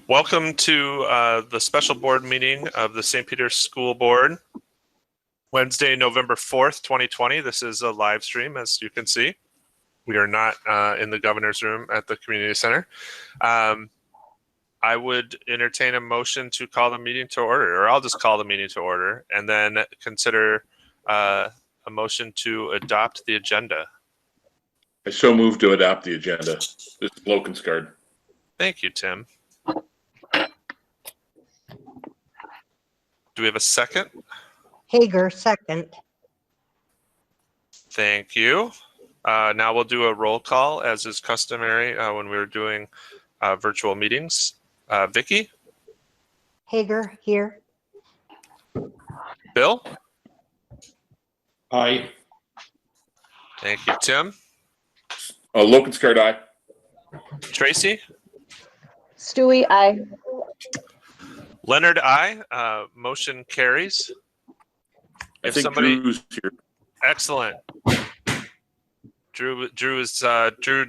Welcome to the special board meeting of the St. Peter's School Board, Wednesday, November 4th, 2020. This is a live stream, as you can see. We are not in the governor's room at the community center. I would entertain a motion to call the meeting to order, or I'll just call the meeting to order, and then consider a motion to adopt the agenda. I so move to adopt the agenda. This is Lokenskard. Thank you, Tim. Do we have a second? Hager, second. Thank you. Now we'll do a roll call, as is customary when we're doing virtual meetings. Vicki? Hager, here. Bill? Aye. Thank you, Tim. Lokenskard, aye. Tracy? Stewie, aye. Leonard, aye. Motion carries. I think Drew's here. Excellent. Drew, do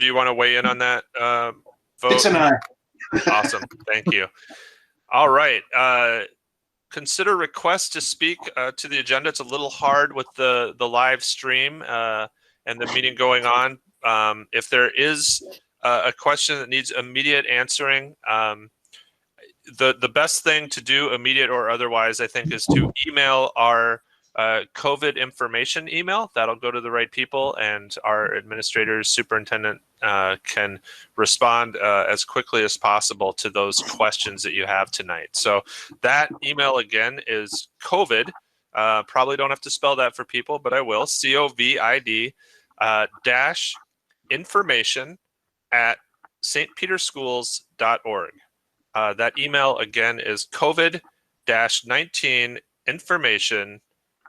you want to weigh in on that vote? It's an aye. Awesome. Thank you. All right. Consider request to speak to the agenda. It's a little hard with the live stream and the meeting going on. If there is a question that needs immediate answering, the best thing to do, immediate or otherwise, I think, is to email our COVID information email. That'll go to the right people, and our administrators, superintendent can respond as quickly as possible to those questions that you have tonight. So that email again is COVID. Probably don't have to spell that for people, but I will. COVID dash information at stpeterschools.org. That email again is COVID-19 information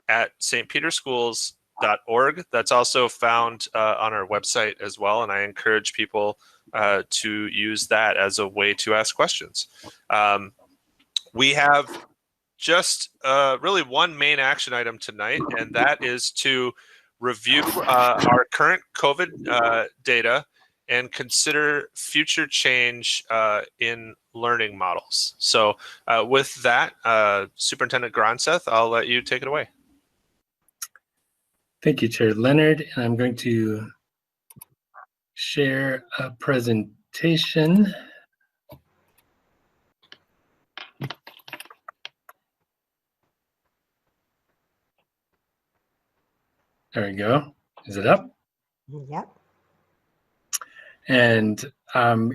at stpeterschools.org. That's also found on our website as well, and I encourage people to use that as a way to ask questions. We have just really one main action item tonight, and that is to review our current COVID data and consider future change in learning models. So with that, Superintendent Gronseth, I'll let you take it away. Thank you, Chair Leonard. And I'm going to share a presentation. There we go. Is it up? Yep. And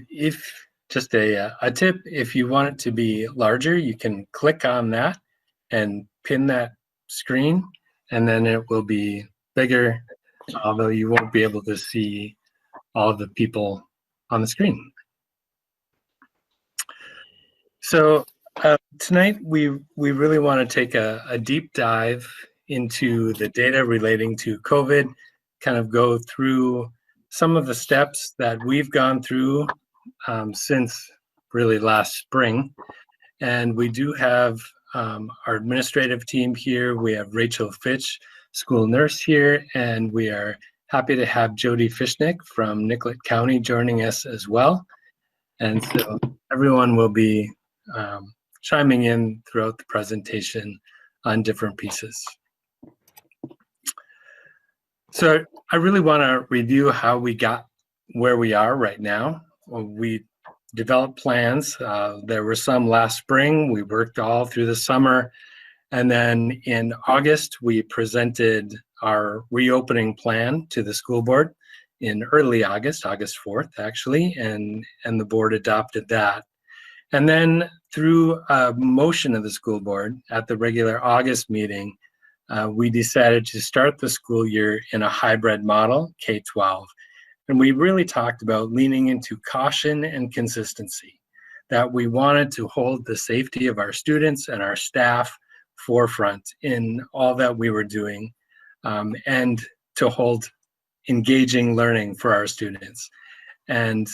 if just a tip, if you want it to be larger, you can click on that and pin that screen, and then it will be bigger, although you won't be able to see all the people on the screen. So tonight we really want to take a deep dive into the data relating to COVID, kind of go through some of the steps that we've gone through since really last spring. And we do have our administrative team here. We have Rachel Fitch, school nurse here, and we are happy to have Jody Fishnick from Nicollet County joining us as well. And so everyone will be chiming in throughout the presentation on different pieces. So I really want to review how we got where we are right now. We developed plans. There were some last spring. We worked all through the summer. And then in August, we presented our reopening plan to the school board in early August, August 4th, actually, and the board adopted that. And then through a motion of the school board at the regular August meeting, we decided to start the school year in a hybrid model, K-12. And we really talked about leaning into caution and consistency, that we wanted to hold the safety of our students and our staff forefront in all that we were doing, and to hold engaging learning for our students. And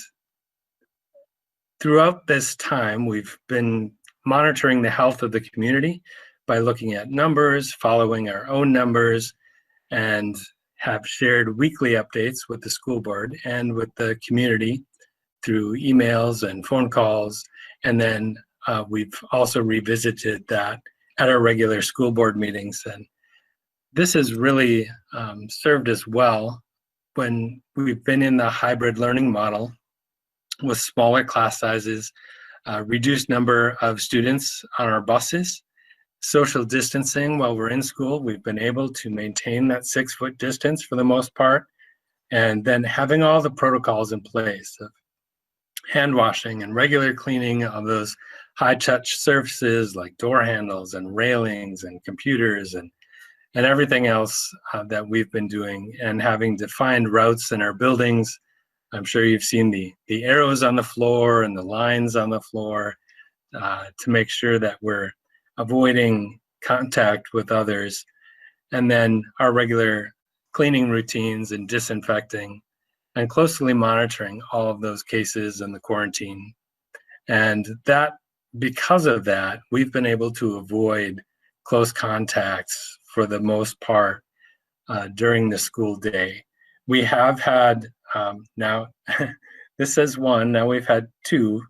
throughout this time, we've been monitoring the health of the community by looking at numbers, following our own numbers, and have shared weekly updates with the school board and with the community through emails and phone calls And then we've also revisited that at our regular school board meetings. And this has really served us well when we've been in the hybrid learning model with smaller class sizes, reduced number of students on our buses, social distancing while we're in school. We've been able to maintain that 6-foot distance for the most part, and then having all the protocols in place of hand washing and regular cleaning of those high touch surfaces like door handles and railings and computers and everything else that we've been doing, and having defined routes in our buildings. I'm sure you've seen the arrows on the floor and the lines on the floor to make sure that we're avoiding contact with others. And then our regular cleaning routines and disinfecting, and closely monitoring all of those cases and the quarantine. And that, because of that, we've been able to avoid close contacts for the most part during the school day. We have had now, this says 1, now we've had 2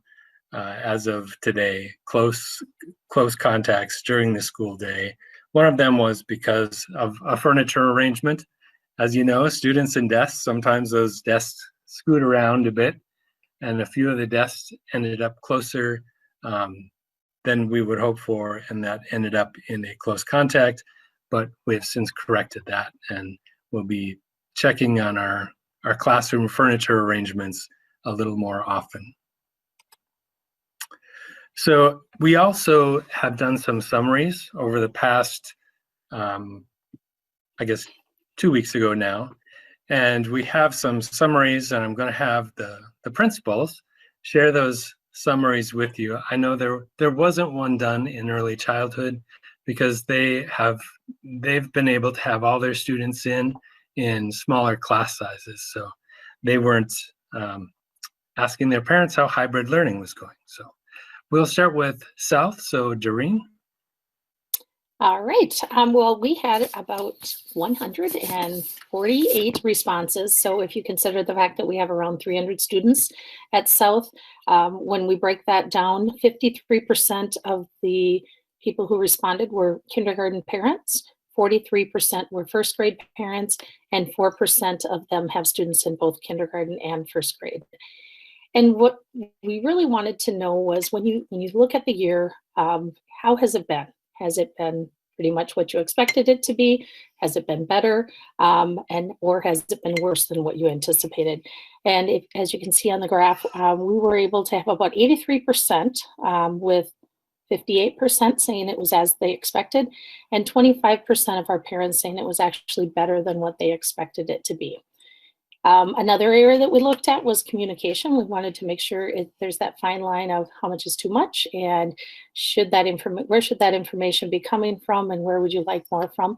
as of today, close contacts during the school day. One of them was because of a furniture arrangement. As you know, students and desks, sometimes those desks scoot around a bit, and a few of the desks ended up closer than we would hope for, and that ended up in a close contact. But we have since corrected that, and we'll be checking on our classroom furniture arrangements a little more often. So we also have done some summaries over the past, I guess, 2 weeks ago now, and we have some summaries, and I'm going to have the principals share those summaries with you. I know there wasn't one done in early childhood because they've been able to have all their students in smaller class sizes, so they weren't asking their parents how hybrid learning was going. So we'll start with South. So Doreen. All right. Well, we had about 148 responses. So if you consider the fact that we have around 300 students at South, when we break that down, 53% of the people who responded were kindergarten parents, 43% were first grade parents, and 4% of them have students in both kindergarten and first grade. And what we really wanted to know was, when you look at the year, how has it been? Has it been pretty much what you expected it to be? Has it been better? Or has it been worse than what you anticipated? And as you can see on the graph, we were able to have about 83% with 58% saying it was as they expected, and 25% of our parents saying it was actually better than what they expected it to be. Another area that we looked at was communication. We wanted to make sure there's that fine line of how much is too much, and where should that information be coming from, and where would you like more from?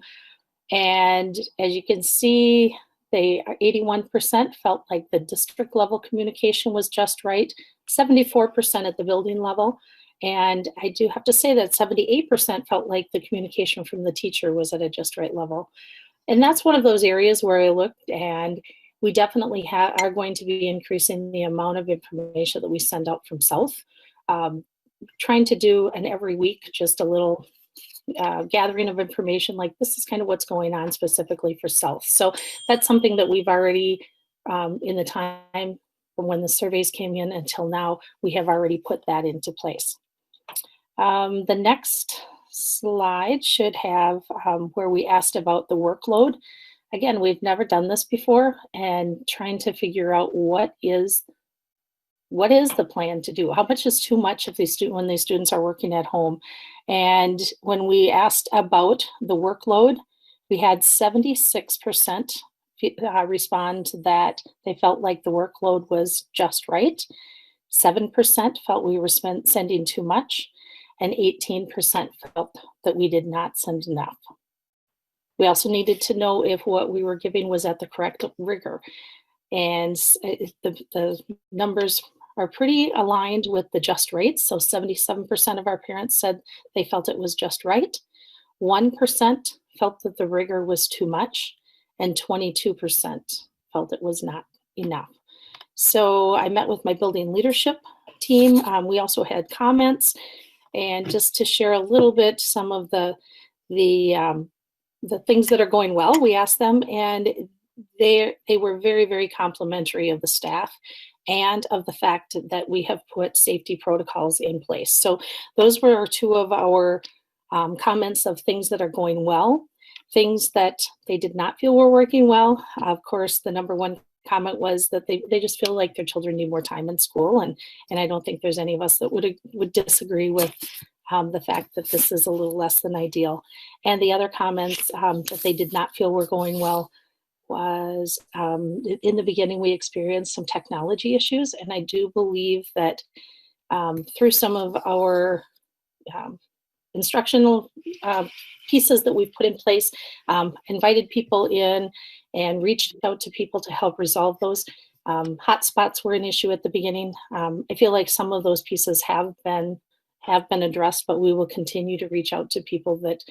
And as you can see, 81% felt like the district level communication was just right, 74% at the building level. And I do have to say that 78% felt like the communication from the teacher was at a just right level. And that's one of those areas where I looked, and we definitely are going to be increasing the amount of information that we send out from South. Trying to do an every week, just a little gathering of information, like this is kind of what's going on specifically for South. So that's something that we've already, in the time from when the surveys came in until now, we have already put that into place. The next slide should have where we asked about the workload. Again, we've never done this before, and trying to figure out what is the plan to do? How much is too much when these students are working at home? And when we asked about the workload, we had 76% respond that they felt like the workload was just right. 7% felt we were sending too much, and 18% felt that we did not send enough. We also needed to know if what we were giving was at the correct rigor. And the numbers are pretty aligned with the just rates. So 77% of our parents said they felt it was just right. 1% felt that the rigor was too much, and 22% felt it was not enough. So I met with my building leadership team. We also had comments, and just to share a little bit some of the things that are going well, we asked them, and they were very, very complimentary of the staff and of the fact that we have put safety protocols in place. So those were two of our comments of things that are going well. Things that they did not feel were working well. Of course, the number one comment was that they just feel like their children need more time in school, and I don't think there's any of us that would disagree with the fact that this is a little less than ideal. And the other comments that they did not feel were going well was in the beginning we experienced some technology issues, and I do believe that through some of our instructional pieces that we've put in place, invited people in and reached out to people to help resolve those. Hotspots were an issue at the beginning. I feel like some of those pieces have been addressed, but we will continue to reach out to people that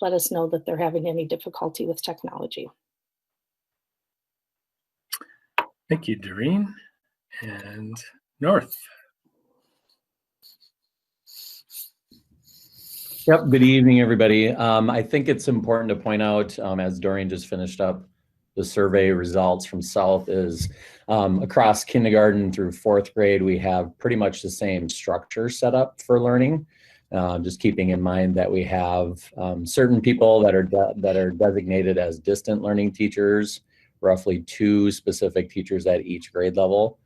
let us know that they're having any difficulty with technology. Thank you, Doreen. And North. Yep, good evening, everybody. I think it's important to point out, as Doreen just finished up, the survey results from South is across kindergarten through 4th grade, we have pretty much the same structure set up for learning. Just keeping in mind that we have certain people that are designated as distant learning teachers, roughly 2 specific teachers at each grade level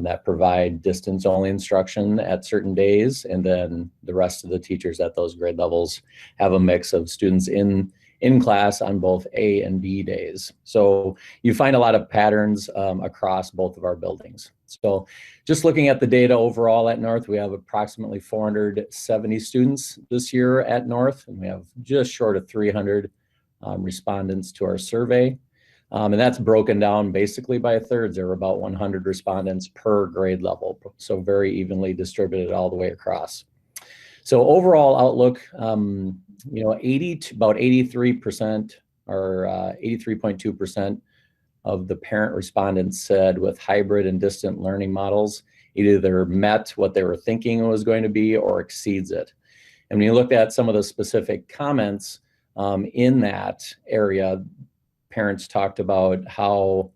that provide distance only instruction at certain days. And then the rest of the teachers at those grade levels have a mix of students in class on both A and B days. So you find a lot of patterns across both of our buildings. So just looking at the data overall at North, we have approximately 470 students this year at North, and we have just short of 300 respondents to our survey. And that's broken down basically by thirds. There were about 100 respondents per grade level, so very evenly distributed all the way across. So overall outlook, you know, about 83% or 83.2% of the parent respondents said with hybrid and distant learning models, either met what they were thinking it was going to be or exceeds it. And when you looked at some of the specific comments in that area, parents talked about how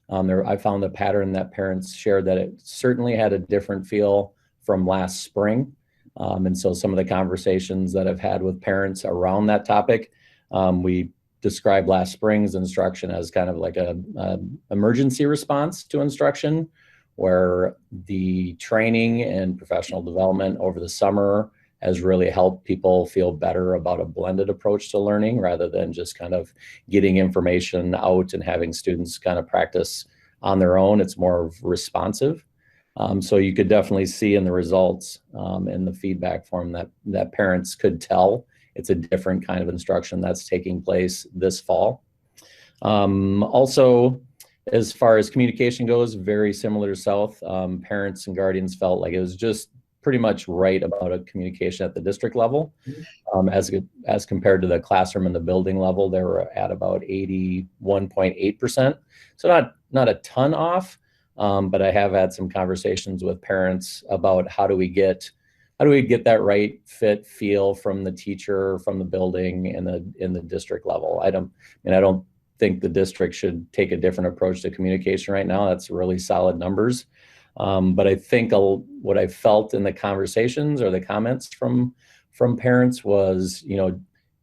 I found the pattern that parents shared that it certainly had a different feel from last spring. And so some of the conversations that I've had with parents around that topic, we described last spring's instruction as kind of like a emergency response to instruction, where the training and professional development over the summer has really helped people feel better about a blended approach to learning rather than just kind of getting information out and having students kind of practice on their own. It's more responsive. So you could definitely see in the results in the feedback form that parents could tell it's a different kind of instruction that's taking place this fall. Also, as far as communication goes, very similar to South. Parents and guardians felt like it was just pretty much right about a communication at the district level. As compared to the classroom and the building level, they were at about 81.8%. So not a ton off, but I have had some conversations with parents about how do we get that right fit feel from the teacher, from the building, and in the district level. I don't think the district should take a different approach to communication right now. That's really solid numbers. But I think what I felt in the conversations or the comments from parents was, you know,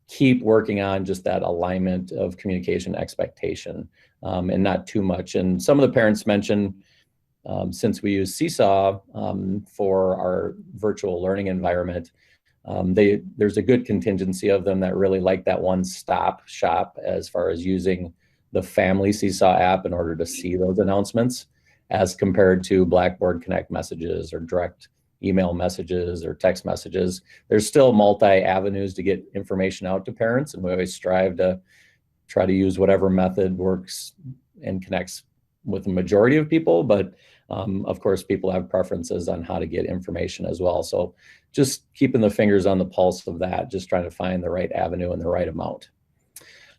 keep working on just that alignment of communication expectation and not too much. And some of the parents mentioned, since we use Seesaw for our virtual learning environment, there's a good contingency of them that really like that one-stop shop as far as using the family Seesaw app in order to see those announcements, as compared to Blackboard Connect messages or direct email messages or text messages. There's still multi-avenues to get information out to parents, and we always strive to try to use whatever method works and connects with the majority of people, but of course, people have preferences on how to get information as well. So just keeping the fingers on the pulse of that, just trying to find the right avenue and the right amount.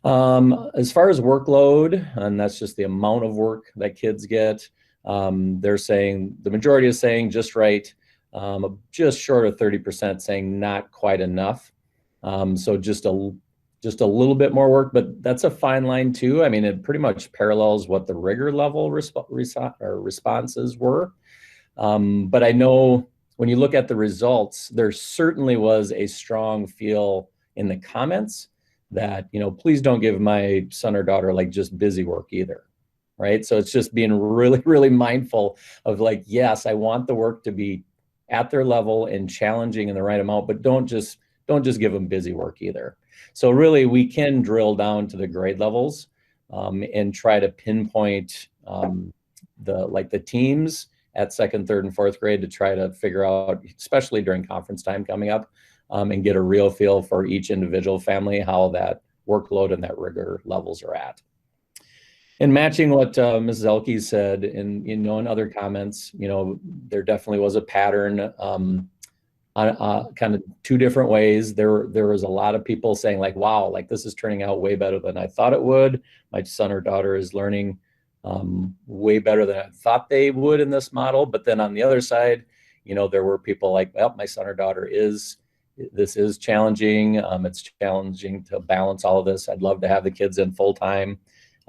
As far as workload, and that's just the amount of work that kids get, They're saying, the majority is saying just right, just short of 30% saying not quite enough. So just a little bit more work, but that's a fine line too. I mean, it pretty much parallels what the rigor level responses were. But I know when you look at the results, there certainly was a strong feel in the comments that, you know, please don't give my son or daughter like just busy work either, right? So it's just being really, really mindful of like, yes, I want the work to be at their level and challenging in the right amount, but don't just give them busy work either. So really, we can drill down to the grade levels and try to pinpoint the teams at second, third, and fourth grade to try to figure out, especially during conference time coming up, and get a real feel for each individual family, how that workload and that rigor levels are at. And matching what Mrs. Elke said, and in other comments, there definitely was a pattern on kind of two different ways. There was a lot of people saying like, wow, like this is turning out way better than I thought it would. My son or daughter is learning way better than I thought they would in this model. But then on the other side, there were people like, well, my son or daughter this is challenging. It's challenging to balance all of this. I'd love to have the kids in full time.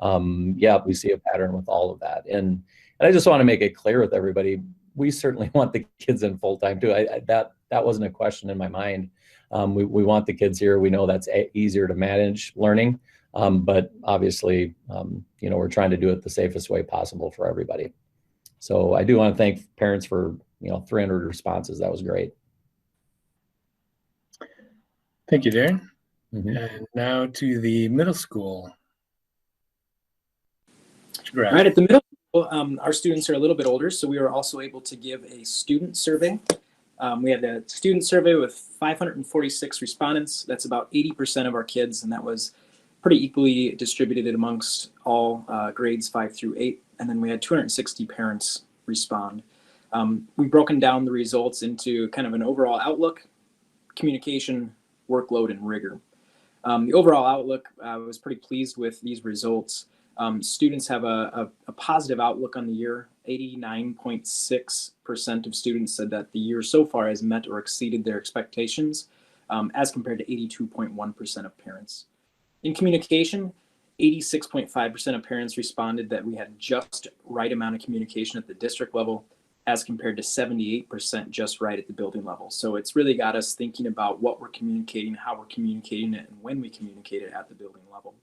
Yeah, we see a pattern with all of that. And I just want to make it clear with everybody, we certainly want the kids in full time too. That wasn't a question in my mind. We want the kids here. We know that's easier to manage learning. But obviously, we're trying to do it the safest way possible for everybody. So I do want to thank parents for, 300 responses. That was great. Thank you, Darren. Mm-hmm. And now to the middle school. Right at the middle school, our students are a little bit older, so we were also able to give a student survey. We had a student survey with 546 respondents. That's about 80% of our kids, and that was pretty equally distributed amongst all grades 5 through 8. And then we had 260 parents respond. We've broken down the results into kind of an overall outlook, communication, workload, and rigor. The overall outlook, I was pretty pleased with these results. Students have a positive outlook on the year. 89.6% of students said that the year so far has met or exceeded their expectations, as compared to 82.1% of parents. In communication, 86.5% of parents responded that we had just right amount of communication at the district level, as compared to 78% just right at the building level. So it's really got us thinking about what we're communicating, how we're communicating it, and when we communicate it at the building level.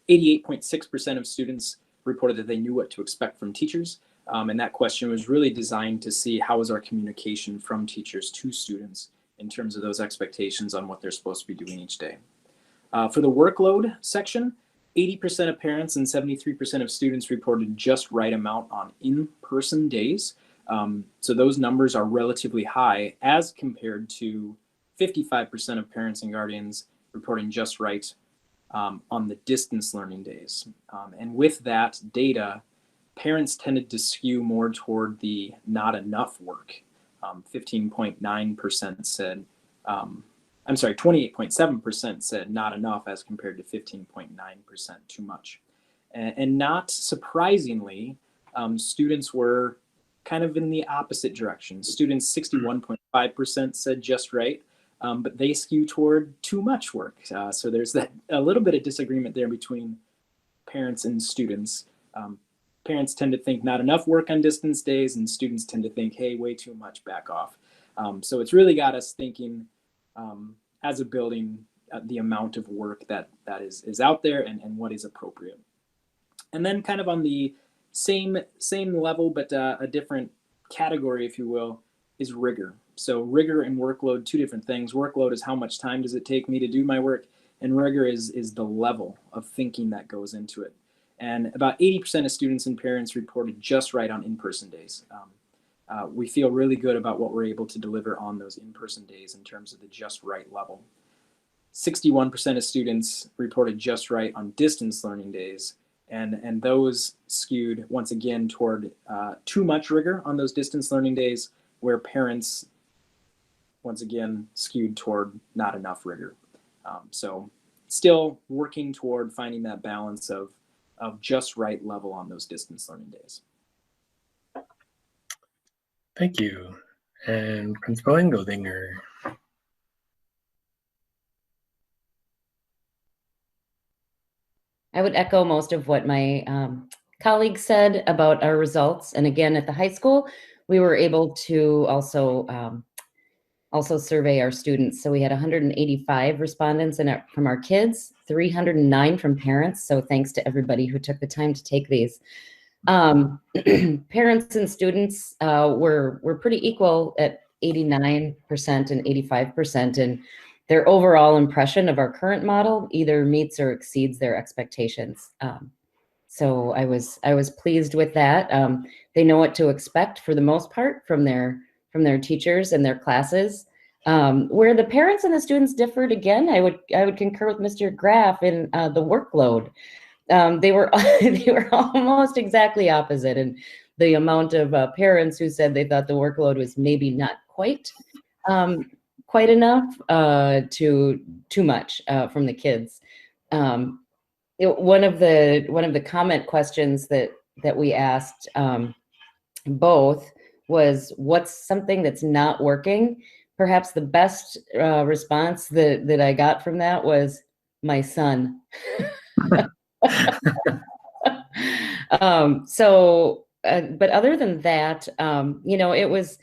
88.6% of students reported that they knew what to expect from teachers. And that question was really designed to see how is our communication from teachers to students in terms of those expectations on what they're supposed to be doing each day. For the workload section, 80% of parents and 73% of students reported just right amount on in-person days. So those numbers are relatively high as compared to 55% of parents and guardians reporting just right on the distance learning days. And with that data, parents tended to skew more toward the not enough work. 15.9% said, 28.7% said not enough as compared to 15.9% too much. And not surprisingly, students were kind of in the opposite direction. Students, 61.5% said just right, but they skew toward too much work. So there's a little bit of disagreement there between parents and students. Parents tend to think not enough work on distance days, and students tend to think, hey, way too much, back off. So it's really got us thinking as a building, the amount of work that is out there and what is appropriate. And then kind of on the same level, but a different category, if you will, is rigor. So rigor and workload, two different things. Workload is how much time does it take me to do my work, and rigor is the level of thinking that goes into it. And about 80% of students and parents reported just right on in-person days. We feel really good about what we're able to deliver on those in-person days in terms of the just right level. 61% of students reported just right on distance learning days, and those skewed once again toward too much rigor on those distance learning days, where parents once again skewed toward not enough rigor. So still working toward finding that balance of of just right level on those distance learning days. Thank you. And Principal Engeldinger. I would echo most of what my colleagues said about our results. And again, at the high school, we were able to also survey our students. So we had 185 respondents from our kids, 309 from parents. So thanks to everybody who took the time to take these. Parents and students were pretty equal at 89% and 85%. And their overall impression of our current model either meets or exceeds their expectations. So I was pleased with that. They know what to expect for the most part from their teachers and their classes. Where the parents and the students differed, again, I would concur with Mr. Graff in the workload. They were almost exactly opposite, and the amount of parents who said they thought the workload was maybe not quite enough to too much from the kids. One of the comment questions that we asked both was, what's something that's not working? Perhaps the best response that I got from that was my son. But other than that, it was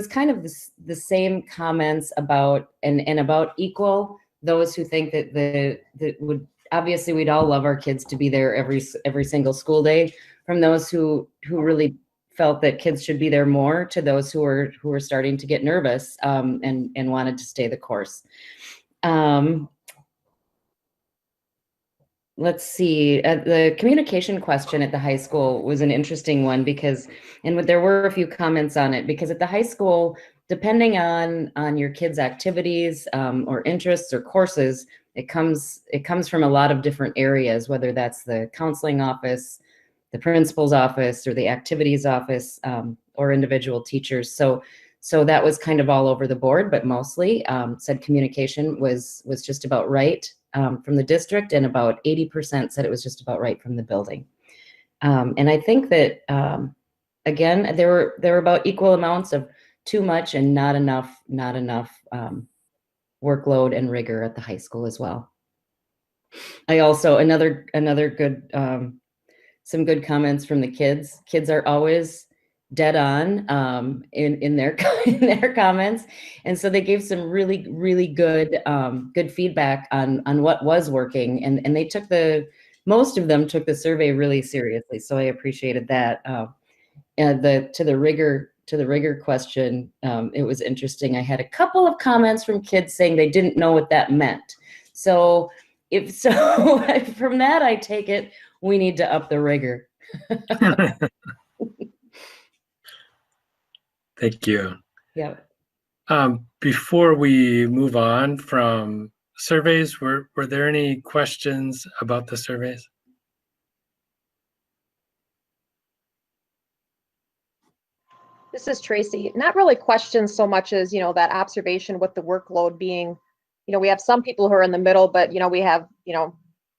kind of the same comments about and about equal those who think that would, obviously we'd all love our kids to be there every single school day, from those who really felt that kids should be there more, to those who were starting to get nervous and wanted to stay the course. Let's see, the communication question at the high school was an interesting one and there were a few comments on it, because at the high school, depending on your kids' activities or interests or courses, it comes from a lot of different areas, whether that's the counseling office, the principal's office, or the activities office, or individual teachers. So that was kind of all over the board, but mostly said communication was just about right from the district, and about 80% said it was just about right from the building. And I think that, again, there were about equal amounts of too much and not enough workload and rigor at the high school as well. I also, another good, some good comments from the kids. Kids are always dead on in their comments, and so they gave some really good feedback on what was working, and they most of them took the survey really seriously. So I appreciated that. And to the rigor question, it was interesting. I had a couple of comments from kids saying they didn't know what that meant. So from that, I take it we need to up the rigor. Thank you. Yeah. Before we move on from surveys, were there any questions about the surveys? This is Tracy. Not really questions so much as, that observation with the workload being, we have some people who are in the middle, but, we have,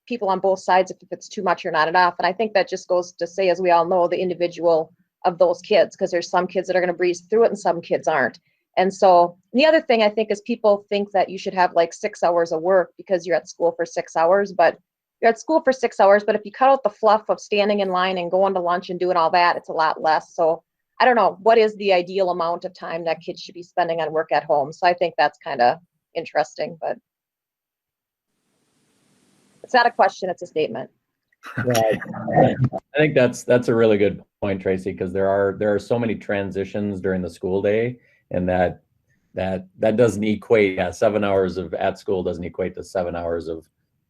people on both sides if it's too much or not enough. And I think that just goes to say, as we all know, the individual of those kids, because there's some kids that are going to breeze through it and some kids aren't. And so the other thing I think is people think that you should have like 6 hours of work because you're at school for 6 hours, but you're at school for 6 hours. But if you cut out the fluff of standing in line and going to lunch and doing all that, it's a lot less. So I don't know, what is the ideal amount of time that kids should be spending on work at home? So I think that's kind of interesting, but it's not a question, it's a statement. Right. I think that's a really good point, Tracy, because there are so many transitions during the school day, and that doesn't equate. 7 hours of at school doesn't equate to 7 hours of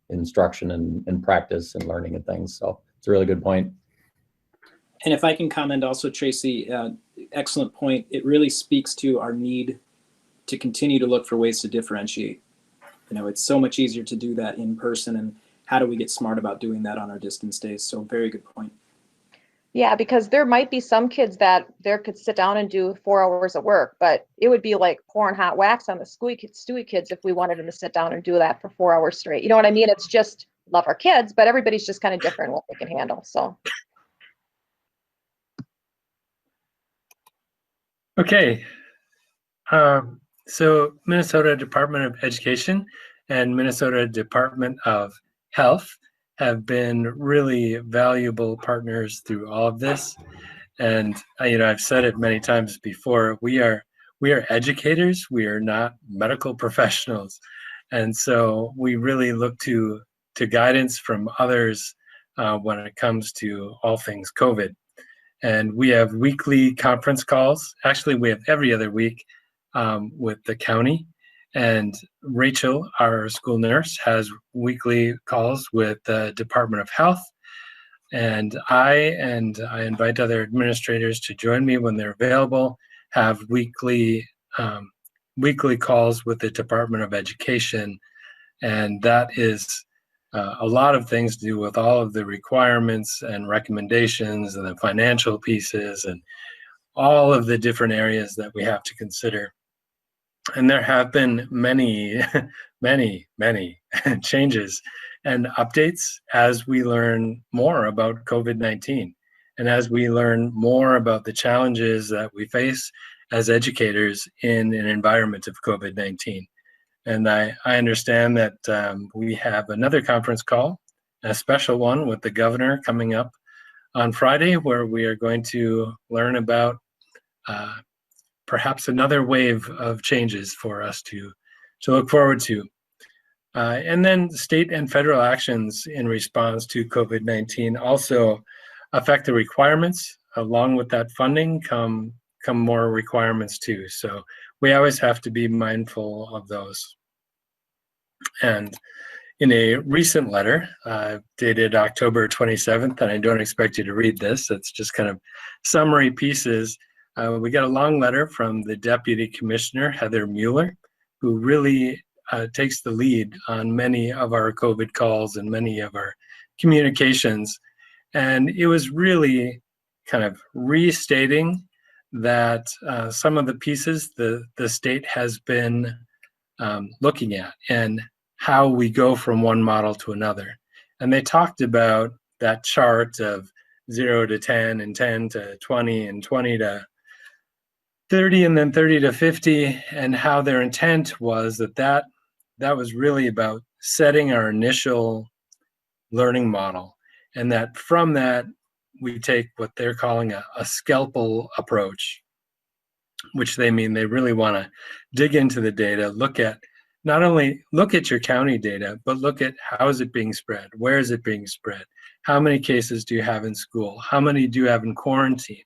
instruction and practice and learning and things. So it's a really good point. And if I can comment also, Tracy, excellent point. It really speaks to our need to continue to look for ways to differentiate. It's so much easier to do that in person, and how do we get smart about doing that on our distance days? So very good point. Yeah, because there might be some kids that could sit down and do 4 hours of work, but it would be like pouring hot wax on the Stewie kids if we wanted them to sit down and do that for 4 hours straight. You know what I mean? It's just, love our kids, but everybody's just kind of different what they can handle. So. Okay. So Minnesota Department of Education and Minnesota Department of Health have been really valuable partners through all of this. And I've said it many times before, we are educators, we are not medical professionals. And so we really look to guidance from others when it comes to all things COVID. And we have weekly conference calls. Actually, we have every other week with the county. And Rachel, our school nurse, has weekly calls with the Department of Health. And I invite other administrators to join me when they're available, have weekly calls with the Department of Education. And that is a lot of things to do with all of the requirements and recommendations and the financial pieces and all of the different areas that we have to consider. And there have been many, many, many changes and updates as we learn more about COVID-19 and as we learn more about the challenges that we face as educators in an environment of COVID-19. And I understand that we have another conference call, a special one with the governor coming up on Friday, where we are going to learn about perhaps another wave of changes for us to look forward to. And then state and federal actions in response to COVID-19 also affect the requirements. Along with that funding come more requirements too. So we always have to be mindful of those. And in a recent letter dated October 27th, and I don't expect you to read this, it's just kind of summary pieces. We got a long letter from the Deputy Commissioner, Heather Mueller, who really takes the lead on many of our COVID calls and many of our communications. And it was really kind of restating that some of the pieces the state has been looking at and how we go from one model to another. And they talked about that chart of 0 to 10 and 10 to 20 and 20 to 30 and then 30 to 50, and how their intent was that was really about setting our initial learning model, and that from that we take what they're calling a scalpel approach, which they mean they really want to dig into the data, not only look at your county data, but look at how is it being spread, where is it being spread, how many cases do you have in school, how many do you have in quarantine,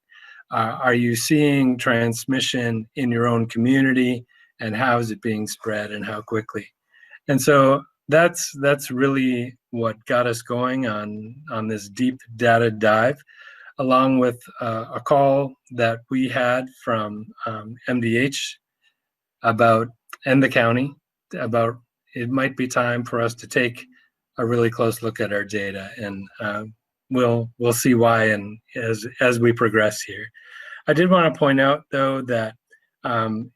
are you seeing transmission in your own community, and how is it being spread and how quickly. And so that's really what got us going on this deep data dive, along with a call that we had from MDH and the county about it might be time for us to take a really close look at our data, and we'll see why and as we progress here. I did want to point out though that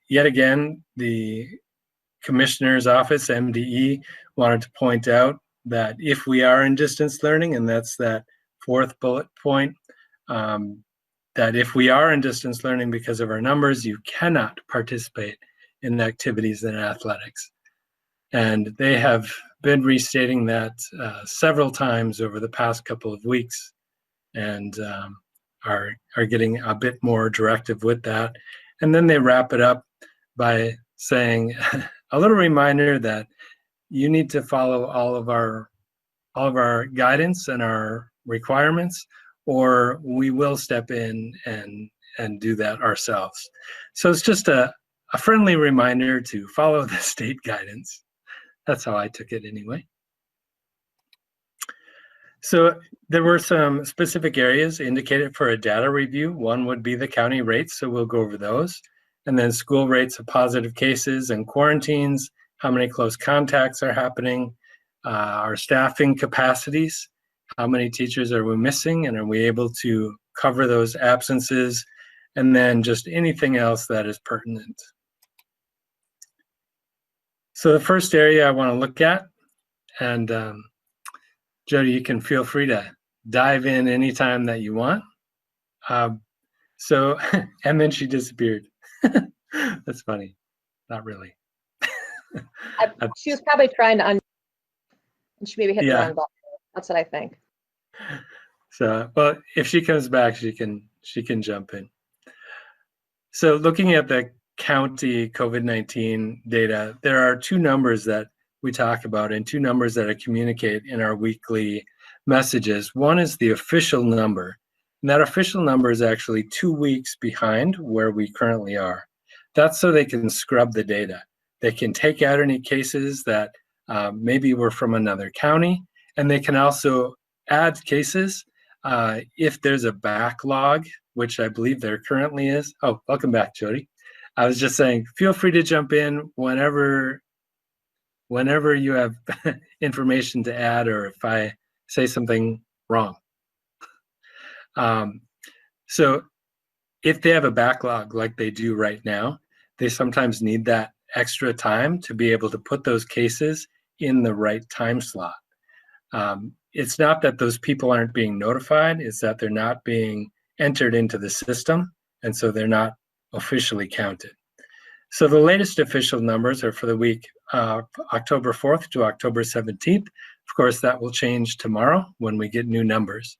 yet again the Commissioner's Office, MDE, wanted to point out that if we are in distance learning, and that's that fourth bullet point, that if we are in distance learning because of our numbers, you cannot participate in activities in athletics. And they have been restating that several times over the past couple of weeks, and are getting a bit more directive with that. And then they wrap it up by saying a little reminder that you need to follow all of our guidance and our requirements, or we will step in and do that ourselves. So it's just a friendly reminder to follow the state guidance. That's how I took it anyway. So there were some specific areas indicated for a data review. One would be the county rates, so we'll go over those. And then school rates of positive cases and quarantines, how many close contacts are happening, our staffing capacities, how many teachers are we missing, and are we able to cover those absences, and then just anything else that is pertinent. So the first area I want to look at, and Jody, you can feel free to dive in anytime that you want. So, and then she disappeared. That's funny. Not really. She was probably trying to and she maybe hit the Yeah. wrong button. That's what I think. So, well, if she comes back, she can jump in. So looking at the county COVID-19 data, there are two numbers that we talk about and two numbers that I communicate in our weekly messages. One is the official number, and that official number is actually 2 weeks behind where we currently are. That's so they can scrub the data. They can take out any cases that maybe were from another county, and they can also add cases if there's a backlog, which I believe there currently is. Oh, welcome back, Jody. I was just saying, feel free to jump in whenever you have information to add, or if I say something wrong. So if they have a backlog like they do right now, they sometimes need that extra time to be able to put those cases in the right time slot. It's not that those people aren't being notified, it's that they're not being entered into the system, and so they're not officially counted. So the latest official numbers are for the week October 4th to October 17th. Of course, that will change tomorrow when we get new numbers.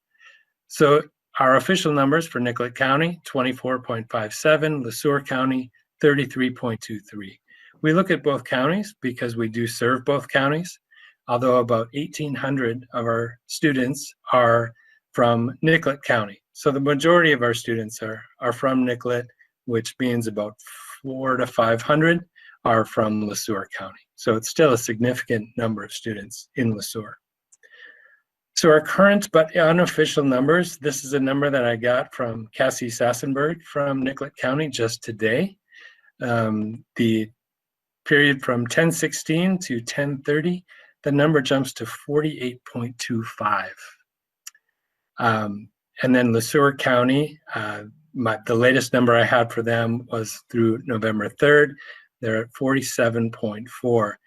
So our official numbers for Nicollet County, 24.57, LeSueur County, 33.23. We look at both counties because we do serve both counties, although about 1,800 of our students are from Nicollet County. So the majority of our students are from Nicollet, which means about 400 to 500 are from LeSueur County. So it's still a significant number of students in LeSueur. So our current but unofficial numbers, this is a number that I got from Cassie Sassenberg from Nicollet County just today. The period from 10/16 to 10/30, the number jumps to 48.25. And then LeSueur County, the latest number I had for them was through November 3rd. They're at 47.4.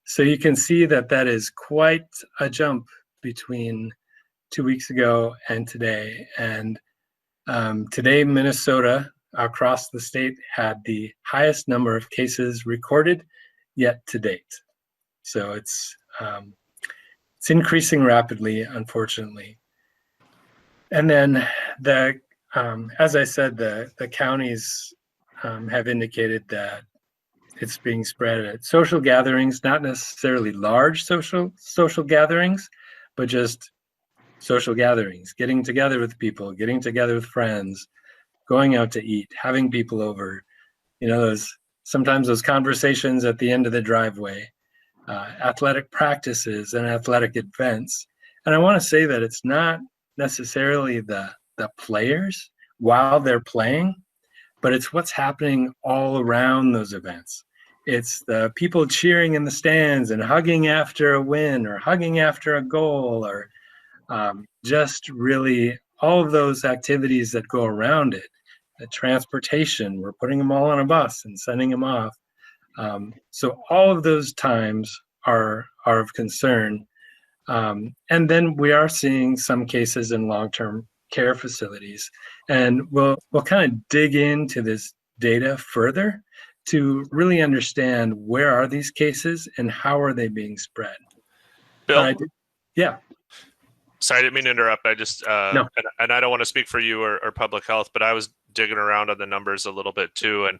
So you can see that that is quite a jump between 2 weeks ago and today. And today, Minnesota across the state had the highest number of cases recorded yet to date. So it's increasing rapidly, unfortunately. And then as I said, the counties have indicated that it's being spread at social gatherings, not necessarily large social gatherings, but just social gatherings, getting together with people, getting together with friends, going out to eat, having people over, sometimes those conversations at the end of the driveway, athletic practices and athletic events. And I want to say that it's not necessarily the players while they're playing, but it's what's happening all around those events. It's the people cheering in the stands and hugging after a win or hugging after a goal, or just really all of those activities that go around it. The transportation, we're putting them all on a bus and sending them off. So all of those times are of concern. And then we are seeing some cases in long-term care facilities. And we'll kind of dig into this data further to really understand where are these cases and how are they being spread. Bill? Yeah. Sorry, I didn't mean to interrupt. I just, No. and I don't want to speak for you or public health, but I was digging around on the numbers a little bit too. And,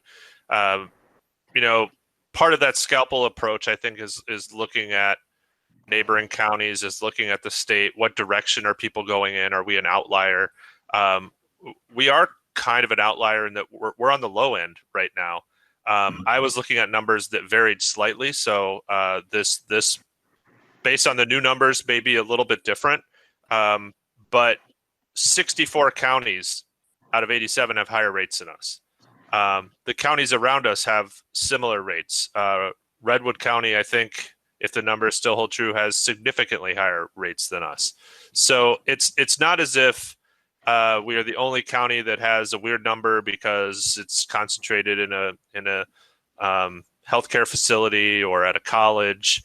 part of that scalpel approach, I think, is looking at neighboring counties, is looking at the state. What direction are people going in? Are we an outlier? We are kind of an outlier in that we're on the low end right now. I was looking at numbers that varied slightly. So this based on the new numbers may be a little bit different. But 64 counties out of 87 have higher rates than us. The counties around us have similar rates. Redwood County, I think, if the numbers still hold true, has significantly higher rates than us. So it's not as if we are the only county that has a weird number because it's concentrated in a healthcare facility or at a college.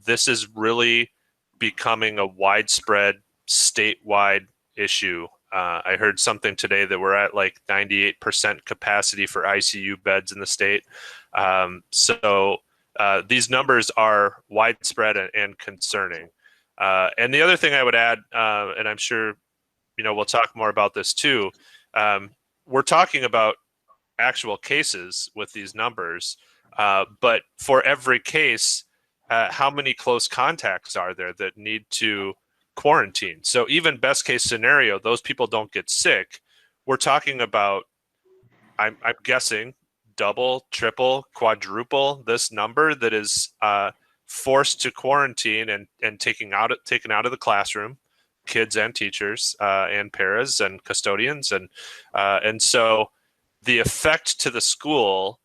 This is really becoming a widespread statewide issue. I heard something today that we're at like 98% capacity for ICU beds in the state. So these numbers are widespread and concerning. And the other thing I would add, and I'm sure we'll talk more about this too, we're talking about actual cases with these numbers, but for every case, how many close contacts are there that need to quarantine? So even best case scenario, those people don't get sick. We're talking about, I'm guessing, double, triple, quadruple this number that is forced to quarantine and taken out of the classroom, kids and teachers and paras and custodians, and so the effect to the school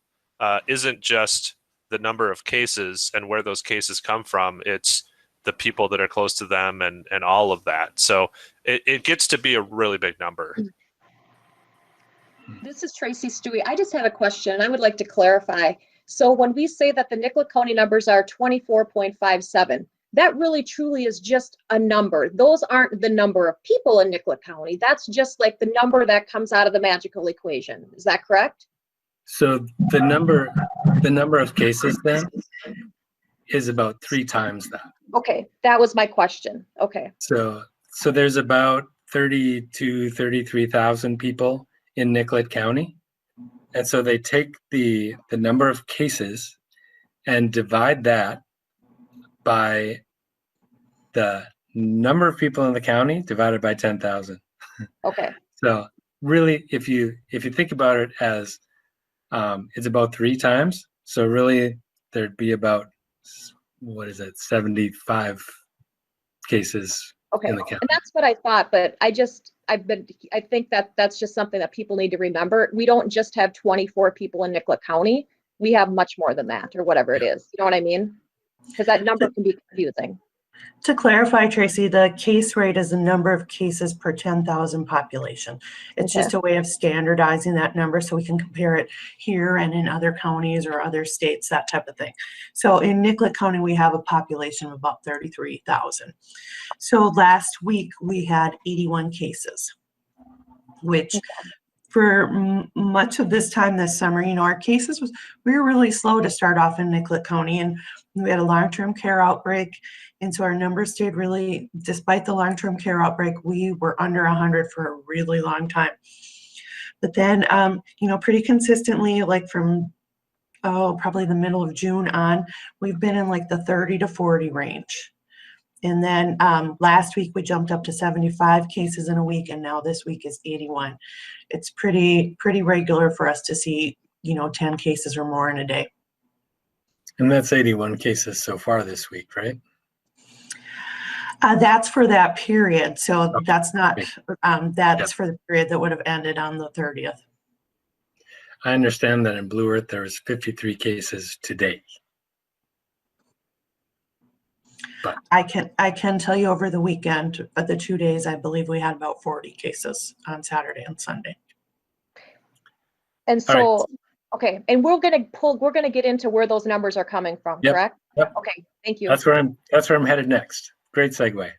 isn't just the number of cases and where those cases come from. It's the people that are close to them and all of that. So it gets to be a really big number. This is Tracy Stewie. I just have a question. I would like to clarify. So when we say that the Nicollet County numbers are 24.57, that really truly is just a number. Those aren't the number of people in Nicollet County. That's just like the number that comes out of the magical equation. Is that correct? So the number of cases then is about 3 times that. Okay, that was my question. Okay. So there's about 33,000 people in Nicollet County. And so they take the number of cases and divide that by the number of people in the county divided by 10,000. Okay. So really, if you think about it as it's about 3 times, so really there'd be about 75 cases in the county. And that's what I thought, but I think that's just something that people need to remember. We don't just have 24 people in Nicollet County. We have much more than that, or whatever it is. You know what I mean? Because that number can be confusing. To clarify, Tracy, the case rate is the number of cases per 10,000 population. It's just a way of standardizing that number so we can compare it here and in other counties or other states, that type of thing. So in Nicollet County, we have a population of about 33,000. So last week we had 81 cases, which for much of this time this summer, our cases we were really slow to start off in Nicollet County, and we had a long-term care outbreak. And so our numbers stayed really, despite the long-term care outbreak, we were under 100 for a really long time. But then, pretty consistently, like from, probably the middle of June on, we've been in like the 30 to 40 range. And then last week we jumped up to 75 cases in a week, and now this week is 81. It's pretty regular for us to see, 10 cases or more in a day. And that's 81 cases so far this week, right? That's for that period. So that's not, that's for the period that would have ended on the 30th. I understand that in Blue Earth, there was 53 cases today. But I can tell you over the weekend, but the 2 days, I believe we had about 40 cases on Saturday and Sunday. And so, okay, and we're gonna get into where those numbers are coming from, correct? Yep. Okay, thank you. That's where I'm headed next. Great segue.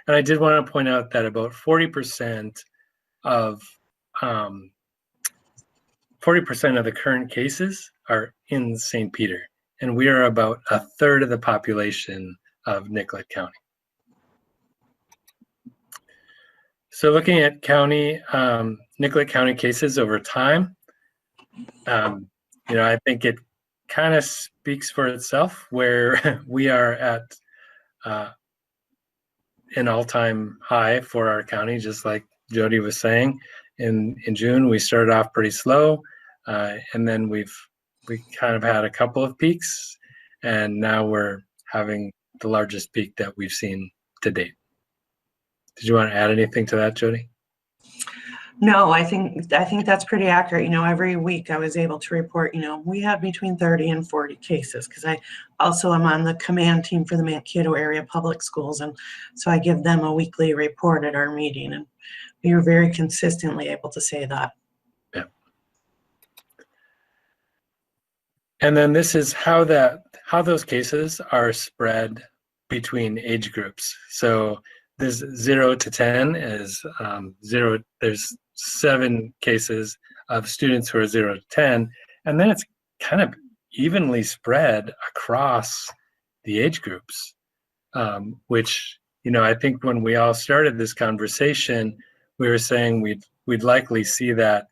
And I did want to point out that about 40% of the current cases are in St. Peter, and we are about a third of the population of Nicollet County. So looking at Nicollet County cases over time, I think it kind of speaks for itself, where we are at an all-time high for our county, just like Jody was saying. In June, we started off pretty slow, and then we kind of had a couple of peaks, and now we're having the largest peak that we've seen to date. Did you want to add anything to that, Jody? No, I think that's pretty accurate. Every week I was able to report, we have between 30 and 40 cases, because I also am on the command team for the Mankato area public schools. And so I give them a weekly report at our meeting, and we were very consistently able to say that. Yeah. And then this is how those cases are spread between age groups. So this 0 to 10 is there's 7 cases of students who are 0 to 10, and then it's kind of evenly spread across the age groups, which, I think when we all started this conversation, we were saying we'd likely see that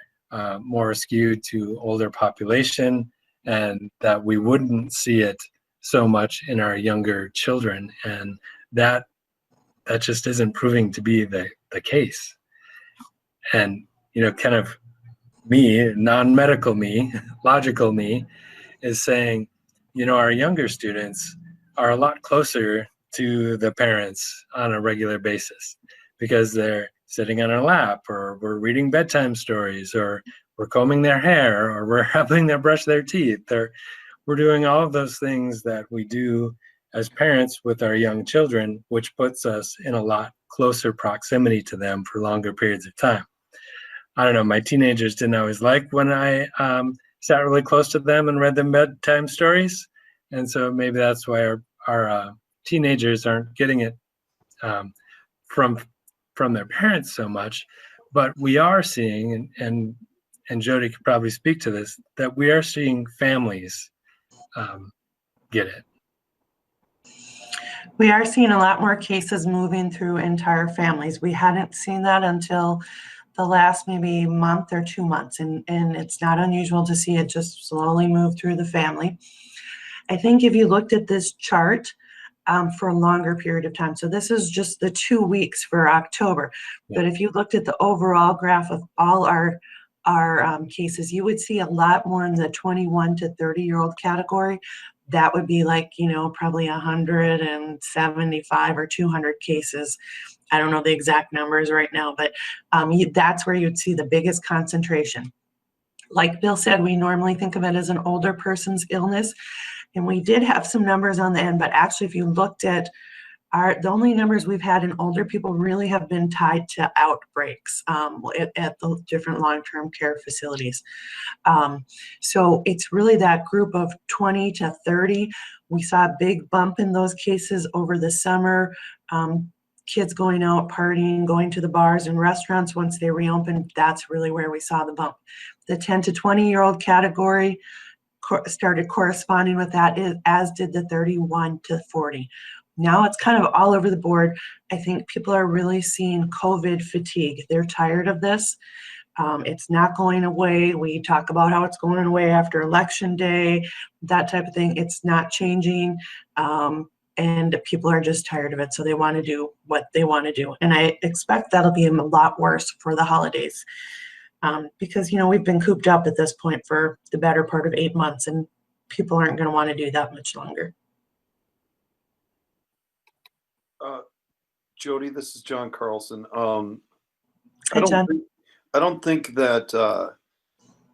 more skewed to older population, and that we wouldn't see it so much in our younger children, and that just isn't proving to be the case. And kind of me, non-medical me, logical me, is saying, our younger students are a lot closer to the parents on a regular basis because they're sitting on our lap, or we're reading bedtime stories, or we're combing their hair, or we're helping them brush their teeth. We're doing all of those things that we do as parents with our young children, which puts us in a lot closer proximity to them for longer periods of time. I don't know, my teenagers didn't always like when I sat really close to them and read them bedtime stories. And so maybe that's why our teenagers aren't getting it from their parents so much. But we are seeing, and Jody could probably speak to this, that we are seeing families get it. We are seeing a lot more cases moving through entire families. We hadn't seen that until the last maybe month or 2 months, and it's not unusual to see it just slowly move through the family. I think if you looked at this chart for a longer period of time, so this is just the 2 weeks for October, but if you looked at the overall graph of all our cases, you would see a lot more in the 21 to 30-year-old category. That would be like, probably 175 or 200 cases. I don't know the exact numbers right now, but that's where you'd see the biggest concentration. Like Bill said, we normally think of it as an older person's illness, and we did have some numbers on the end, but actually if you looked at the only numbers we've had in older people really have been tied to outbreaks at the different long-term care facilities. So it's really that group of 20 to 30. We saw a big bump in those cases over the summer. Kids going out partying, going to the bars and restaurants once they reopened, that's really where we saw the bump. The 10 to 20-year-old category started corresponding with that, as did the 31 to 40. Now it's kind of all over the board. I think people are really seeing COVID fatigue. They're tired of this. It's not going away. We talk about how it's going away after Election Day, that type of thing. It's not changing. And people are just tired of it. So they want to do what they want to do. And I expect that'll be a lot worse for the holidays. Because, we've been cooped up at this point for the better part of 8 months, and people aren't going to want to do that much longer. Jody, this is John Carlson. Hi, John. I don't think that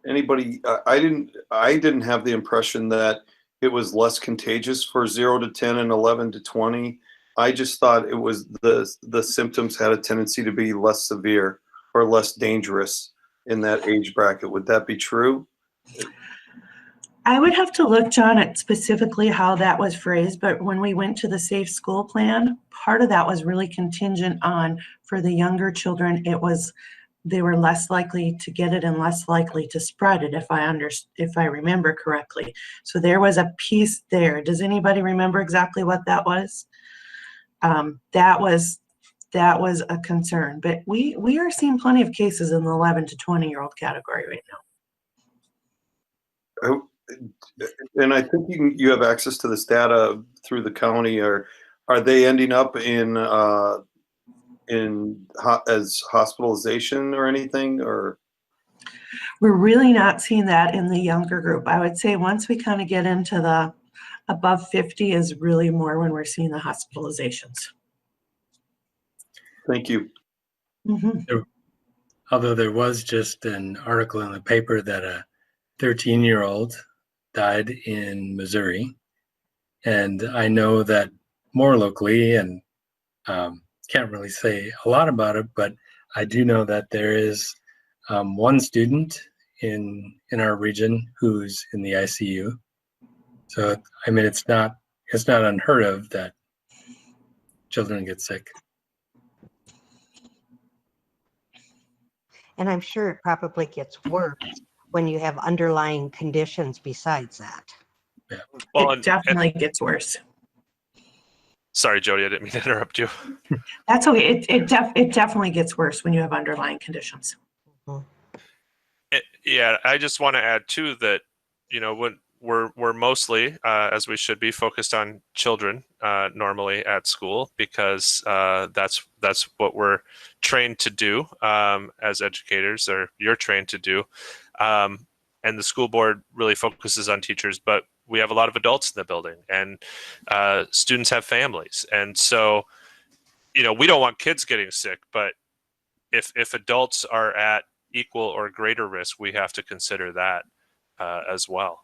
anybody. I didn't have the impression that it was less contagious for 0 to 10 and 11 to 20. I just thought it was the symptoms had a tendency to be less severe or less dangerous in that age bracket. Would that be true? I would have to look, John, at specifically how that was phrased, but when we went to the Safe School Plan, part of that was really contingent on, for the younger children, they were less likely to get it and less likely to spread it, if I remember correctly. So there was a piece there. Does anybody remember exactly what that was? That was a concern, but we are seeing plenty of cases in the 11 to 20-year-old category right now. And I think you have access to this data through the county. Or are they ending up as hospitalization or anything? Or we're really not seeing that in the younger group. I would say once we kind of get into the above 50 is really more when we're seeing the hospitalizations. Thank you. Mm-hmm. Although there was just an article in the paper that a 13-year-old died in Missouri. And I know that more locally, and can't really say a lot about it, but I do know that there is one student in our region who's in the ICU. So, I mean, it's not unheard of that children get sick. And I'm sure it probably gets worse when you have underlying conditions besides that. Yeah. Well, It definitely gets worse. sorry, Jody, I didn't mean to interrupt you. That's okay. It definitely gets worse when you have underlying conditions. Yeah, I just want to add too that, you know, when we're mostly, as we should be, focused on children normally at school, because that's what we're trained to do as educators, or you're trained to do. And the school board really focuses on teachers, but we have a lot of adults in the building, and students have families. And so, you know, we don't want kids getting sick, but if adults are at equal or greater risk, we have to consider that as well.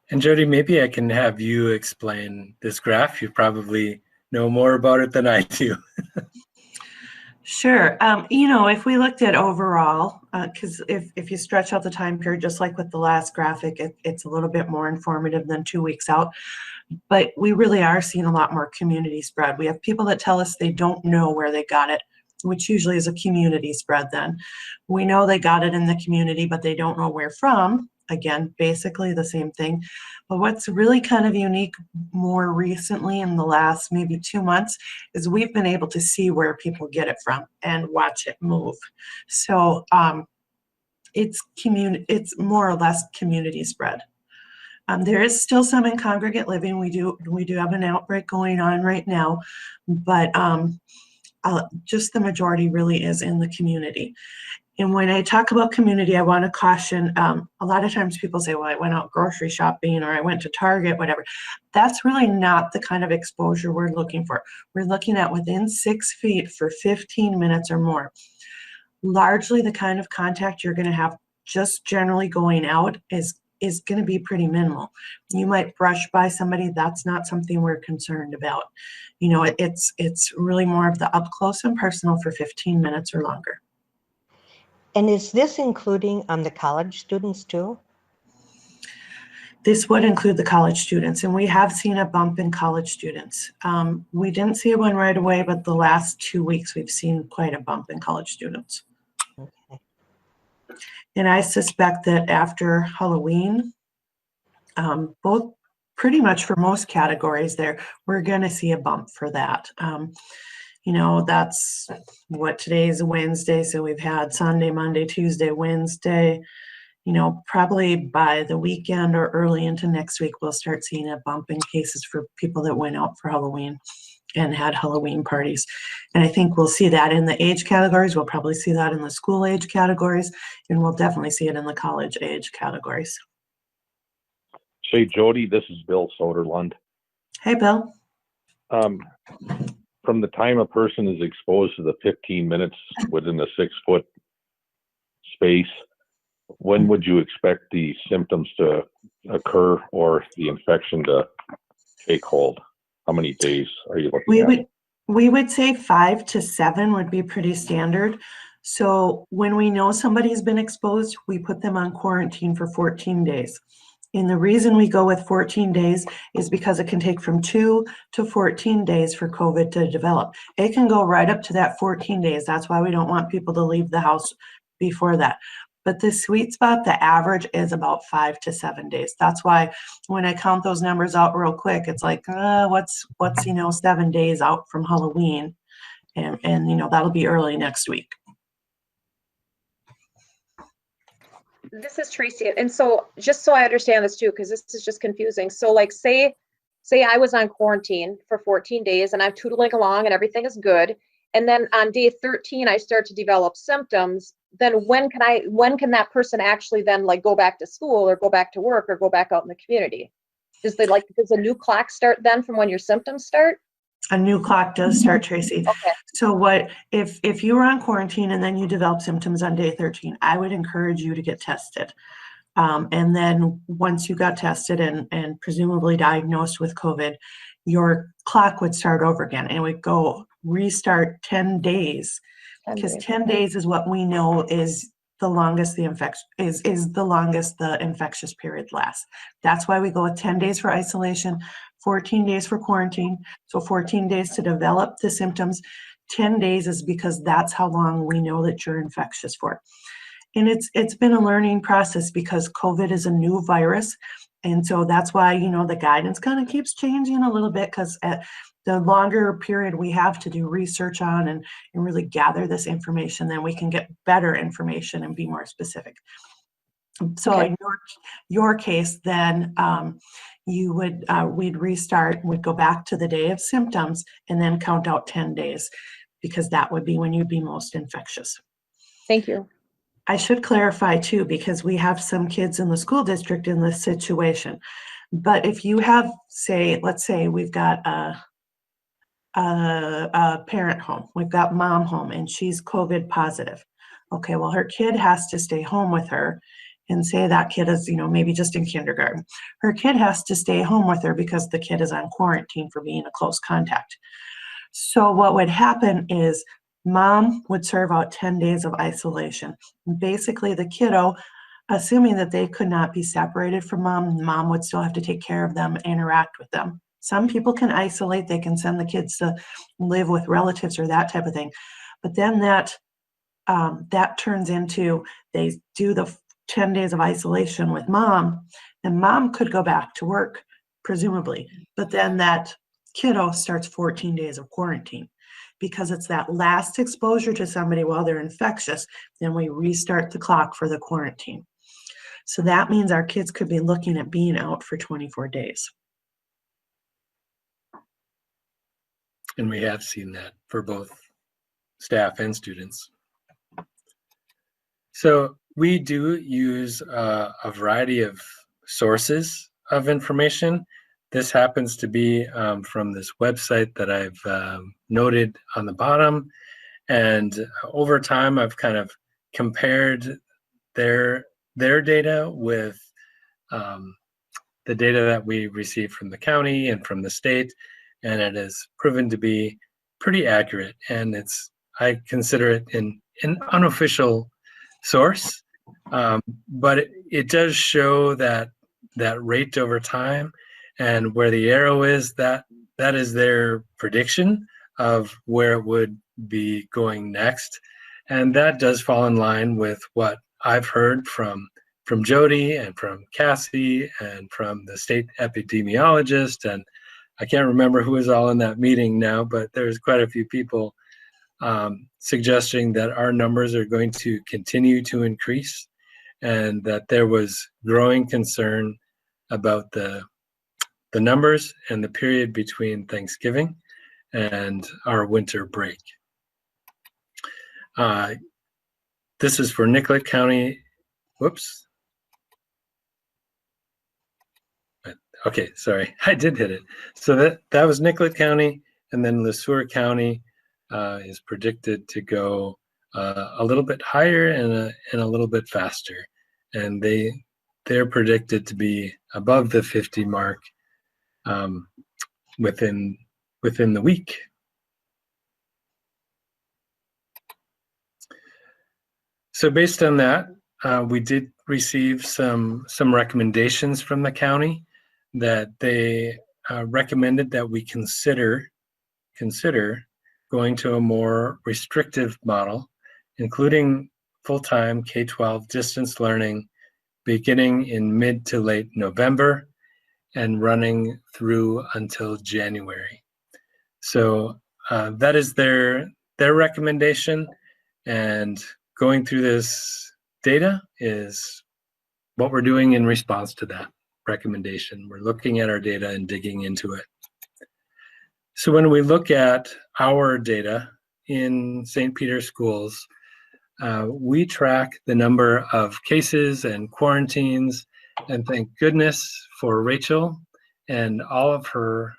And Jody, maybe I can have you explain this graph. You probably know more about it than I do. Sure. You know, if we looked at overall, because if you stretch out the time period, just like with the last graphic, it's a little bit more informative than 2 weeks out. But we really are seeing a lot more community spread. We have people that tell us they don't know where they got it, which usually is a community spread then. We know they got it in the community, but they don't know where from. Again, basically the same thing. But what's really kind of unique more recently in the last maybe 2 months is we've been able to see where people get it from and watch it move. So it's more or less community spread. There is still some in congregate living. We do have an outbreak going on right now, but just the majority really is in the community. And when I talk about community, I want to caution, a lot of times people say, well, I went out grocery shopping or I went to Target, whatever. That's really not the kind of exposure we're looking for. We're looking at within 6 feet for 15 minutes or more. Largely the kind of contact you're going to have just generally going out is going to be pretty minimal. You might brush by somebody. That's not something we're concerned about. You know, it's really more of the up close and personal for 15 minutes or longer. And is this including the college students too? This would include the college students, and we have seen a bump in college students. We didn't see one right away, but the last 2 weeks we've seen quite a bump in college students. Okay. And I suspect that after Halloween, both pretty much for most categories there, we're going to see a bump for that. You know, that's what today's Wednesday. So we've had Sunday, Monday, Tuesday, Wednesday. You know, probably by the weekend or early into next week, we'll start seeing a bump in cases for people that went out for Halloween and had Halloween parties. And I think we'll see that in the age categories. We'll probably see that in the school age categories, and we'll definitely see it in the college age categories. Say, Jody, this is Bill Soderlund. Hey, Bill. From the time a person is exposed to the 15 minutes within the 6 foot space, when would you expect the symptoms to occur or the infection to take hold? How many days are you looking at? We would say 5 to 7 would be pretty standard. So when we know somebody's been exposed, we put them on quarantine for 14 days. And the reason we go with 14 days is because it can take from 2 to 14 days for COVID to develop. It can go right up to that 14 days. That's why we don't want people to leave the house before that. But the sweet spot, the average is about 5 to 7 days. That's why when I count those numbers out real quick, it's like, what's 7 days out from Halloween? And you know, that'll be early next week. This is Tracy. And so just so I understand this too, because this is just confusing. So like say I was on quarantine for 14 days and I'm tootling along and everything is good. And then on day 13, I start to develop symptoms. Then when can that person actually then like go back to school or go back to work or go back out in the community? Does a new clock start then from when your symptoms start? A new clock does start, Tracy. Okay. So if you were on quarantine and then you develop symptoms on day 13, I would encourage you to get tested. And then once you got tested and presumably diagnosed with COVID, your clock would start over again and would go restart 10 days. Because 10 days is what we know is the longest the infection is the longest the infectious period lasts. That's why we go with 10 days for isolation, 14 days for quarantine. So 14 days to develop the symptoms. 10 days is because that's how long we know that you're infectious for. And it's been a learning process because COVID is a new virus. And so that's why, you know, the guidance kind of keeps changing a little bit, because at the longer period we have to do research on and really gather this information, then we can get better information and be more specific. So Okay. in your case, then you would, we'd restart, we'd go back to the day of symptoms and then count out 10 days, because that would be when you'd be most infectious. Thank you. I should clarify too, because we have some kids in the school district in this situation. But if you have, say, let's say we've got a parent home, we've got mom home, and she's COVID positive. Okay, well, her kid has to stay home with her, and say that kid is, you know, maybe just in kindergarten. Her kid has to stay home with her because the kid is on quarantine for being a close contact. So what would happen is mom would serve out 10 days of isolation. Basically, the kiddo, assuming that they could not be separated from mom would still have to take care of them, interact with them. Some people can isolate, they can send the kids to live with relatives or that type of thing. But then that turns into, they do the 10 days of isolation with mom, and mom could go back to work, presumably. But then that kiddo starts 14 days of quarantine, because it's that last exposure to somebody while they're infectious. Then we restart the clock for the quarantine. So that means our kids could be looking at being out for 24 days. And we have seen that for both staff and students. So we do use a variety of sources of information. This happens to be from this website that I've noted on the bottom. And over time, I've kind of compared their data with the data that we receive from the county and from the state. And it has proven to be pretty accurate. And I consider it an unofficial source, but it does show that rate over time, and where the arrow is, that is their prediction of where it would be going next. And that does fall in line with what I've heard from Jody and from Cassie and from the state epidemiologist. And I can't remember who was all in that meeting now, but there's quite a few people suggesting that our numbers are going to continue to increase, and that there was growing concern about the numbers and the period between Thanksgiving and our winter break. This is for Nicollet County. Whoops. Okay, sorry, I did hit it. So that was Nicollet County, and then LeSueur County is predicted to go a little bit higher and a little bit faster, and they're predicted to be above the 50 mark within the week. So based on that, we did receive some recommendations from the county that they recommended that we consider going to a more restrictive model, including full-time K-12 distance learning beginning in mid to late November and running through until January. So that is their recommendation, and going through this data is what we're doing in response to that recommendation. We're looking at our data and digging into it. So when we look at our data in St. Peter's schools, we track the number of cases and quarantines, and thank goodness for Rachel and all of her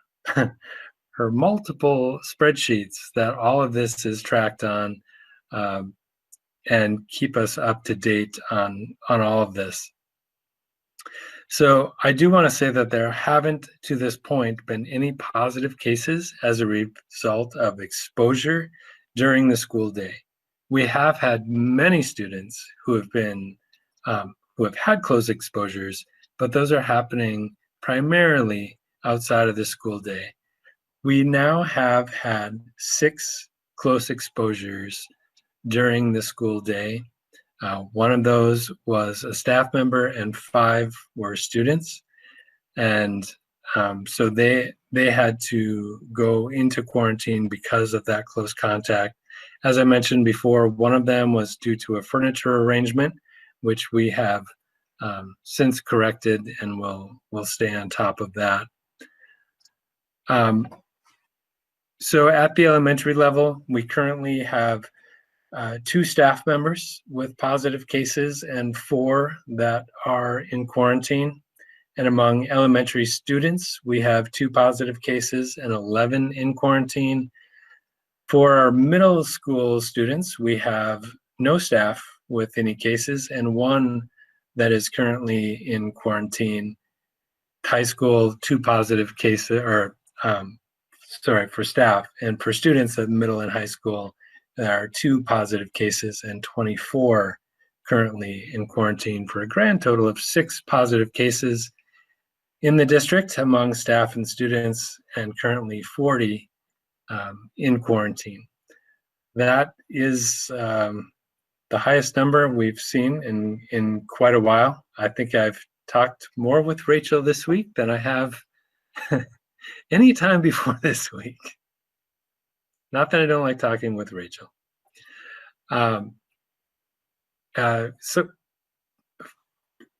her multiple spreadsheets that all of this is tracked on, and keep us up to date on all of this. So I do want to say that there haven't, to this point, been any positive cases as a result of exposure during the school day. we have had many students who have been who have had close exposures, but those are happening primarily outside of the school day. We now have had 6 close exposures during the school day. One of those was a staff member and 5 were students. And so they had to go into quarantine because of that close contact. As I mentioned before, one of them was due to a furniture arrangement, which we have since corrected, and we'll stay on top of that. So at the elementary level, we currently have 2 staff members with positive cases and 4 that are in quarantine. And among elementary students, we have 2 positive cases and 11 in quarantine. For our middle school students, we have no staff with any cases and 1 that is currently in quarantine. High school, 2 positive cases, or for staff. And for students at middle and high school, there are 2 positive cases and 24 currently in quarantine, for a grand total of 6 positive cases in the district among staff and students, and currently 40 in quarantine. That is the highest number we've seen in quite a while. I think I've talked more with Rachel this week than I have any time before this week. Not that I don't like talking with Rachel. So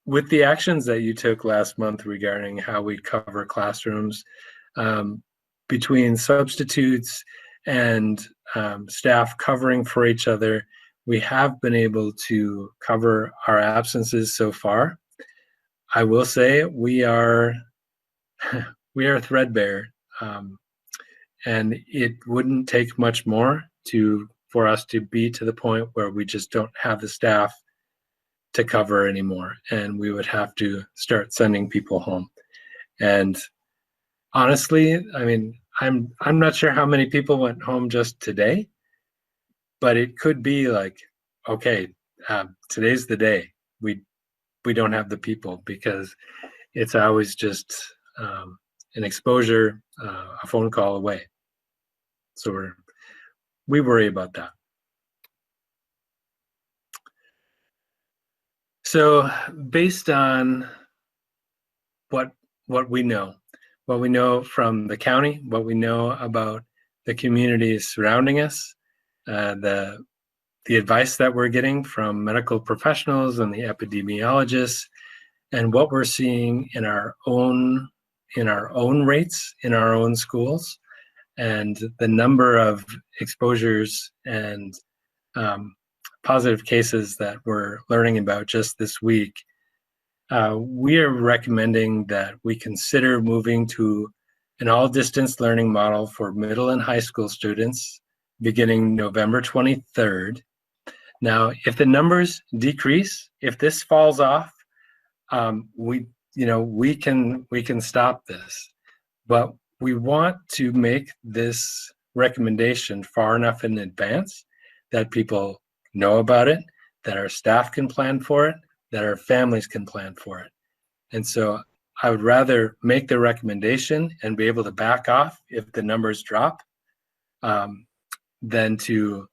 with the actions that you took last month regarding how we cover classrooms, between substitutes and staff covering for each other, we have been able to cover our absences so far. I will say we are threadbare, and it wouldn't take much more for us to be to the point where we just don't have the staff to cover anymore, and we would have to start sending people home. And honestly, I mean, I'm not sure how many people went home just today, but it could be like, okay, today's the day. We don't have the people, because it's always just an exposure, a phone call away. So we worry about that. So based on what we know from the county, what we know about the communities surrounding us, the advice that we're getting from medical professionals and the epidemiologists, and what we're seeing in our own rates in our own schools, and the number of exposures and positive cases that we're learning about just this week, we are recommending that we consider moving to an all-distance learning model for middle and high school students beginning November 23rd. Now, if the numbers decrease, if this falls off, we can stop this. But we want to make this recommendation far enough in advance that people know about it, that our staff can plan for it, that our families can plan for it. And so I would rather make the recommendation and be able to back off if the numbers drop, than to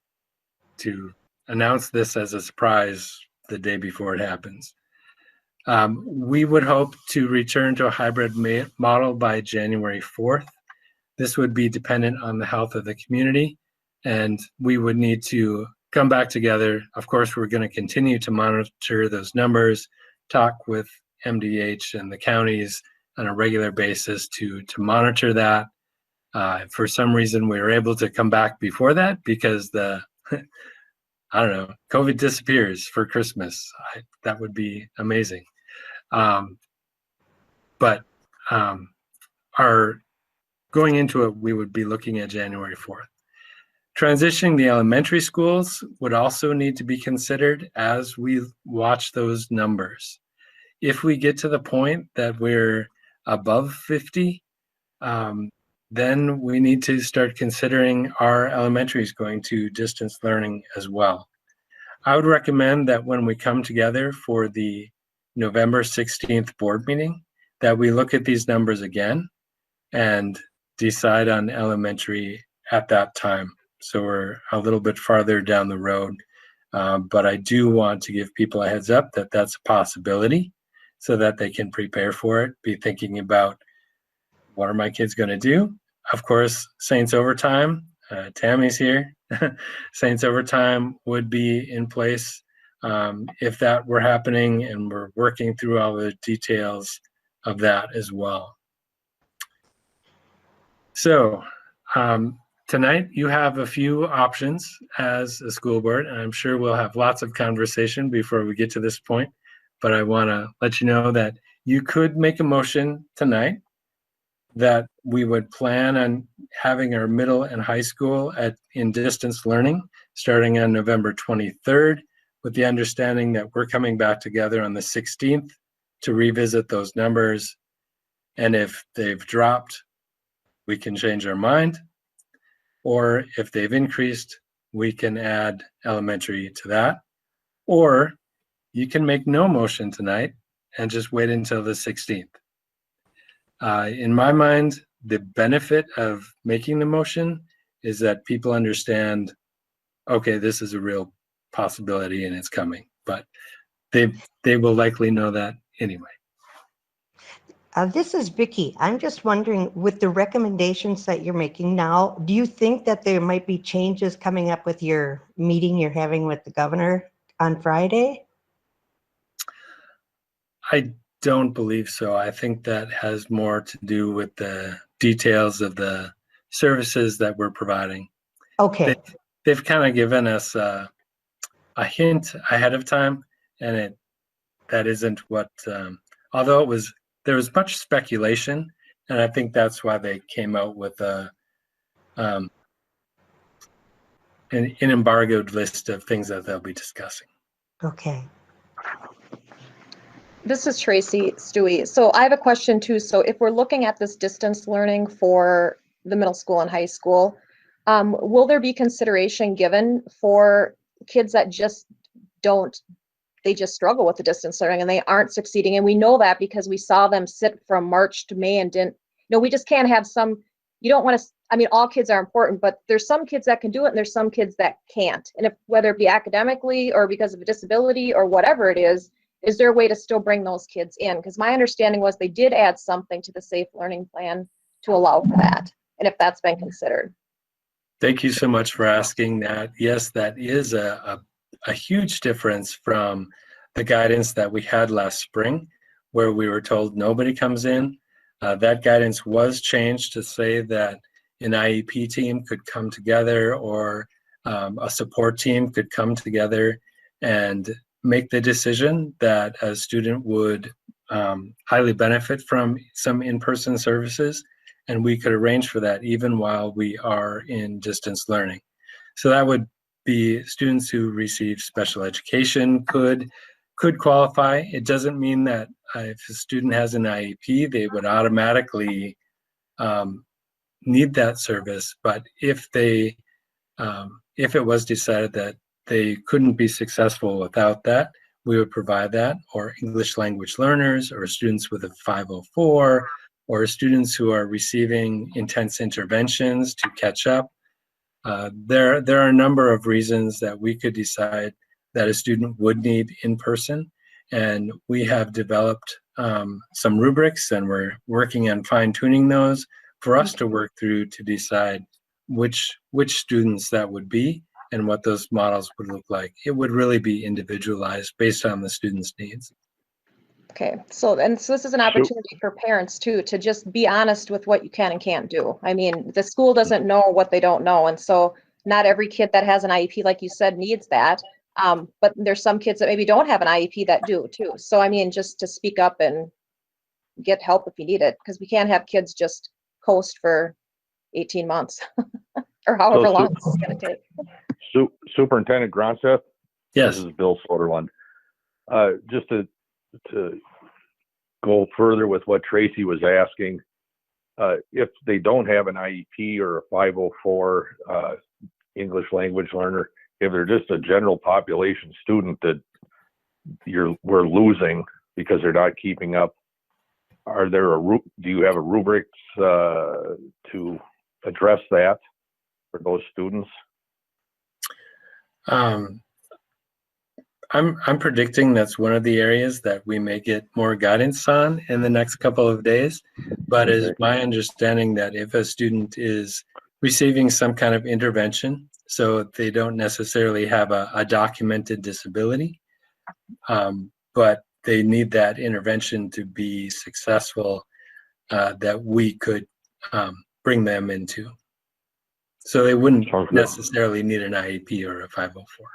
announce this as a surprise the day before it happens. We would hope to return to a hybrid model by January 4th. This would be dependent on the health of the community, and we would need to come back together. Of course, we're going to continue to monitor those numbers, talk with MDH and the counties on a regular basis to monitor that. For some reason, we were able to come back before that because I don't know, COVID disappears for Christmas. That would be amazing. But going into it, we would be looking at January 4th. Transitioning the elementary schools would also need to be considered as we watch those numbers. If we get to the point that we're above 50, then we need to start considering our elementaries going to distance learning as well. I would recommend that when we come together for the November 16th board meeting, that we look at these numbers again and decide on elementary at that time. So we're a little bit farther down the road. But I do want to give people a heads up that that's a possibility so that they can prepare for it, be thinking about what are my kids going to do? Of course, Saints Overtime, Tammy's here. Saints Overtime would be in place if that were happening, and we're working through all the details of that as well. So tonight you have a few options as a school board, and I'm sure we'll have lots of conversation before we get to this point, but I want to let you know that you could make a motion tonight that we would plan on having our middle and high school in distance learning starting on November 23rd, with the understanding that we're coming back together on the 16th to revisit those numbers. And if they've dropped, we can change our mind. Or if they've increased, we can add elementary to that. Or you can make no motion tonight and just wait until the 16th. In my mind, the benefit of making the motion is that people understand, okay, this is a real possibility and it's coming, but they will likely know that anyway. This is Vicki. I'm just wondering, with the recommendations that you're making now, do you think that there might be changes coming up with your meeting you're having with the governor on Friday? I don't believe so. I think that has more to do with the details of the services that we're providing. Okay. They've kind of given us a hint ahead of time, and that isn't what, although there was much speculation, and I think that's why they came out with an embargoed list of things that they'll be discussing. Okay. This is Tracy Stewie. So I have a question too. So if we're looking at this distance learning for the middle school and high school, will there be consideration given for kids that just they just struggle with the distance learning and they aren't succeeding? And we know that because we saw them sit from March to May and we just can't have you don't want to, I mean, all kids are important, but there's some kids that can do it and there's some kids that can't. And whether it be academically or because of a disability or whatever it is there a way to still bring those kids in? Because my understanding was they did add something to the Safe Learning Plan to allow for that, and if that's been considered. Thank you so much for asking that. Yes, that is a huge difference from the guidance that we had last spring, where we were told nobody comes in. That guidance was changed to say that an IEP team could come together, or a support team could come together and make the decision that a student would highly benefit from some in-person services, and we could arrange for that even while we are in distance learning. So that would be students who receive special education could qualify. It doesn't mean that if a student has an IEP, they would automatically need that service, but if it was decided that they couldn't be successful without that, we would provide that, or English language learners, or students with a 504, or students who are receiving intense interventions to catch up. There are a number of reasons that we could decide that a student would need in person, and we have developed some rubrics, and we're working on fine-tuning those for us to work through to decide which students that would be and what those models would look like. It would really be individualized based on the student's needs. Okay, so this is an opportunity for parents too, to just be honest with what you can and can't do. I mean, the school doesn't know what they don't know, and so not every kid that has an IEP, like you said, needs that. But there's some kids that maybe don't have an IEP that do too. So I mean, just to speak up and get help if you need it, because we can't have kids just coast for 18 months or however long it's going to take. Superintendent Gronseth? Yes. This is Bill Soderlund. Just to go further with what Tracy was asking, if they don't have an IEP or a 504 English language learner, if they're just a general population student that we're losing because they're not keeping up, do you have a rubrics to address that for those students? I'm predicting that's one of the areas that we may get more guidance on in the next couple of days. But it is my understanding that if a student is receiving some kind of intervention, so they don't necessarily have a documented disability, but they need that intervention to be successful, that we could bring them into. So they wouldn't necessarily need an IEP or a 504.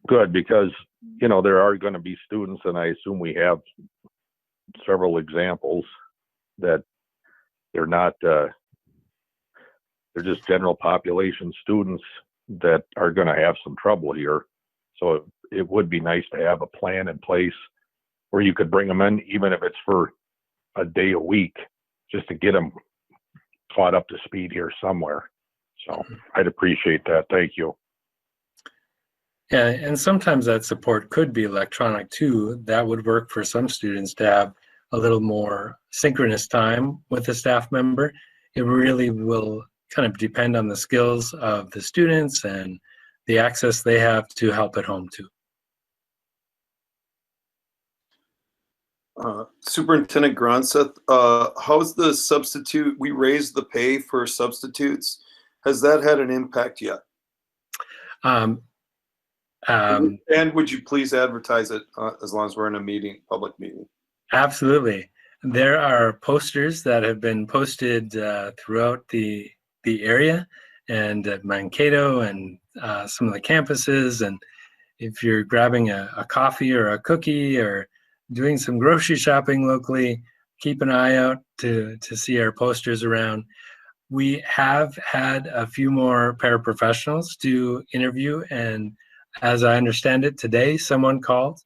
Good, because there are going to be students, and I assume we have several examples that they're not, they're just general population students that are going to have some trouble here. So it would be nice to have a plan in place where you could bring them in, even if it's for a day a week, just to get them caught up to speed here somewhere. So I'd appreciate that. Thank you. Yeah, and sometimes that support could be electronic too. That would work for some students to have a little more synchronous time with a staff member. It really will kind of depend on the skills of the students and the access they have to help at home too. Superintendent Gronseth, how's the substitute? We raised the pay for substitutes. Has that had an impact yet? And would you please advertise it as long as we're in a meeting, public meeting? Absolutely. There are posters that have been posted throughout the area and at Mankato and some of the campuses. And if you're grabbing a coffee or a cookie or doing some grocery shopping locally, keep an eye out to see our posters around. We have had a few more paraprofessionals to interview, and as I understand it today, someone called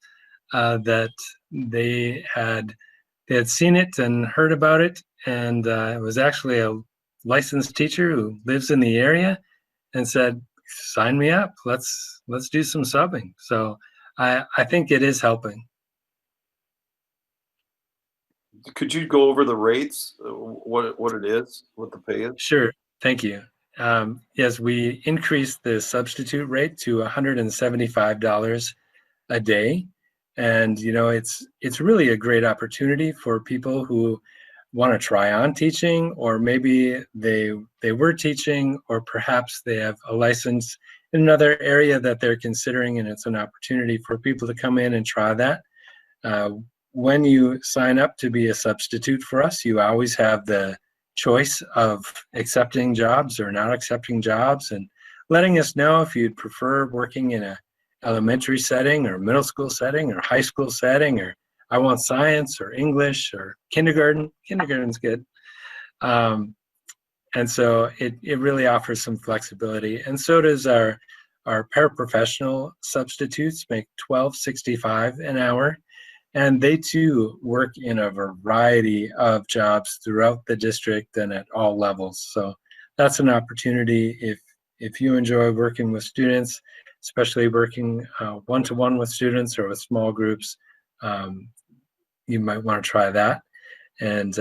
that they had seen it and heard about it, and it was actually a licensed teacher who lives in the area and said, sign me up, let's do some subbing. So I think it is helping. Could you go over the rates, what it is, what the pay is? Sure, thank you. Yes, we increased the substitute rate to $175 a day. And, it's really a great opportunity for people who want to try on teaching, or maybe they were teaching, or perhaps they have a license in another area that they're considering, and it's an opportunity for people to come in and try that. When you sign up to be a substitute for us, you always have the choice of accepting jobs or not accepting jobs, and letting us know if you'd prefer working in a elementary setting or middle school setting or high school setting, or I want science or English or kindergarten. Kindergarten's good. And so it really offers some flexibility. And so does our paraprofessional substitutes, make $12.65 an hour. And they too work in a variety of jobs throughout the district and at all levels. So that's an opportunity if you enjoy working with students, especially working one-to-one with students or with small groups, you might want to try that. And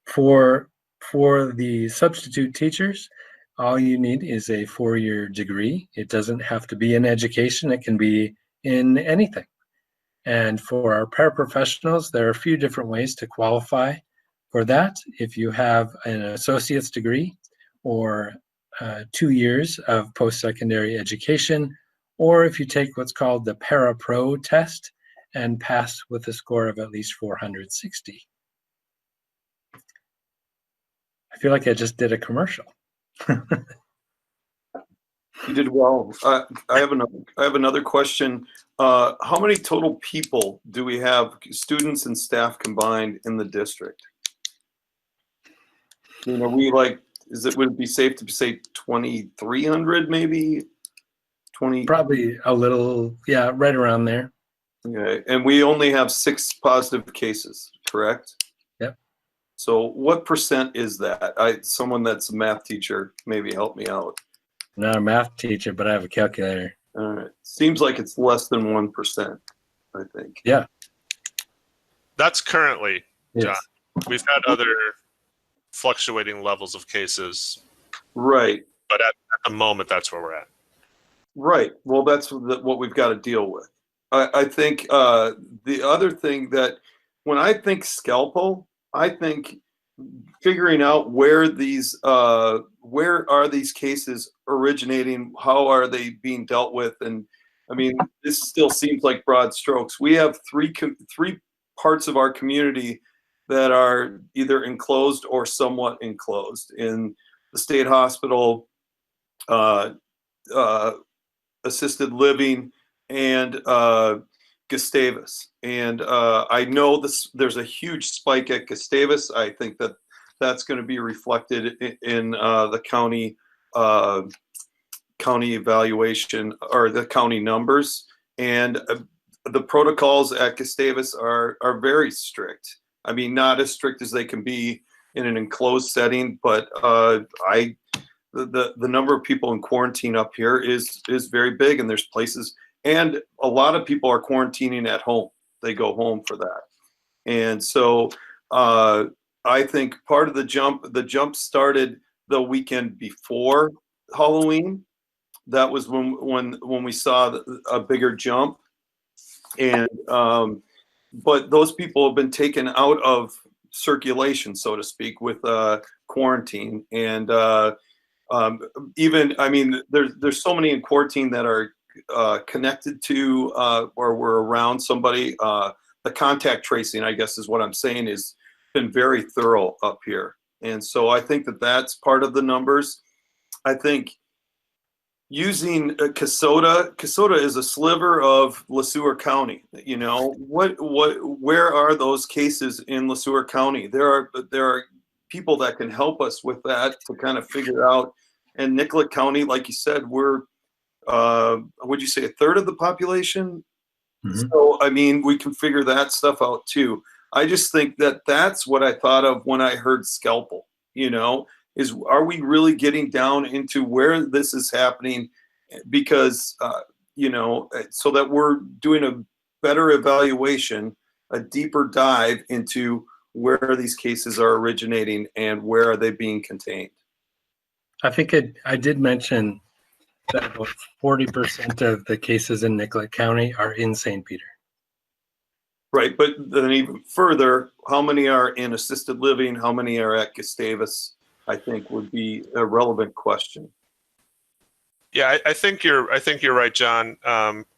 for the substitute teachers, all you need is a 4-year degree. It doesn't have to be in education. It can be in anything. And for our paraprofessionals, there are a few different ways to qualify for that. If you have an associate's degree or 2 years of post-secondary education, or if you take what's called the Para-Pro test and pass with a score of at least 460. I feel like I just did a commercial. You did well. I have another question. How many total people do we have, students and staff combined, in the district? Would it be safe to say 2,300 maybe? 20? Probably a little, yeah, right around there. Okay, and we only have 6 positive cases, correct? Yep. So what percent is that? Someone that's a math teacher, maybe help me out. Not a math teacher, but I have a calculator. All right. Seems like it's less than 1%, I think. Yeah. That's currently, John. Yes. We've had other fluctuating levels of cases, Right. but at the moment, that's where we're at. Right. Well, that's what we've got to deal with. I think the other thing that when I think scalpel, I think figuring out where are these cases originating, how are they being dealt with, and I mean, this still seems like broad strokes. We have three parts of our community that are either enclosed or somewhat enclosed in the state hospital, assisted living, and Gustavus. And I know there's a huge spike at Gustavus. I think that's going to be reflected in the county evaluation or the county numbers. And the protocols at Gustavus are very strict. I mean, not as strict as they can be in an enclosed setting, but the number of people in quarantine up here is very big, and there's places, and a lot of people are quarantining at home. They go home for that. And so I think part of the jump started the weekend before Halloween. That was when we saw a bigger jump. And but those people have been taken out of circulation, so to speak, with quarantine. And even, I mean, there's so many in quarantine that are connected to or were around somebody. The contact tracing, I guess, is what I'm saying, is been very thorough up here. And so I think that's part of the numbers. I think using Kasota is a sliver of LeSueur County. You know, where are those cases in LeSueur County? There are people that can help us with that to kind of figure out. And Nicollet County, like you said, we're would you say a third of the population? Mm-hmm. So I mean, we can figure that stuff out too. I just think that's what I thought of when I heard scalpel. You know, are we really getting down into where this is happening? Because you know, so that we're doing a better evaluation, a deeper dive into where these cases are originating and where are they being contained. I think I did mention that about 40% of the cases in Nicollet County are in St. Peter. Right, but then even further, how many are in assisted living? How many are at Gustavus? I think would be a relevant question. Yeah, I think you're right, John.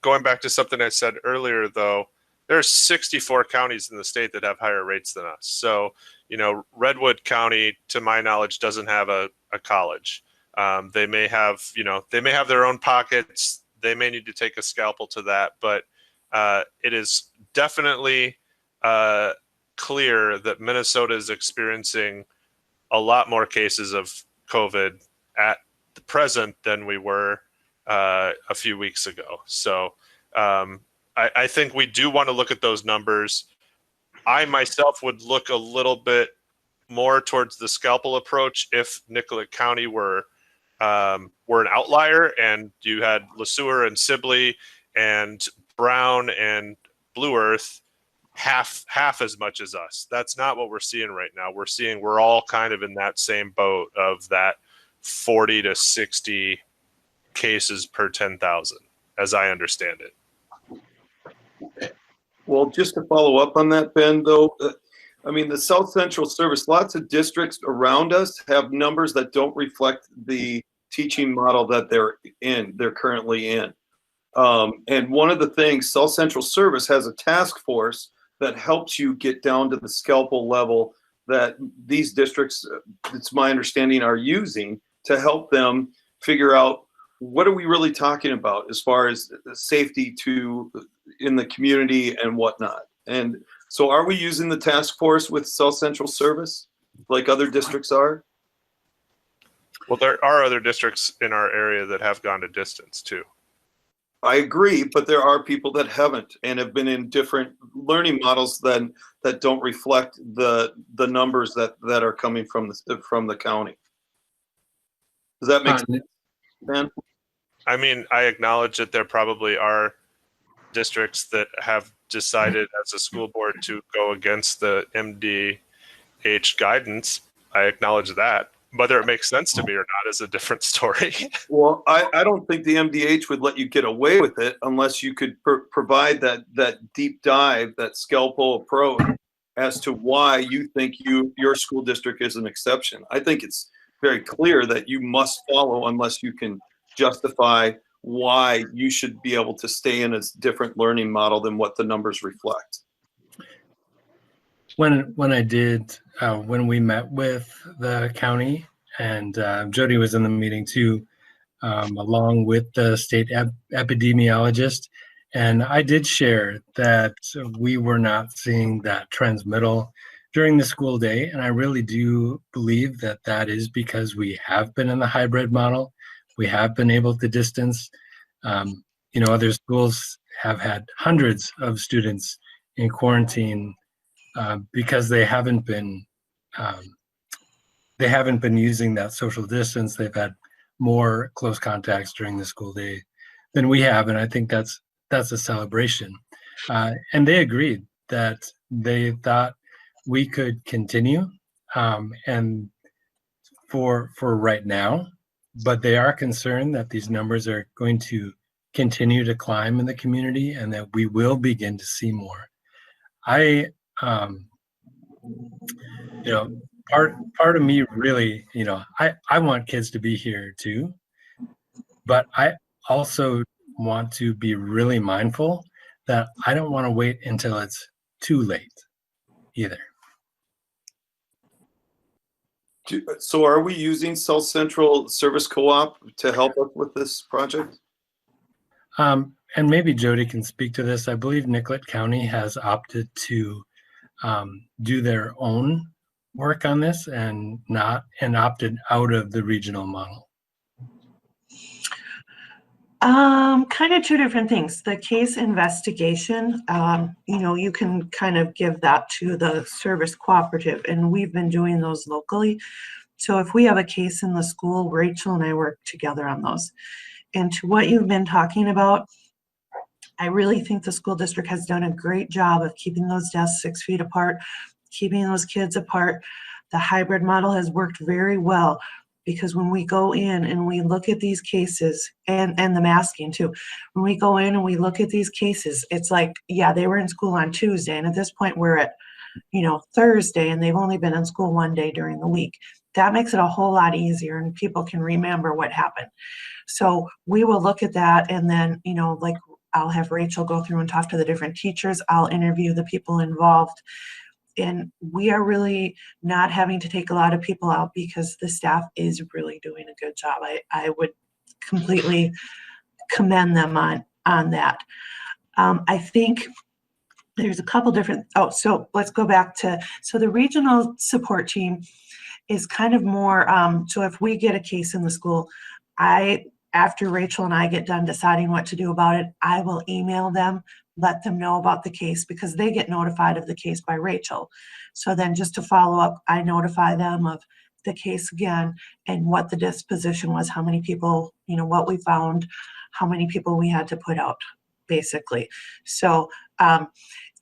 Going back to something I said earlier, though, there's 64 counties in the state that have higher rates than us. So, you know, Redwood County, to my knowledge, doesn't have a college. They may have their own pockets. They may need to take a scalpel to that, but it is definitely clear that Minnesota is experiencing a lot more cases of COVID at the present than we were a few weeks ago. So I think we do want to look at those numbers. I myself would look a little bit more towards the scalpel approach if Nicollet County were an outlier and you had LeSueur and Sibley and Brown and Blue Earth half as much as us. That's not what we're seeing right now. We're all kind of in that same boat of that 40 to 60 cases per 10,000, as I understand it. Well, just to follow up on that, Ben, though, I mean, the South Central Service, lots of districts around us have numbers that don't reflect the teaching model that they're currently in. And one of the things, South Central Service has a task force that helps you get down to the scalpel level that these districts, it's my understanding, are using to help them figure out what are we really talking about as far as safety in the community and whatnot. And so are we using the task force with South Central Service like other districts are? Well, there are other districts in our area that have gone to distance too. I agree, but there are people that haven't and have been in different learning models that don't reflect the numbers that are coming from the county. Does that make sense, Ben? I mean, I acknowledge that there probably are districts that have decided as a school board to go against the MDH guidance. I acknowledge that. Whether it makes sense to me or not is a different story. Well, I don't think the MDH would let you get away with it unless you could provide that deep dive, that scalpel approach as to why you think your school district is an exception. I think it's very clear that you must follow unless you can justify why you should be able to stay in a different learning model than what the numbers reflect. When we met with the county, and Jody was in the meeting too, along with the state epidemiologist, and I did share that we were not seeing that transmittal during the school day, and I really do believe that that is because we have been in the hybrid model. We have been able to distance. Other schools have had hundreds of students in quarantine because they haven't been using that social distance. They've had more close contacts during the school day than we have, and I think that's a celebration. And they agreed that they thought we could continue, and for right now, but they are concerned that these numbers are going to continue to climb in the community and that we will begin to see more. Part of me really, I want kids to be here too, but I also want to be really mindful that I don't want to wait until it's too late either. So are we using South Central Service Co-op to help us with this project? And maybe Jody can speak to this. I believe Nicollet County has opted to do their own work on this and opted out of the regional model. Kind of two different things. The case investigation, you can kind of give that to the service cooperative, and we've been doing those locally. So if we have a case in the school, Rachel and I work together on those. And to what you've been talking about, I really think the school district has done a great job of keeping those desks 6 feet apart, keeping those kids apart. The hybrid model has worked very well, because when we go in and we look at these cases, and the masking too, when we go in and we look at these cases, it's like, yeah, they were in school on Tuesday, and at this point we're at, Thursday, and they've only been in school one day during the week. That makes it a whole lot easier, and people can remember what happened. So we will look at that, and then, like, I'll have Rachel go through and talk to the different teachers. I'll interview the people involved. And we are really not having to take a lot of people out because the staff is really doing a good job. I would completely commend them on that. I think there's a couple different, so let's go back to, so the regional support team is kind of more, so if we get a case in the school, after Rachel and I get done deciding what to do about it, I will email them, let them know about the case, because they get notified of the case by Rachel. So then just to follow up, I notify them of the case again and what the disposition was, how many people, what we found, how many people we had to put out, basically. So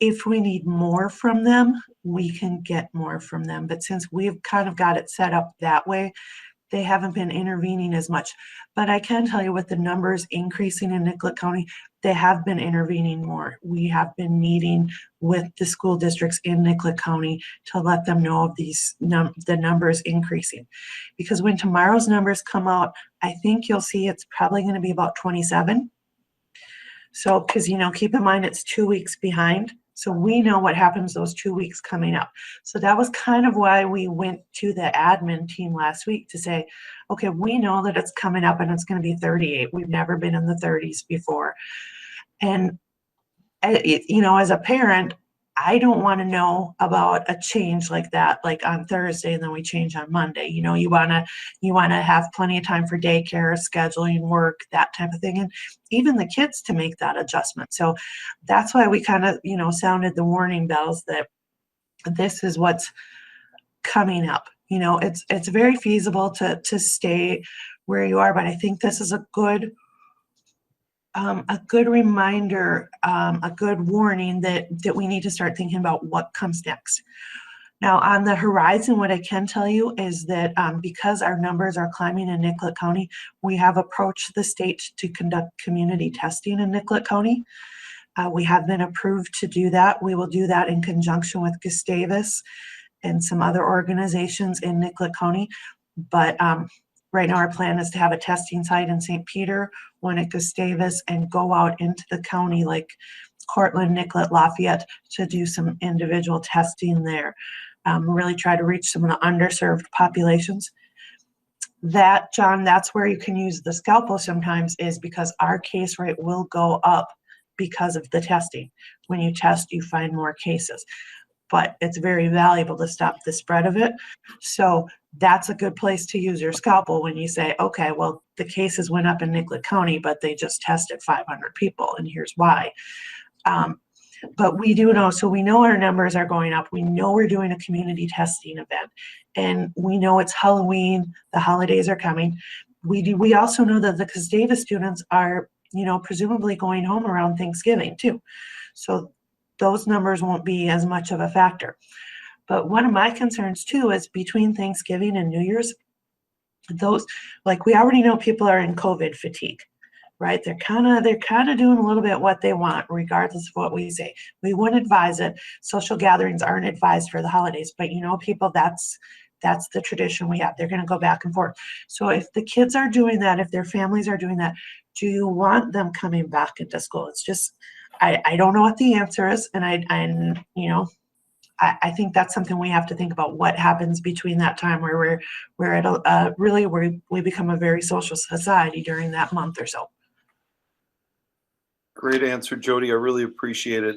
if we need more from them, we can get more from them. But since we've kind of got it set up that way, they haven't been intervening as much. But I can tell you, with the numbers increasing in Nicollet County, they have been intervening more. We have been meeting with the school districts in Nicollet County to let them know of these the numbers increasing. Because when tomorrow's numbers come out, I think you'll see it's probably going to be about 27. So, because, keep in mind, it's 2 weeks behind. So we know what happens those 2 weeks coming up. So that was kind of why we went to the admin team last week to say, okay, we know that it's coming up and it's going to be 38. We've never been in the 30s before. And, as a parent, I don't want to know about a change like that, like on Thursday, and then we change on Monday. You know, you want to have plenty of time for daycare, scheduling, work, that type of thing, and even the kids to make that adjustment. So that's why we kind of, you know, sounded the warning bells that this is what's coming up. You know, it's very feasible to stay where you are, but I think this is a good reminder, a good warning that we need to start thinking about what comes next. Now, on the horizon, what I can tell you is that because our numbers are climbing in Nicollet County, we have approached the state to conduct community testing in Nicollet County. We have been approved to do that. We will do that in conjunction with Gustavus and some other organizations in Nicollet County. But right now our plan is to have a testing site in St. Peter, one at Gustavus, and go out into the county like Cortland, Nicollet, Lafayette to do some individual testing there. Really try to reach some of the underserved populations. That, John, that's where you can use the scalpel sometimes, is because our case rate will go up because of the testing. When you test, you find more cases. But it's very valuable to stop the spread of it. So that's a good place to use your scalpel when you say, okay, well, the cases went up in Nicollet County, but they just tested 500 people, and here's why. But we do know, so we know our numbers are going up. We know we're doing a community testing event, and we know it's Halloween, the holidays are coming. We also know that the Gustavus students are, you know, presumably going home around Thanksgiving too. So those numbers won't be as much of a factor. But one of my concerns too is between Thanksgiving and New Year's, those, like, we already know people are in COVID fatigue, right? They're kind of doing a little bit what they want, regardless of what we say. We wouldn't advise it. Social gatherings aren't advised for the holidays, but you know, people, that's the tradition we have. They're going to go back and forth. So if the kids are doing that, if their families are doing that, do you want them coming back into school? It's just, I don't know what the answer is, and I think that's something we have to think about. What happens between that time where we're at really where we become a very social society during that month or so. Great answer, Jody. I really appreciate it.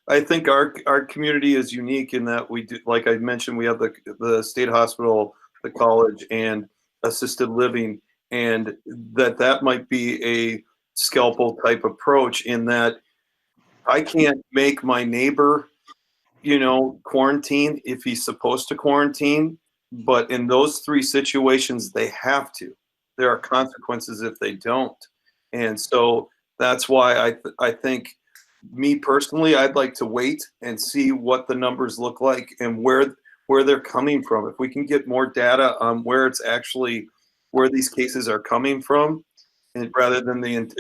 I think our community is unique in that we do, like I mentioned, we have the state hospital, the college, and assisted living, and that might be a scalpel type approach in that I can't make my neighbor, you know, quarantine if he's supposed to quarantine, but in those three situations, they have to. There are consequences if they don't. And so that's why I think, me personally, I'd like to wait and see what the numbers look like and where they're coming from. If we can get more data on where these cases are coming from, and rather than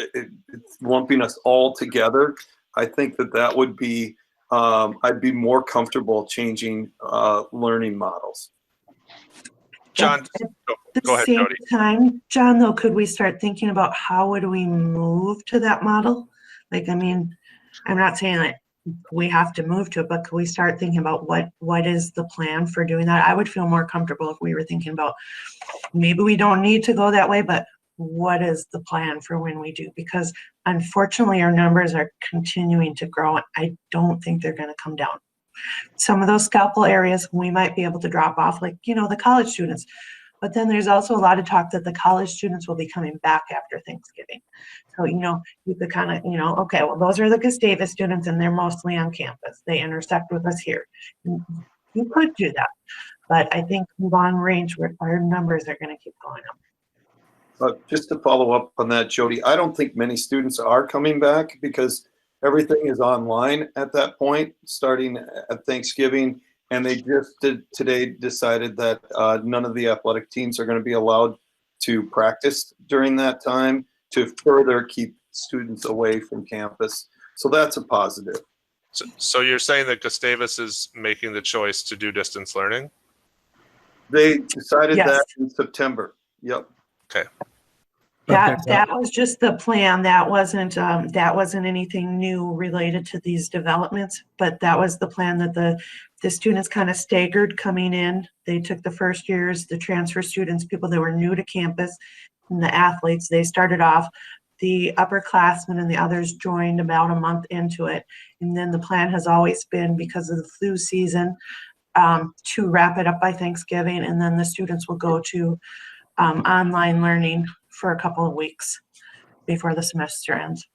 lumping us all together, I think that would be, I'd be more comfortable changing learning models. John, go ahead, Jody. At the same time, John, though, could we start thinking about how would we move to that model? Like, I mean, I'm not saying that we have to move to it, but could we start thinking about what is the plan for doing that? I would feel more comfortable if we were thinking about, maybe we don't need to go that way, but what is the plan for when we do? Because unfortunately, our numbers are continuing to grow, and I don't think they're going to come down. Some of those scalpel areas we might be able to drop off, like, you know, the college students. But then there's also a lot of talk that the college students will be coming back after Thanksgiving. So, you know, you could kind of, you know, okay, well, those are the Gustavus students, and they're mostly on campus. They intersect with us here. You could do that. But I think long range, our numbers are going to keep going up. Just to follow up on that, Jody, I don't think many students are coming back because everything is online at that point, starting at Thanksgiving. And they just today decided that none of the athletic teams are going to be allowed to practice during that time to further keep students away from campus. So that's a positive. So you're saying that Gustavus is making the choice to do distance learning? They decided Yes. that in September. Yep. Okay. That was just the plan. That wasn't anything new related to these developments, but that was the plan that the students kind of staggered coming in. They took the first years, the transfer students, people that were new to campus, and the athletes, they started off The upperclassmen and the others joined about a month into it. And then the plan has always been, because of the flu season, to wrap it up by Thanksgiving, and then the students will go to online learning for a couple of weeks before the semester ends.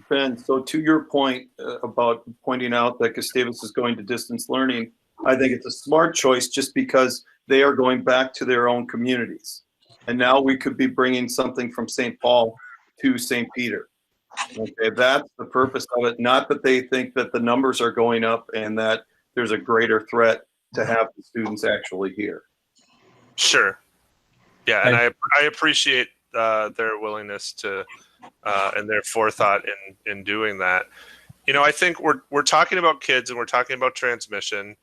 Ben, so to your point about pointing out that Gustavus is going to distance learning, I think it's a smart choice just because they are going back to their own communities. And now we could be bringing something from St. Paul to St. Peter. Okay, that's the purpose of it. Not that they think that the numbers are going up and that there's a greater threat to have the students actually here. Sure. Yeah, and I appreciate their willingness to and their forethought in doing that. You know, I think we're talking about kids and we're talking about transmission.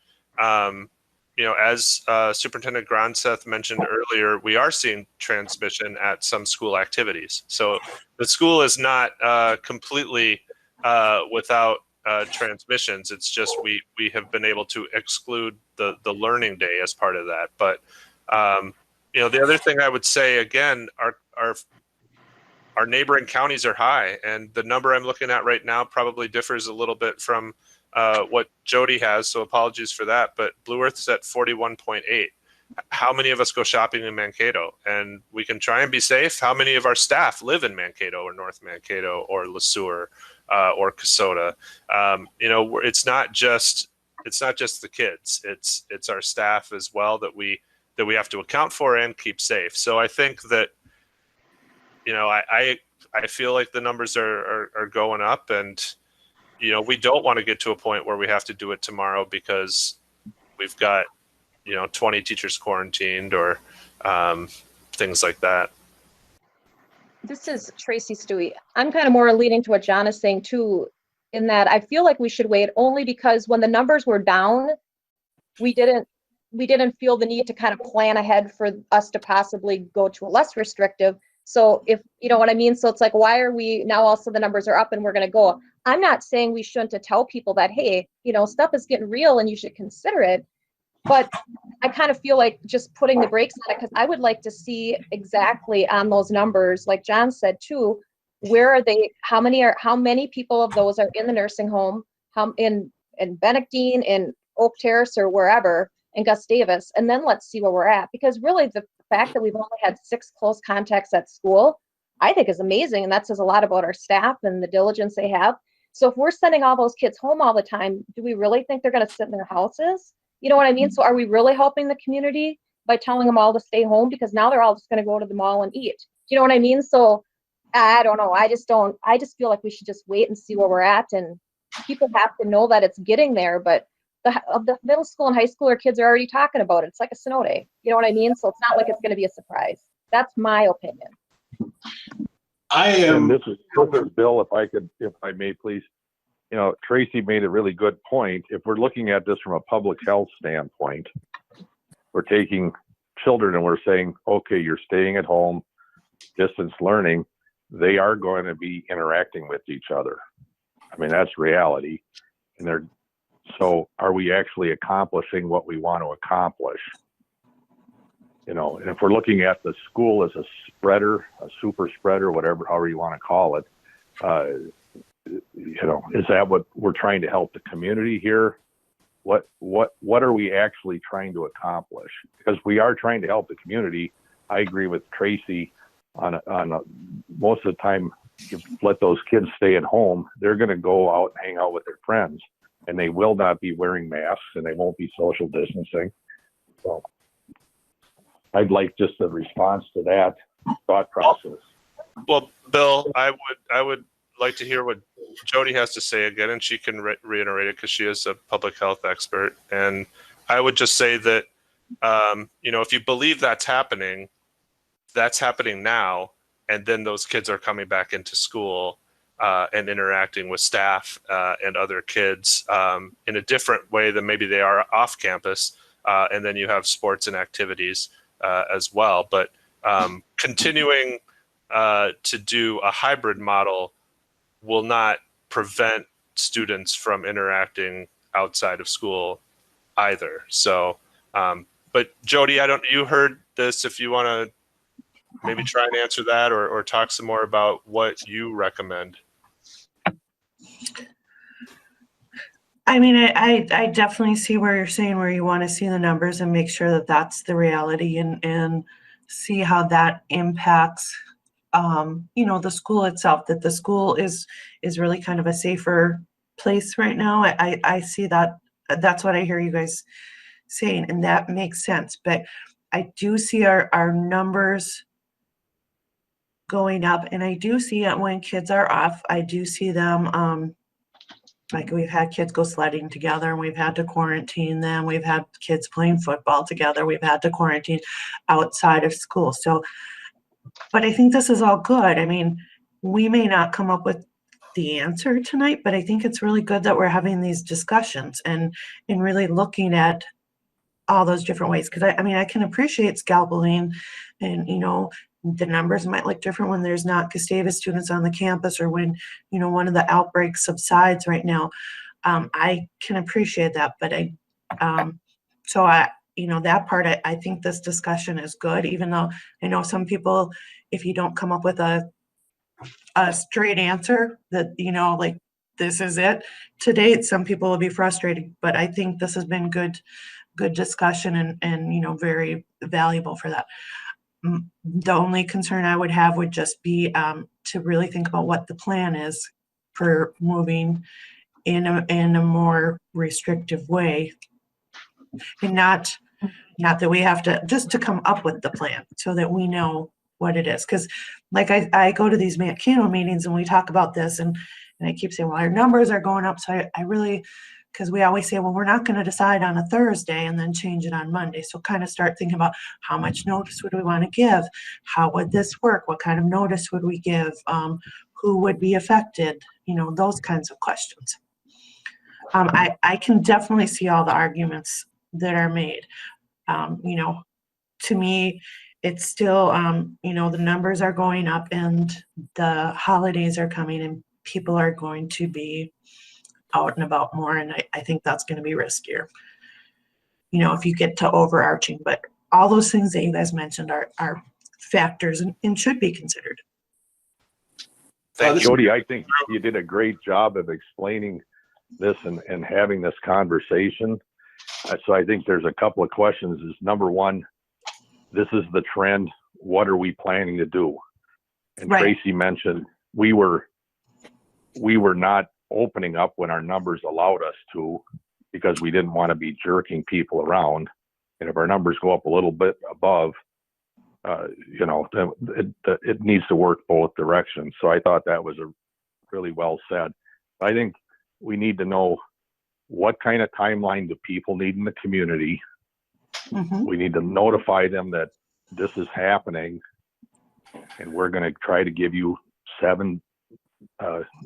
You know, as Superintendent Gronseth mentioned earlier, we are seeing transmission at some school activities. So the school is not completely without transmissions. It's just we have been able to exclude the learning day as part of that. But you know, the other thing I would say again, our neighboring counties are high, and the number I'm looking at right now probably differs a little bit from what Jody has, so apologies for that, but Blue Earth's at 41.8. How many of us go shopping in Mankato? And we can try and be safe. How many of our staff live in Mankato or North Mankato or LeSueur or Kasota? You know, it's not just the kids. It's our staff as well that we have to account for and keep safe. So I think that, you know, I feel like the numbers are going up, and you know, we don't want to get to a point where we have to do it tomorrow because we've got, you know, 20 teachers quarantined or things like that. This is Tracy Stewie. I'm kind of more leaning to what John is saying too, in that I feel like we should wait only because when the numbers were down, we didn't feel the need to kind of plan ahead for us to possibly go to a less restrictive. So if, you know what I mean? So it's like, why are we now also the numbers are up and we're going to go? I'm not saying we shouldn't tell people that, hey, you know, stuff is getting real and you should consider it. But I kind of feel like just putting the brakes on it, because I would like to see exactly on those numbers, like John said too, where are they, how many people of those are in the nursing home, in Benedictine, in Oak Terrace or wherever, in Gustavus, and then let's see where we're at. Because really the fact that we've only had 6 close contacts at school, I think is amazing. And that says a lot about our staff and the diligence they have. So if we're sending all those kids home all the time, do we really think they're going to sit in their houses? You know what I mean? So are we really helping the community by telling them all to stay home? Because now they're all just going to go to the mall and eat. You know what I mean? So I don't know. I just feel like we should just wait and see where we're at. And people have to know that it's getting there. But the middle school and high schooler kids are already talking about it. It's like a snow day. You know what I mean? So it's not like it's going to be a surprise. That's my opinion. And this is Bill, if I may please. You know, Tracy made a really good point. If we're looking at this from a public health standpoint, we're taking children and we're saying, okay, you're staying at home, distance learning, they are going to be interacting with each other. I mean, that's reality. And so are we actually accomplishing what we want to accomplish? You know, and if we're looking at the school as a spreader, a super spreader, whatever, however you want to call it, you know, is that what we're trying to help the community here? What are we actually trying to accomplish? Because we are trying to help the community. I agree with Tracy on most of the time, you let those kids stay at home, they're going to go out and hang out with their friends, and they will not be wearing masks and they won't be social distancing. So I'd like just a response to that thought process. Well, Bill, I would like to hear what Jody has to say again, and she can reiterate it because she is a public health expert. And I would just say that, you know, if you believe that's happening now, and then those kids are coming back into school and interacting with staff and other kids in a different way than maybe they are off campus. And then you have sports and activities as well. But continuing to do a hybrid model will not prevent students from interacting outside of school either. So, but Jody, you heard this. If you want to maybe try and answer that, or talk some more about what you recommend. I mean, I definitely see where you're saying where you want to see the numbers and make sure that that's the reality and see how that impacts, the school itself, that the school is really kind of a safer place right now. I see that. That's what I hear you guys saying, and that makes sense. But I do see our numbers going up, and I do see it when kids are off. I do see them, like we've had kids go sledding together and we've had to quarantine them. We've had kids playing football together. We've had to quarantine outside of school. So, but I think this is all good. I mean, we may not come up with the answer tonight, but I think it's really good that we're having these discussions and really looking at all those different ways. Because I mean, I can appreciate scalpeling and, the numbers might look different when there's not Gustavus students on the campus or when, one of the outbreaks subsides right now. I can appreciate that, but that part, I think this discussion is good, even though I know some people, if you don't come up with a straight answer that, like this is it to date, some people will be frustrated, but I think this has been good discussion and very valuable for that. The only concern I would have would just be to really think about what the plan is for moving in a more restrictive way, and not that we have to just to come up with the plan so that we know what it is. Because like I go to these Mankato meetings and we talk about this and I keep saying, well, our numbers are going up. So I really, because we always say, well, we're not going to decide on a Thursday and then change it on Monday. So kind of start thinking about how much notice would we want to give? How would this work? What kind of notice would we give? Who would be affected? Those kinds of questions. I can definitely see all the arguments that are made. To me, it's still, the numbers are going up and the holidays are coming and people are going to be out and about more. And I think that's going to be riskier, if you get to overarching, but all those things that you guys mentioned are factors and should be considered. Thank you. Jody, I think you did a great job of explaining this and having this conversation. So I think there's a couple of questions. Is number one, this is the trend. What are we planning to do? And right. Tracy mentioned we were not opening up when our numbers allowed us to, because we didn't want to be jerking people around. And if our numbers go up a little bit above, it needs to work both directions. So I thought that was a really well said. I think we need to know what kind of timeline do people need in the community. Mm-hmm. We need to notify them that this is happening, and we're going to try to give you 7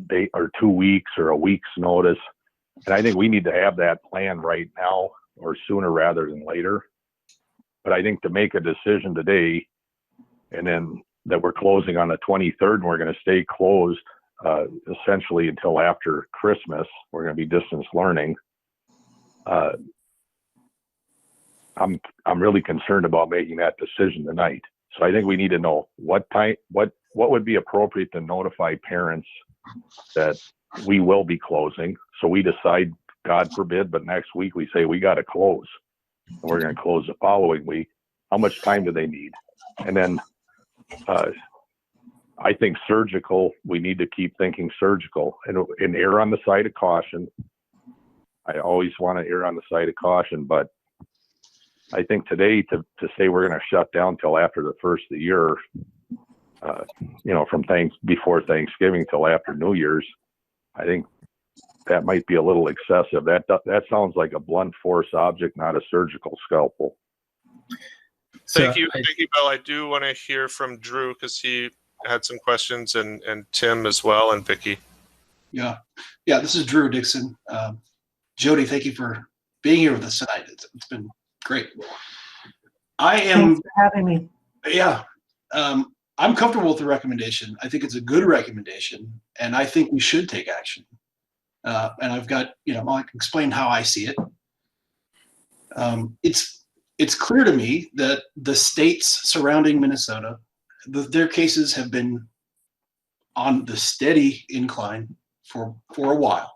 days or 2 weeks or a week's notice. And I think we need to have that plan right now or sooner rather than later. But I think to make a decision today, and then that we're closing on the 23rd and we're going to stay closed essentially until after Christmas, we're going to be distance learning. I'm really concerned about making that decision tonight. So I think we need to know what would be appropriate to notify parents that we will be closing. So we decide, God forbid, but next week we say we got to close, and we're going to close the following week. How much time do they need? And then I think surgical, we need to keep thinking surgical and err on the side of caution. I always want to err on the side of caution, but I think today to say we're going to shut down till after the first of the year, from before Thanksgiving till after New Year's, I think that might be a little excessive. That sounds like a blunt force object, not a surgical scalpel. Thank you, Bill. I do want to hear from Drew because he had some questions, and Tim as well, and Vicki. Yeah. This is Drew Dixon. Jody, thank you for being here with us tonight. It's been great. Thanks for having me. Yeah. I'm comfortable with the recommendation. I think it's a good recommendation, and I think we should take action. And I've got, I can explain how I see it. It's clear to me that the states surrounding Minnesota their cases have been on the steady incline for a while.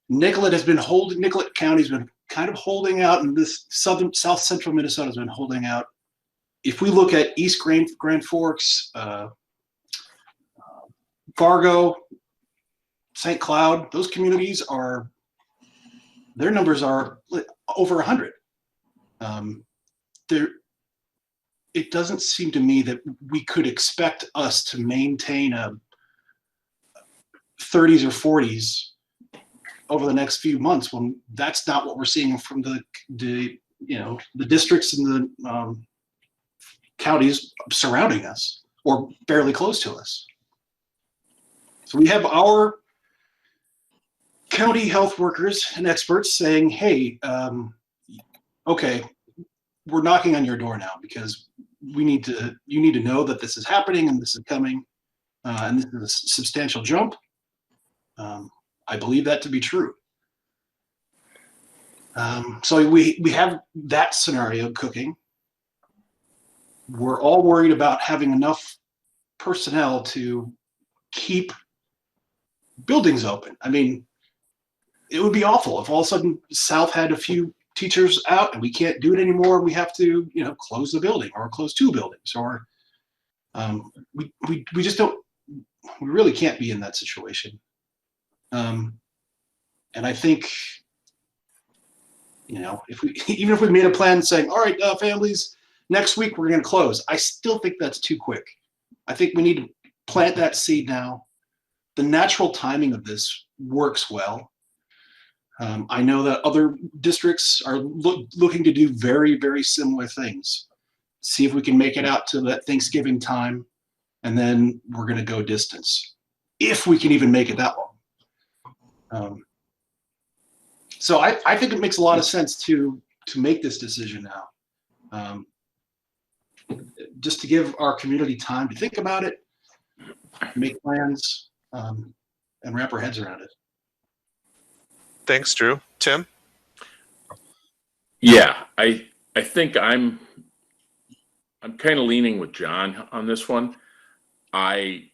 Nicollet County's been kind of holding out, and this south central Minnesota has been holding out. If we look at East Grand Forks, Fargo, St. Cloud, those communities their numbers are over 100. It doesn't seem to me that we could expect us to maintain a 30s or 40s over the next few months when that's not what we're seeing from the districts and the counties surrounding us or fairly close to us. So we have our county health workers and experts saying, hey, okay, we're knocking on your door now because you need to know that this is happening and this is coming, and this is a substantial jump. I believe that to be true. So we have that scenario cooking. We're all worried about having enough personnel to keep buildings open. I mean, it would be awful if all of a sudden South had a few teachers out and we can't do it anymore. We have to, close the building or close 2 buildings, or we just don't. We really can't be in that situation. And I think, even if we made a plan saying, all right, families, next week we're going to close, I still think that's too quick. I think we need to plant that seed now. The natural timing of this works well. I know that other districts are looking to do very, very similar things. See if we can make it out to that Thanksgiving time, and then we're going to go distance, if we can even make it that long. So I think it makes a lot of sense to make this decision now, just to give our community time to think about it, make plans, and wrap our heads around it. Thanks, Drew. Tim? Yeah, I think I'm kind of leaning with John on this one. I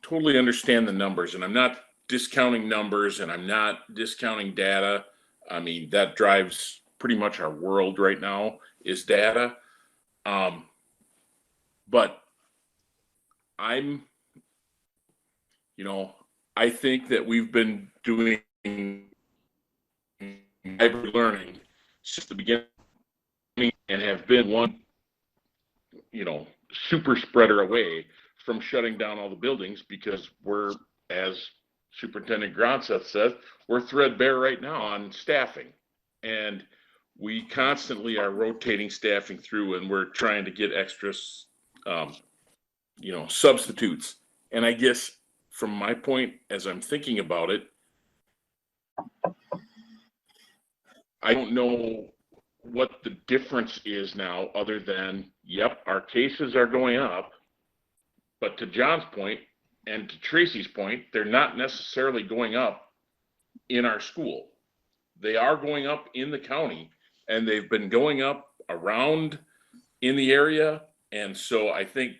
totally understand the numbers, and I'm not discounting numbers, and I'm not discounting data. I mean, that drives pretty much our world right now is data. But I think that we've been doing hybrid learning since the beginning and have been one, super spreader away from shutting down all the buildings, because we're, as Superintendent Gronseth said, we're threadbare right now on staffing, and we constantly are rotating staffing through, and we're trying to get extra, substitutes. And I guess from my point, as I'm thinking about it, I don't know what the difference is now, other than, yep, our cases are going up, but to John's point and to Tracy's point, they're not necessarily going up in our school. They are going up in the county, and they've been going up around in the area. And so I think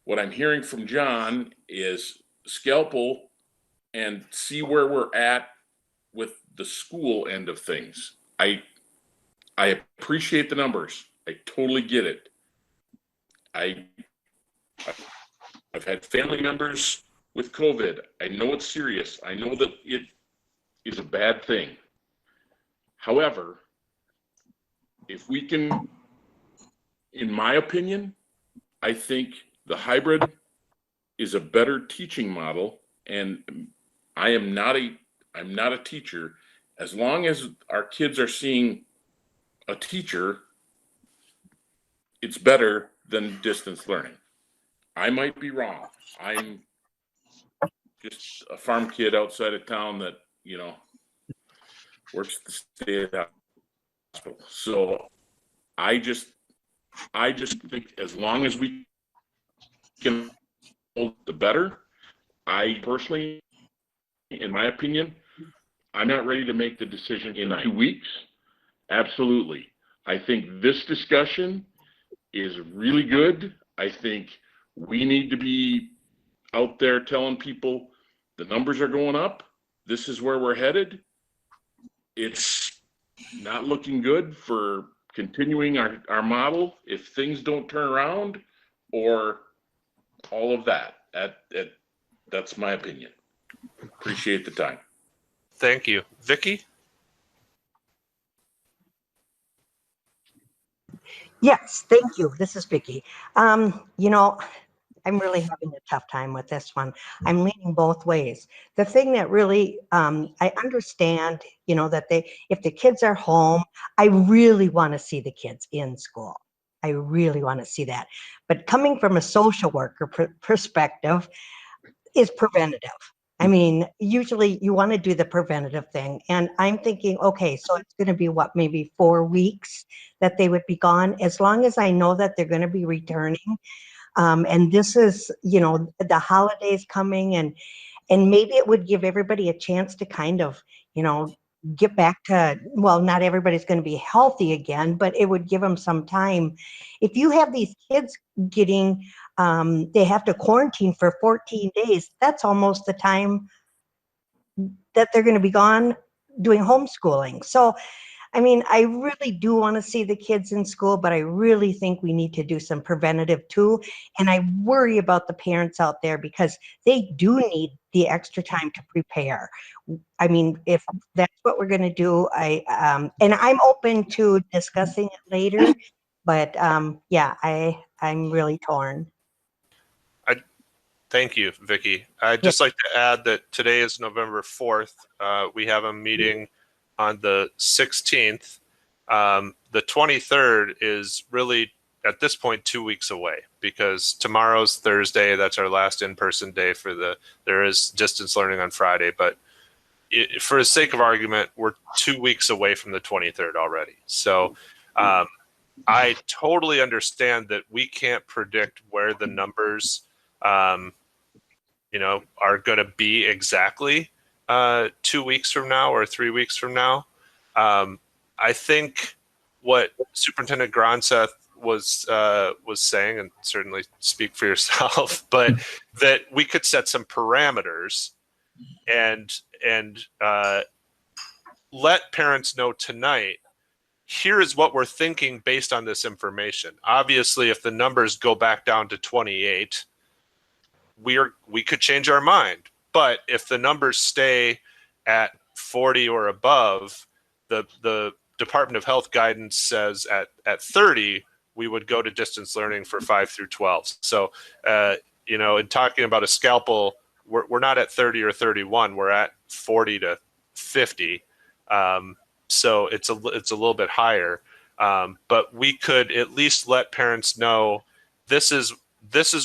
what I'm hearing from John is scalpel and see where we're at with the school end of things. I appreciate the numbers. I totally get it. I've had family members with COVID. I know it's serious. I know that it is a bad thing. However, if we can, in my opinion, I think the hybrid is a better teaching model, and I'm not a teacher. As long as our kids are seeing a teacher, it's better than distance learning. I might be wrong. I'm just a farm kid outside of town that, works at the state hospital. So I just think as long as we can hold the better. I personally, in my opinion, I'm not ready to make the decision in 2 weeks. Absolutely. I think this discussion is really good. I think we need to be out there telling people the numbers are going up. This is where we're headed. It's not looking good for continuing our model if things don't turn around, or all of that. That's my opinion. Appreciate the time. Thank you. Vicky? Yes, thank you. This is Vicky. You know, I'm really having a tough time with this one. I'm leaning both ways. The thing that really, I understand, you know, that if the kids are home, I really want to see the kids in school. I really want to see that. But coming from a social worker perspective is preventative. I mean, usually you want to do the preventative thing. And I'm thinking, okay, so it's going to be what, maybe 4 weeks that they would be gone. As long as I know that they're going to be returning. And this is, you know, the holidays coming, and maybe it would give everybody a chance to kind of, you know, get back to, well, not everybody's going to be healthy again, but it would give them some time. If you have these kids getting, they have to quarantine for 14 days, that's almost the time that they're going to be gone doing homeschooling. So, I mean, I really do want to see the kids in school, but I really think we need to do some preventative too. And I worry about the parents out there because they do need the extra time to prepare. I mean, if that's what we're going to do, and I'm open to discussing it later, but yeah, I'm really torn. Thank you, Vicky. I'd just like to add that today is November 4th. We have a meeting on the 16th. The 23rd is really, at this point, 2 weeks away, because tomorrow's Thursday. That's our last in-person day there is distance learning on Friday, but for the sake of argument, we're 2 weeks away from the 23rd already. So I totally understand that we can't predict where the numbers you know, are going to be exactly 2 weeks from now or 3 weeks from now. I think what Superintendent Gronseth was saying, and certainly speak for yourself, but that we could set some parameters and let parents know tonight, here is what we're thinking based on this information. Obviously, if the numbers go back down to 28, we could change our mind. But if the numbers stay at 40 or above, the Department of Health guidance says at 30, we would go to distance learning for 5 through 12. So, you know, in talking about a scalpel, we're not at 30 or 31, we're at 40 to 50. So it's a little bit higher. But we could at least let parents know this is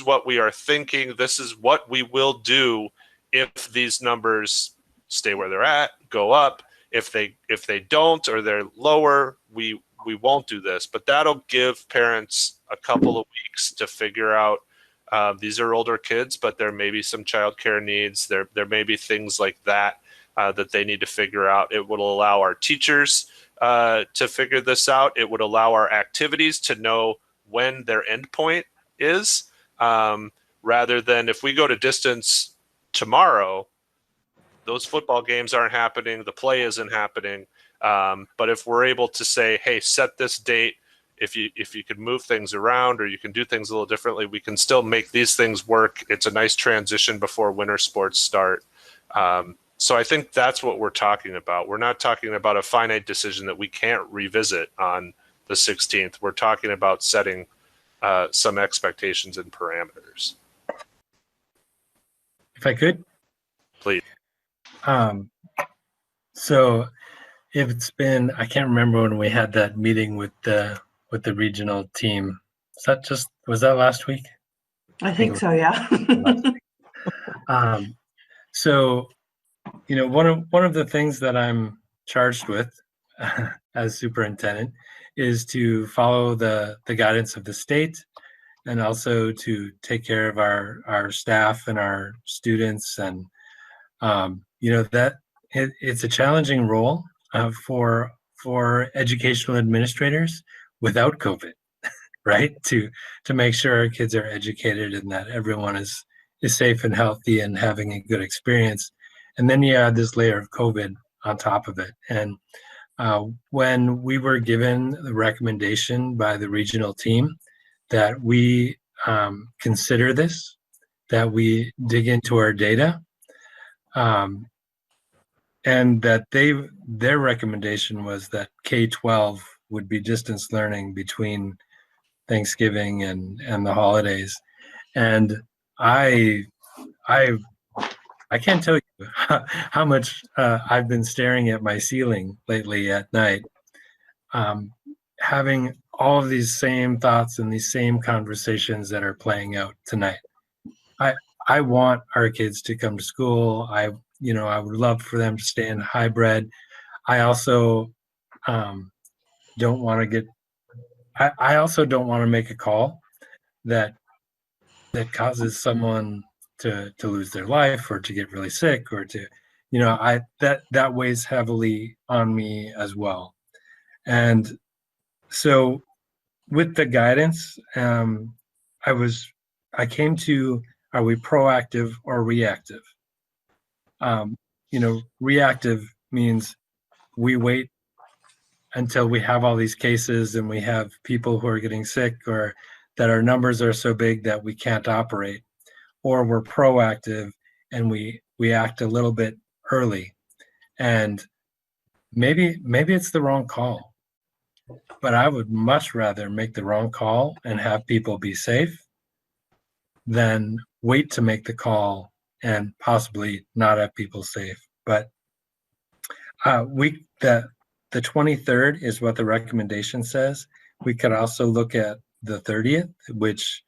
what we are thinking. This is what we will do if these numbers stay where they're at, go up. If they don't, or they're lower, we won't do this. But that'll give parents a couple of weeks to figure out. These are older kids, but there may be some childcare needs. There may be things like that that they need to figure out. It would allow our teachers to figure this out. It would allow our activities to know when their endpoint is, rather than if we go to distance tomorrow, those football games aren't happening, the play isn't happening. But if we're able to say, hey, set this date, if you could move things around or you can do things a little differently, we can still make these things work. It's a nice transition before winter sports start. So I think that's what we're talking about. We're not talking about a finite decision that we can't revisit on the 16th. We're talking about setting some expectations and parameters. If I could, please. So if it's been, I can't remember when we had that meeting with the regional team. Was that last week? I think so, yeah. So, you know, one of the things that I'm charged with as superintendent is to follow the guidance of the state, and also to take care of our staff and our students. And you know, that it's a challenging role for educational administrators without COVID. right? To make sure our kids are educated and that everyone is safe and healthy and having a good experience. And then you add this layer of COVID on top of it. And when we were given the recommendation by the regional team that we consider this, that we dig into our data, and that their recommendation was that K-12 would be distance learning between Thanksgiving and the holidays. And I can't tell you how much I've been staring at my ceiling lately at night, having all of these same thoughts and these same conversations that are playing out tonight. I want our kids to come to school. I would love for them to stay in hybrid. I also don't want to get. I also don't want to make a call that causes someone to lose their life or to get really sick or to, that weighs heavily on me as well. And so with the guidance, I came to, are we proactive or reactive? Reactive means we wait until we have all these cases and we have people who are getting sick or that our numbers are so big that we can't operate, or we're proactive and we act a little bit early. And maybe it's the wrong call, but I would much rather make the wrong call and have people be safe than wait to make the call and possibly not have people safe. But the 23rd is what the recommendation says. We could also look at the 30th, which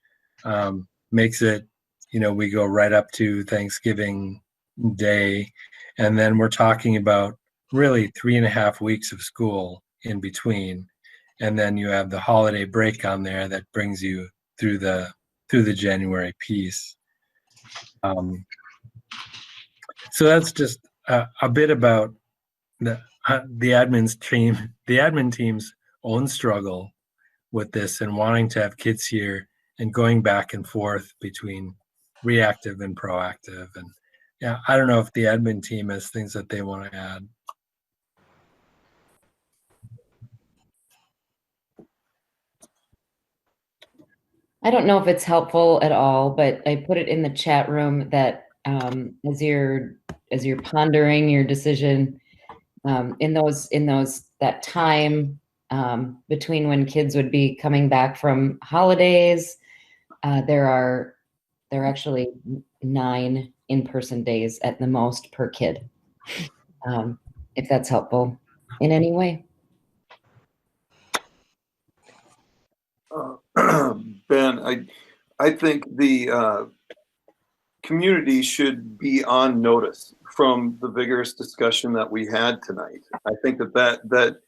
makes it, we go right up to Thanksgiving Day. And then we're talking about really 3.5 weeks of school in between. And then you have the holiday break on there that brings you through the January piece. So that's just a bit about the admin team's own struggle with this and wanting to have kids here and going back and forth between reactive and proactive. And yeah, I don't know if the admin team has things that they want to add. I don't know if it's helpful at all, but I put it in the chat room that as you're pondering your decision in that time between when kids would be coming back from holidays, there are actually 9 in-person days at the most per kid. If that's helpful in any way. Ben, I think the community should be on notice from the vigorous discussion that we had tonight. I think that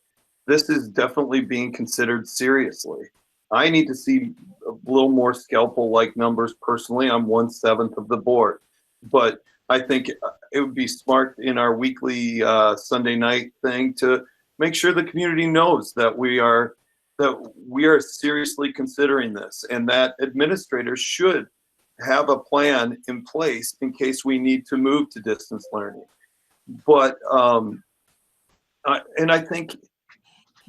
this is definitely being considered seriously. I need to see a little more scalpel-like numbers personally. I'm 1/7 of the board, but I think it would be smart in our weekly Sunday night thing to make sure the community knows that we are seriously considering this, and that administrators should have a plan in place in case we need to move to distance learning. But and I think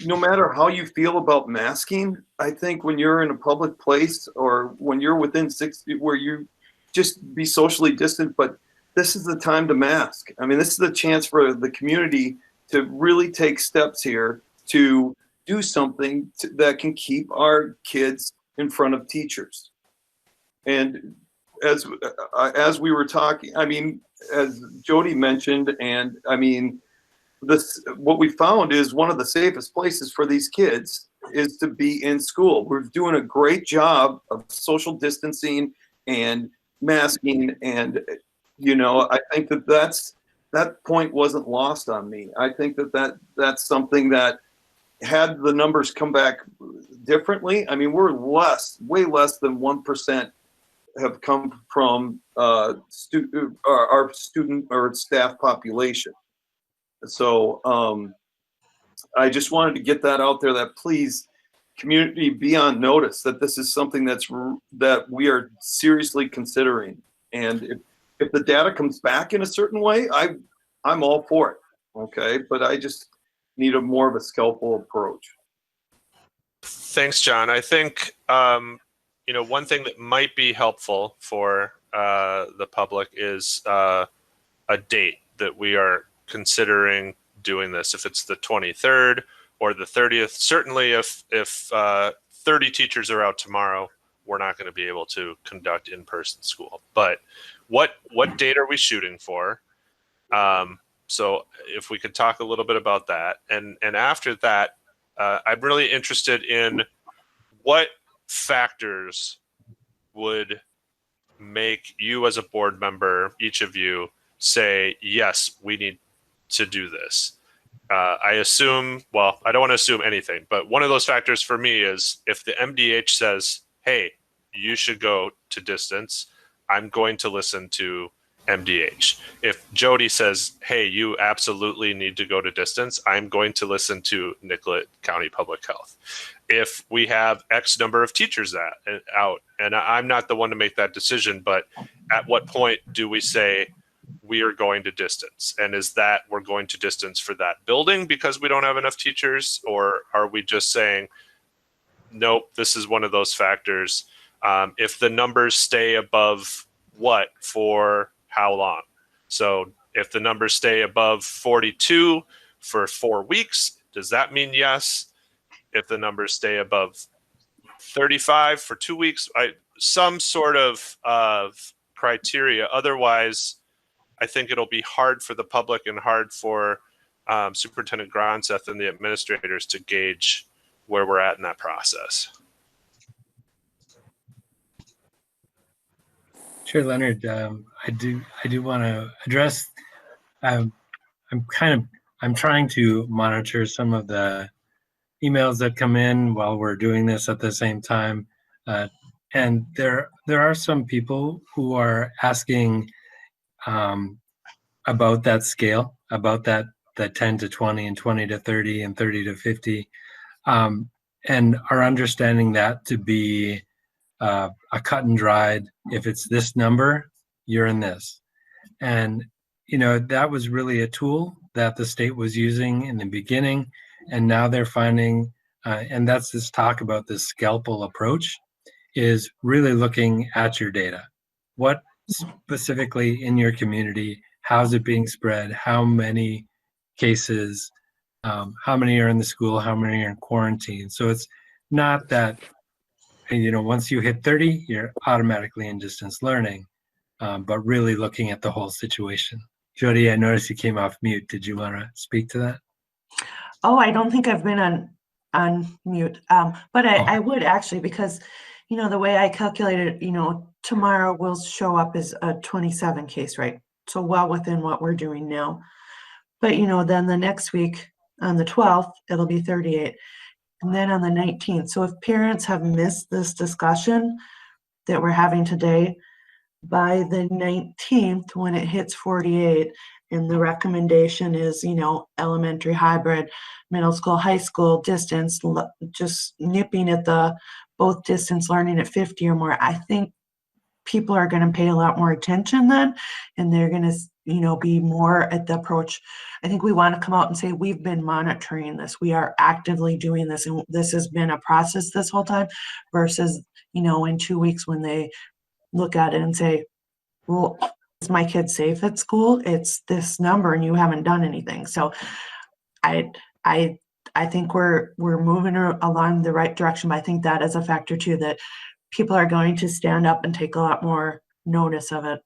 no matter how you feel about masking, I think when you're in a public place or when you're within 6 feet where you just be socially distant, but this is the time to mask. I mean, this is the chance for the community to really take steps here to do something that can keep our kids in front of teachers. And as we were talking, I mean, as Jody mentioned, and I mean, what we found is one of the safest places for these kids is to be in school. We're doing a great job of social distancing and masking, and I think that point wasn't lost on me. I think that's something that, had the numbers come back differently, I mean, we're way less than 1% have come from our student or staff population. So I just wanted to get that out there, that please community be on notice that this is something that we are seriously considering. And if the data comes back in a certain way, I'm all for it. Okay, but I just need more of a scalpel approach. Thanks, John. I think one thing that might be helpful for the public is a date that we are considering doing this. If it's the 23rd or the 30th, certainly if 30 teachers are out tomorrow, we're not going to be able to conduct in-person school. But what date are we shooting for? So if we could talk a little bit about that, and after that, I'm really interested in what factors would make you as a board member, each of you, say, yes, we need to do this. I assume, well, I don't want to assume anything, but one of those factors for me is if the MDH says, hey, you should go to distance, I'm going to listen to MDH. If Jody says, hey, you absolutely need to go to distance, I'm going to listen to Nicollet County Public Health. If we have X number of teachers out, and I'm not the one to make that decision, but at what point do we say we are going to distance? And is that we're going to distance for that building because we don't have enough teachers? Or are we just saying, nope, this is one of those factors. If the numbers stay above what for how long? So if the numbers stay above 42 for 4 weeks, does that mean yes? If the numbers stay above 35 for 2 weeks, some sort of criteria. Otherwise, I think it'll be hard for the public and hard for Superintendent Gronseth and the administrators to gauge where we're at in that process. Sure, Leonard. I do want to address. I'm trying to monitor some of the emails that come in while we're doing this at the same time, and there are some people who are asking about that scale, about that 10 to 20 and 20 to 30 and 30 to 50, and are understanding that to be a cut and dried, if it's this number, you're in this. And, that was really a tool that the state was using in the beginning. And now they're finding, and that's this talk about this scalpel approach, is really looking at your data. What specifically in your community, how's it being spread? How many cases, how many are in the school? How many are in quarantine? So it's not that, once you hit 30, you're automatically in distance learning, but really looking at the whole situation. Jody, I noticed you came off mute. Did you want to speak to that? Oh, I don't think I've been on mute, but I would actually, because, the way I calculated, tomorrow will show up as a 27 case rate. So well within what we're doing now. But, then the next week on the 12th, it'll be 38. And then on the 19th. So if parents have missed this discussion that we're having today, by the 19th, when it hits 48, and the recommendation is, elementary hybrid, middle school, high school, distance, just nipping at both distance learning at 50 or more, I think people are going to pay a lot more attention then, and they're going to, be more at the approach. I think we want to come out and say, we've been monitoring this. We are actively doing this. And this has been a process this whole time versus, in 2 weeks when they look at it and say, well, is my kid safe at school? It's this number and you haven't done anything. So I think we're moving along the right direction, but I think that is a factor too, that people are going to stand up and take a lot more notice of it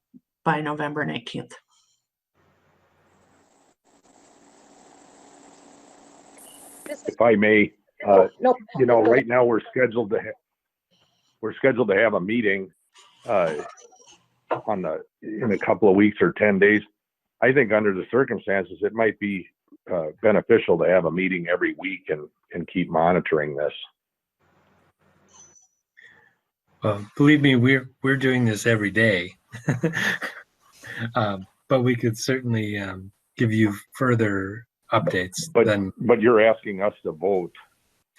by November 19th. If I may, Nope. right now we're scheduled to have a meeting in a couple of weeks or 10 days. I think under the circumstances, it might be beneficial to have a meeting every week and keep monitoring this. Well, believe me, we're doing this every day, but we could certainly give you further updates. But you're asking us to vote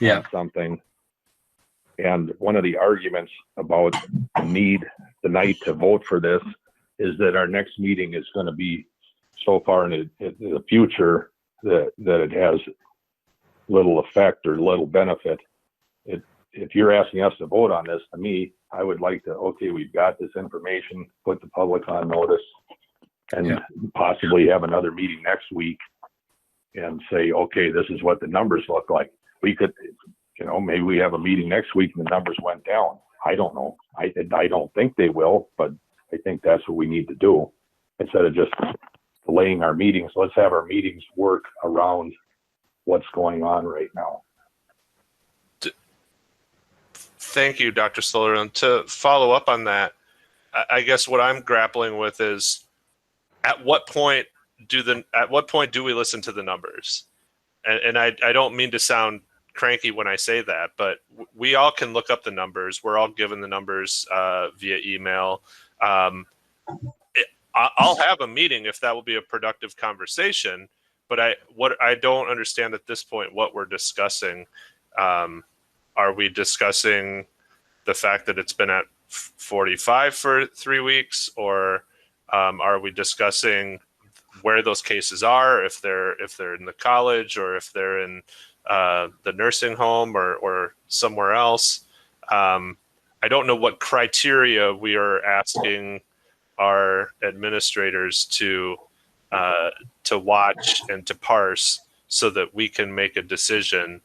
on something. And one of the arguments about the need tonight to vote for this is that our next meeting is going to be so far in the future that it has little effect or little benefit. If you're asking us to vote on this, to me, I would like to, okay, we've got this information, put the public on notice, and possibly have another meeting next week and say, okay, this is what the numbers look like. We could, maybe we have a meeting next week and the numbers went down. I don't know. I don't think they will, but I think that's what we need to do. Instead of just delaying our meetings, let's have our meetings work around what's going on right now. Thank you, Dr. Sutherland. To follow up on that, I guess what I'm grappling with is at what point do we listen to the numbers? And I don't mean to sound cranky when I say that, but we all can look up the numbers. We're all given the numbers via email. I'll have a meeting if that will be a productive conversation, but what I don't understand at this point what we're discussing. Are we discussing the fact that it's been at 45 for 3 weeks, or are we discussing where those cases are, if they're in the college or if they're in the nursing home or somewhere else? I don't know what criteria we are asking our administrators to watch and to parse so that we can make a decision.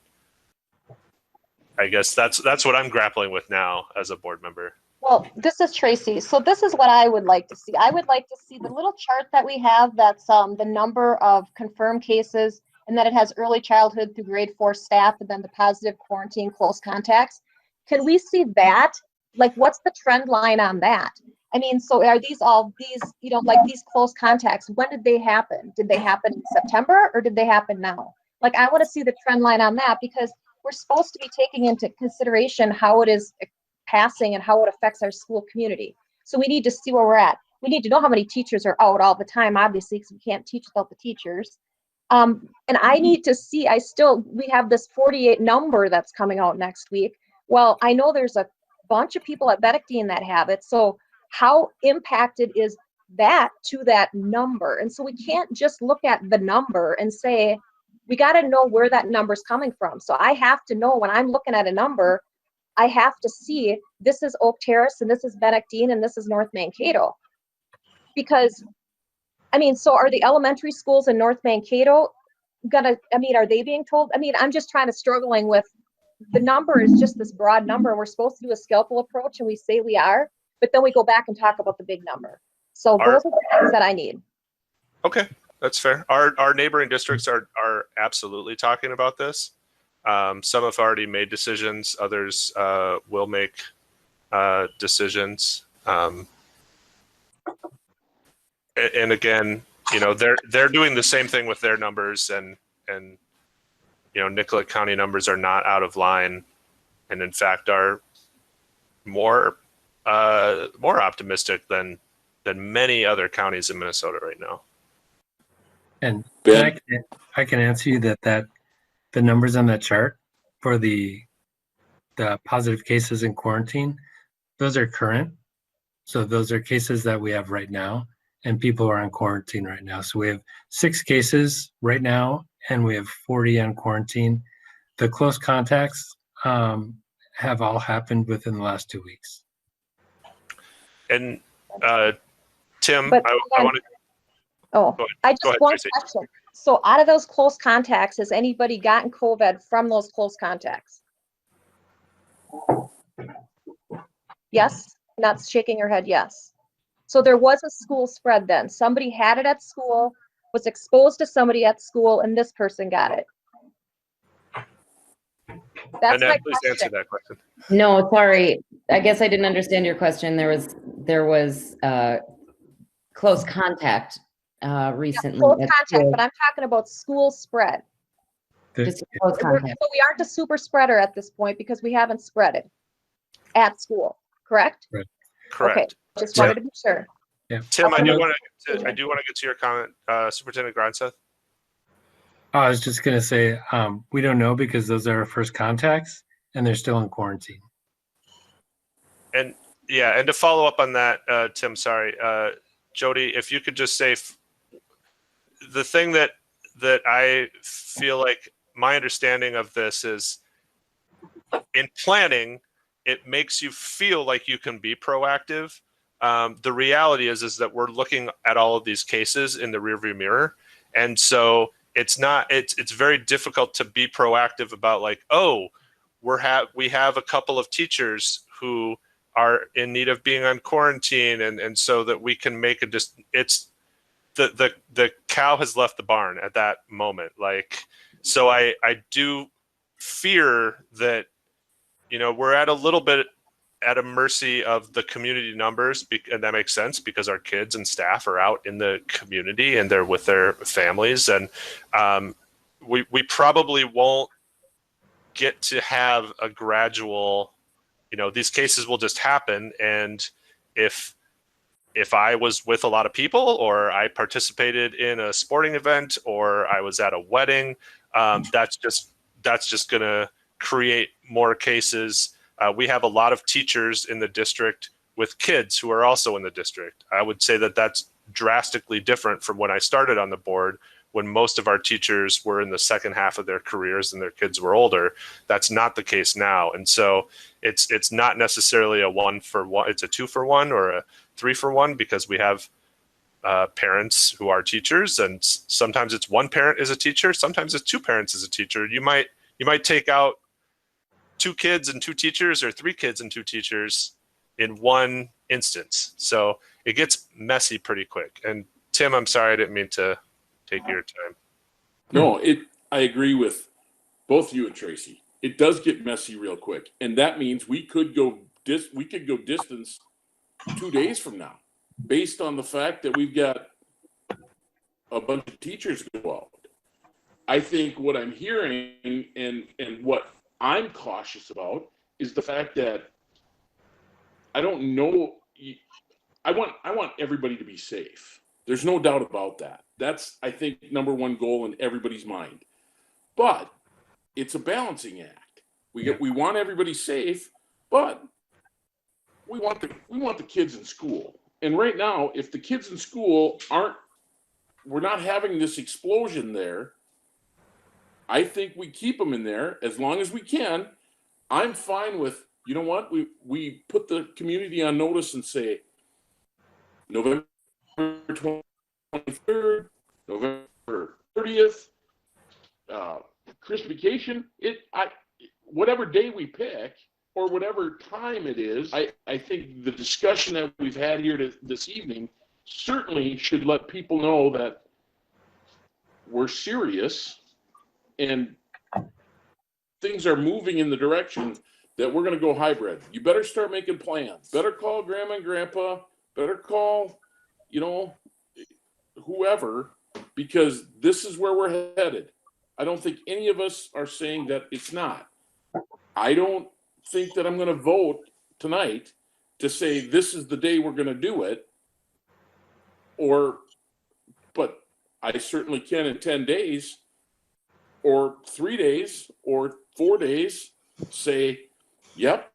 I guess that's what I'm grappling with now as a board member. Well, this is Tracy. So this is what I would like to see. I would like to see the little chart that we have that's the number of confirmed cases, and then it has early childhood through grade 4 staff, and then the positive quarantine close contacts. Can we see that? Like, what's the trend line on that? I mean, so are these all these, like these close contacts, when did they happen? Did they happen in September or did they happen now? Like, I want to see the trend line on that, because we're supposed to be taking into consideration how it is passing and how it affects our school community. So we need to see where we're at. We need to know how many teachers are out all the time, obviously, because we can't teach without the teachers. And I need to see, we have this 48 number that's coming out next week. Well, I know there's a bunch of people at Benedictine that have it. So how impacted is that to that number? And so we can't just look at the number and say, we got to know where that number is coming from. So I have to know, when I'm looking at a number, I have to see this is Oak Terrace and this is Benedictine and this is North Mankato. Because, I mean, so are the elementary schools in North Mankato are they being told? I mean, I'm just struggling with, the number is just this broad number. We're supposed to do a scalpel approach and we say we are, but then we go back and talk about the big number. So those are the things that I need. Okay, that's fair. Our neighboring districts are absolutely talking about this. Some have already made decisions. Others will make decisions. And again, they're doing the same thing with their numbers, and Nicollet County numbers are not out of line, and in fact are more optimistic than many other counties in Minnesota right now. And I can answer you that the numbers on that chart for the positive cases in quarantine, those are current. So those are cases that we have right now, and people are on quarantine right now. So we have 6 cases right now, and we have 40 on quarantine. The close contacts have all happened within the last 2 weeks. And Tim, But I want to. I just one question. So out of those close contacts, has anybody gotten COVID from those close contacts? Yes? Not shaking your head, yes. So there was a school spread then. Somebody had it at school, was exposed to somebody at school, and this person got it. That's Annette, my please question. answer that question. No, sorry. I guess I didn't understand your question. There was close contact recently. Close contact, but I'm talking about school spread. Just close contact. So we aren't a super spreader at this point because we haven't spread it at school, correct? Right. Correct. Okay, just wanted to be sure. Yeah. Tim, I do want to get to your comment, Superintendent Gronseth. I was just going to say, we don't know because those are our first contacts and they're still in quarantine. And yeah, and to follow up on that, Tim, sorry, Jody, if you could just say the thing that I feel like my understanding of this is, in planning, it makes you feel like you can be proactive. The reality is that we're looking at all of these cases in the rearview mirror, and so it's very difficult to be proactive about like, oh, we have a couple of teachers who are in need of being on quarantine, and so that we can make it's the cow has left the barn at that moment. Like, so I do fear that, we're at a little bit at a mercy of the community numbers, and that makes sense because our kids and staff are out in the community and they're with their families, and we probably won't get to have a gradual, these cases will just happen. And if I was with a lot of people, or I participated in a sporting event, or I was at a wedding, that's just going to create more cases. We have a lot of teachers in the district with kids who are also in the district. I would say that that's drastically different from when I started on the board, when most of our teachers were in the second half of their careers and their kids were older. That's not the case now. And so it's not necessarily a 1-for-1, it's a 2-for-1 or a 3-for-1, because we have parents who are teachers, and sometimes it's one parent is a teacher, sometimes it's two parents as a teacher. You might take out 2 kids and 2 teachers, or 3 kids and 2 teachers in one instance. So it gets messy pretty quick. And Tim, I'm sorry, I didn't mean to take your time. No, I agree with both you and Tracy. It does get messy real quick, and that means we could go distance 2 days from now, based on the fact that we've got a bunch of teachers go out. I think what I'm hearing and what I'm cautious about is the fact that I don't know. I want everybody to be safe. There's no doubt about that. That's, I think, number one goal in everybody's mind. But it's a balancing act. We want everybody safe, but we want the kids in school. And right now, if the kids in school we're not having this explosion there, I think we keep them in there as long as we can. I'm fine with, you know what, we put the community on notice and say November 23rd, November 30th, Christmas vacation, whatever day we pick or whatever time it is, I think the discussion that we've had here this evening certainly should let people know that we're serious and things are moving in the direction that we're going to go hybrid. You better start making plans. Better call grandma and grandpa. Better call, whoever, because this is where we're headed. I don't think any of us are saying that it's not. I don't think that I'm going to vote tonight to say this is the day we're going to do it. But I certainly can in 10 days or 3 days or 4 days say, yep,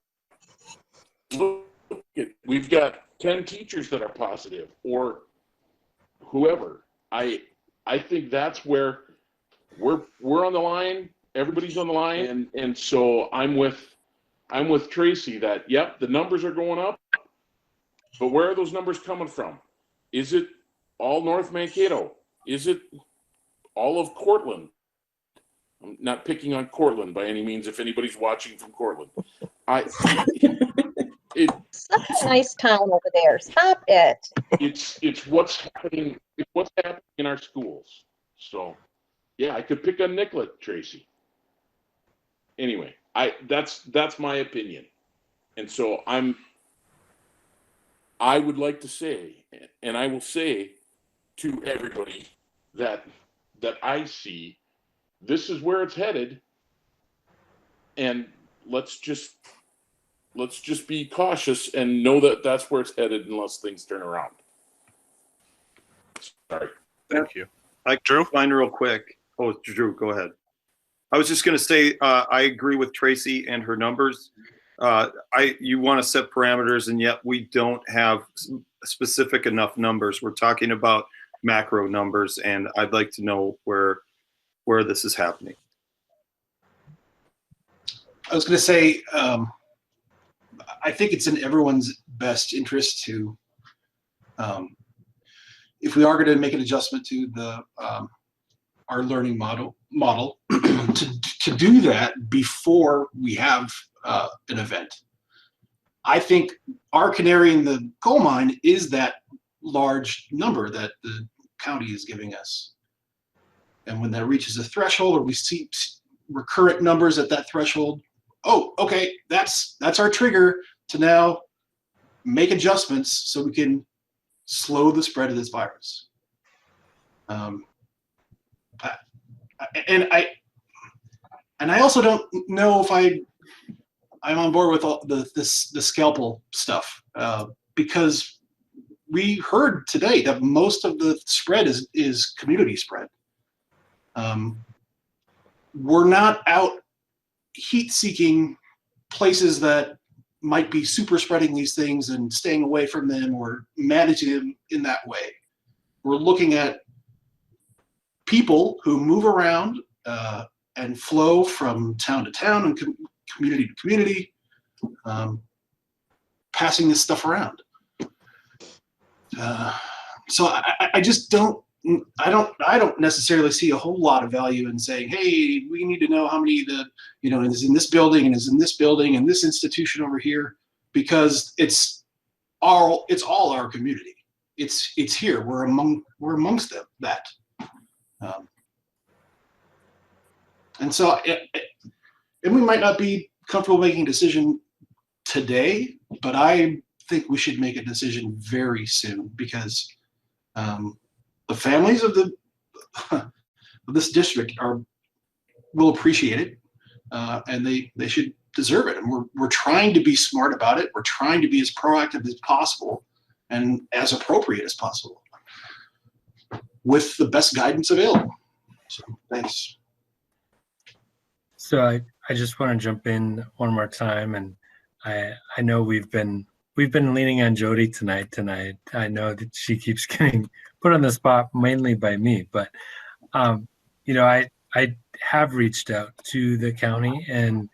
look, we've got 10 teachers that are positive, or whoever. I think that's where we're on the line. Everybody's on the line, and so I'm with Tracy that, yep, the numbers are going up, but where are those numbers coming from? Is it all North Mankato? Is it all of Cortland? I'm not picking on Cortland by any means, if anybody's watching from Cortland. Such a nice town over there. Stop it. It's what's happening. It's what's happening in our schools. So, yeah, I could pick on Nicollet, Tracy. Anyway, that's my opinion, and so I would like to say, and I will say to everybody that I see, this is where it's headed, and let's just be cautious and know that that's where it's headed unless things turn around. Sorry. Thank you. Drew? Mine real quick. Oh, Drew, go ahead. I was just going to say, I agree with Tracy and her numbers. you want to set parameters, and yet we don't have specific enough numbers. We're talking about macro numbers, and I'd like to know where this is happening. I was going to say, I think it's in everyone's best interest to, if we are going to make an adjustment to the our learning model to do that before we have an event. I think our canary in the coal mine is that large number that the county is giving us. And when that reaches a threshold, or we see recurrent numbers at that threshold, oh, okay, that's our trigger to now make adjustments so we can slow the spread of this virus. And I also don't know if I'm on board with all the scalpel stuff, because we heard today that most of the spread is community spread. We're not out heat-seeking places that might be super spreading these things and staying away from them or managing them in that way. We're looking at people who move around and flow from town to town and community to community, passing this stuff around. So I just don't necessarily see a whole lot of value in saying, hey, we need to know how many is in this building and is in this building and this institution over here, because it's all our community. It's here. We're amongst them, that. And so, and we might not be comfortable making a decision today, but I think we should make a decision very soon, because the families of this district will appreciate it, and they should deserve it. And we're trying to be smart about it. We're trying to be as proactive as possible and as appropriate as possible, with the best guidance available. So thanks. So I just want to jump in one more time, and I know we've been leaning on Jody tonight. I know that she keeps getting put on the spot mainly by me, but I have reached out to the county, and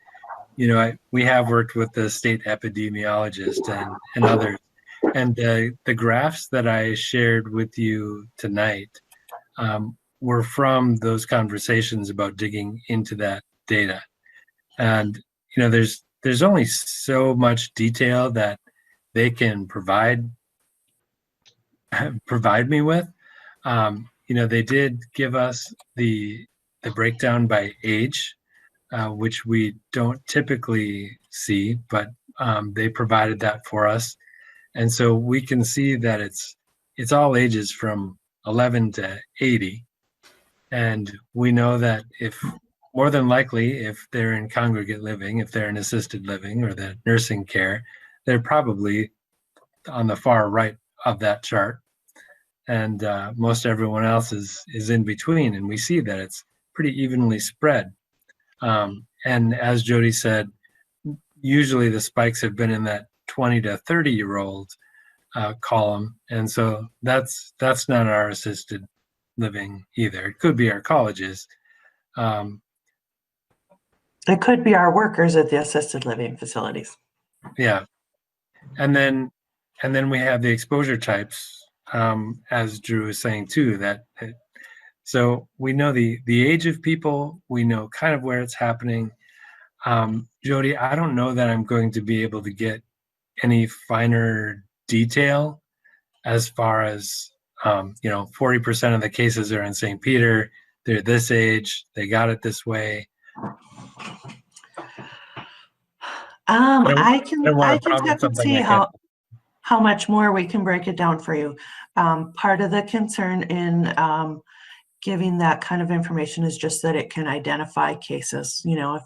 we have worked with the state epidemiologist and others, and the graphs that I shared with you tonight were from those conversations about digging into that data. And there's only so much detail that they can provide me with. They did give us the breakdown by age, which we don't typically see, but they provided that for us. And so we can see that it's all ages from 11 to 80. And we know that more than likely, if they're in congregate living, if they're in assisted living or the nursing care, they're probably on the far right of that chart. And most everyone else is in between. And we see that it's pretty evenly spread. And as Jody said, usually the spikes have been in that 20 to 30-year-old column. And so that's not our assisted living either. It could be our colleges. It could be our workers at the assisted living facilities. Yeah. And then we have the exposure types, as Drew was saying too, so we know the age of people, we know kind of where it's happening. Jody, I don't know that I'm going to be able to get any finer detail as far as 40% of the cases are in St. Peter, they're this age, they got it this way. I can check and see how much more we can break it down for you. Part of the concern in giving that kind of information is just that it can identify cases. If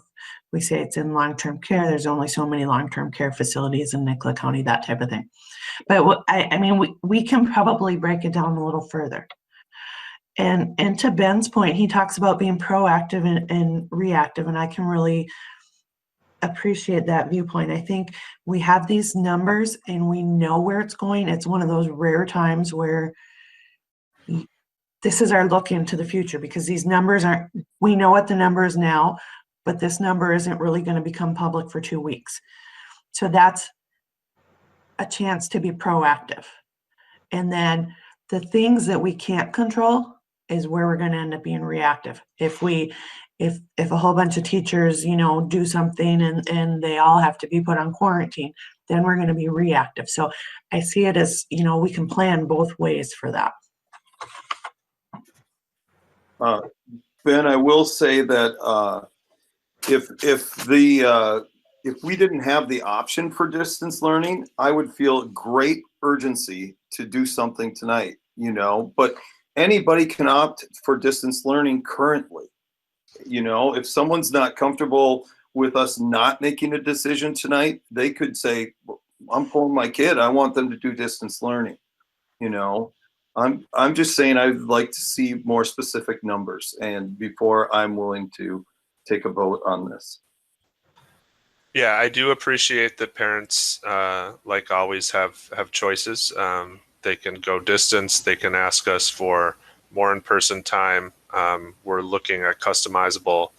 we say it's in long-term care, there's only so many long-term care facilities in Nicollet County, that type of thing. But we can probably break it down a little further. And to Ben's point, he talks about being proactive and reactive, and I can really appreciate that viewpoint. I think we have these numbers and we know where it's going. It's one of those rare times where this is our look into the future, because these numbers aren't, we know what the number is now, but this number isn't really going to become public for 2 weeks. So that's a chance to be proactive. And then the things that we can't control is where we're going to end up being reactive. If a whole bunch of teachers, do something and they all have to be put on quarantine, then we're going to be reactive. So I see it as, we can plan both ways for that. Ben, I will say that if we didn't have the option for distance learning, I would feel great urgency to do something tonight, but anybody can opt for distance learning currently. If someone's not comfortable with us not making a decision tonight, they could say, I'm pulling my kid. I want them to do distance learning. I'm just saying I'd like to see more specific numbers and before I'm willing to take a vote on this. Yeah, I do appreciate that parents, like always, have choices. They can go distance. They can ask us for more in-person time. We're looking at customizable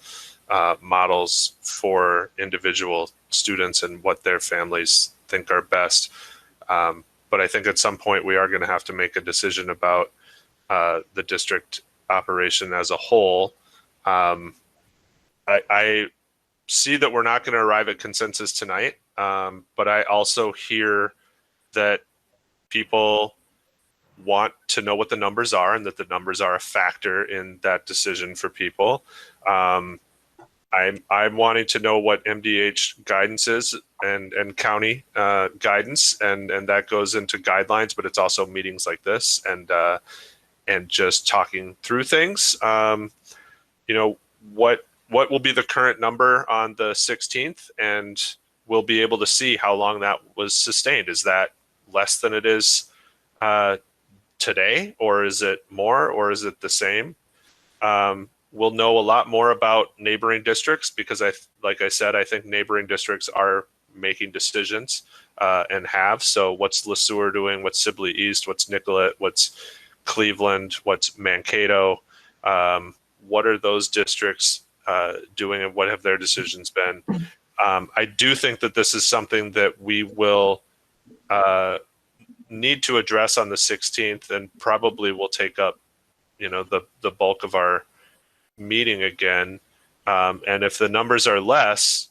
models for individual students and what their families think are best. But I think at some point we are going to have to make a decision about the district operation as a whole. I see that we're not going to arrive at consensus tonight, but I also hear that people want to know what the numbers are and that the numbers are a factor in that decision for people. I'm wanting to know what MDH guidance is and county guidance, and that goes into guidelines, but it's also meetings like this and just talking through things. What will be the current number on the 16th, and we'll be able to see how long that was sustained. Is that less than it is today, or is it more, or is it the same? We'll know a lot more about neighboring districts because like I said, I think neighboring districts are making decisions and have. So what's LeSueur doing? What's Sibley East? What's Nicollet? What's Cleveland? What's Mankato? What are those districts doing, and what have their decisions been? I do think that this is something that we will need to address on the 16th, and probably will take up, the bulk of our meeting again. And if the numbers are less,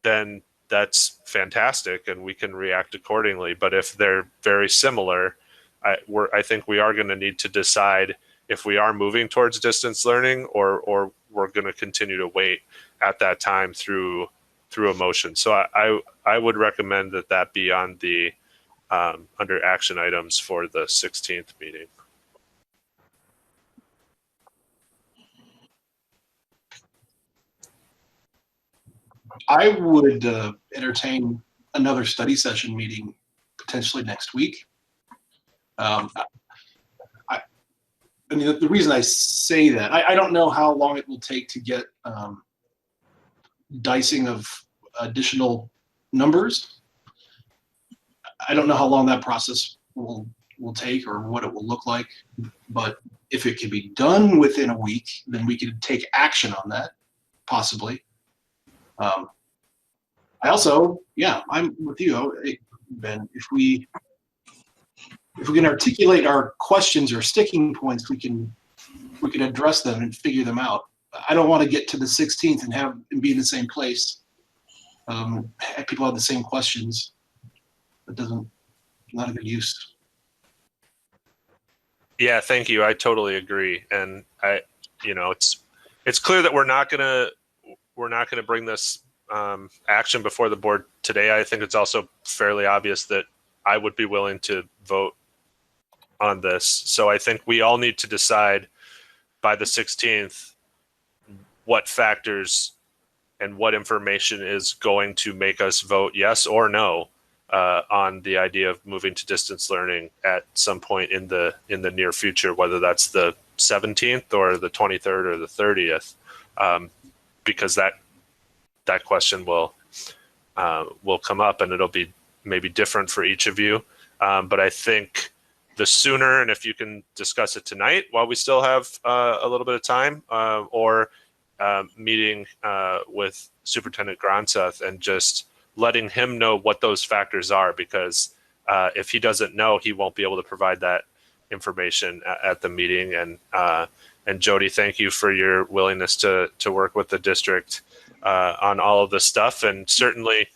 then that's fantastic, and we can react accordingly. But if they're very similar, I think we are going to need to decide if we are moving towards distance learning, or we're going to continue to wait at that time through a motion. So I would recommend that be on the under action items for the 16th meeting. I would entertain another study session meeting potentially next week. I mean, the reason I say that, I don't know how long it will take to get dicing of additional numbers. I don't know how long that process will take or what it will look like, but if it can be done within a week, then we could take action on that, possibly. I also, I'm with you, Ben. If we can articulate our questions or sticking points, we can address them and figure them out. I don't want to get to the 16th and be in the same place. People have the same questions. Not a good use. Yeah, thank you. I totally agree, and it's clear that we're not gonna bring this action before the board today. I think it's also fairly obvious that I would be willing to vote on this. So I think we all need to decide by the 16th what factors and what information is going to make us vote yes or no on the idea of moving to distance learning at some point in the near future, whether that's the 17th or the 23rd or the 30th, because that that question will come up, and it'll be maybe different for each of you. But I think the sooner, and if you can discuss it tonight while we still have a little bit of time, or meeting with Superintendent Gronseth and just letting him know what those factors are, because if he doesn't know, he won't be able to provide that information at the meeting. And Jody, thank you for your willingness to work with the district on all of this stuff. And certainly,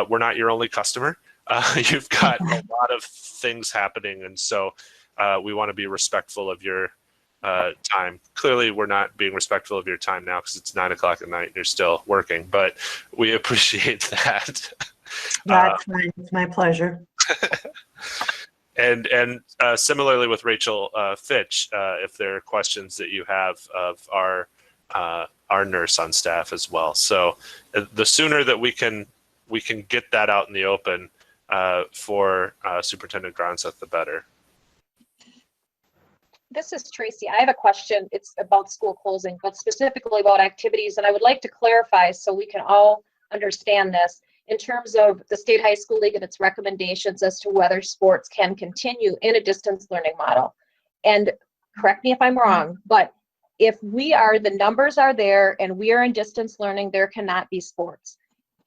we're not your only customer. You've got a lot of things happening, and so we want to be respectful of your time. Clearly, we're not being respectful of your time now because it's 9 o'clock at night and you're still working, but we appreciate that. That's fine. It's my pleasure. And similarly with Rachel Fitch, if there are questions that you have of our nurse on staff as well. So the sooner that we can get that out in the open for Superintendent Gronseth, the better. This is Tracy. I have a question. It's about school closing, but specifically about activities. And I would like to clarify so we can all understand this in terms of the State High School League and its recommendations as to whether sports can continue in a distance learning model. And correct me if I'm wrong, but if the numbers are there and we are in distance learning, there cannot be sports.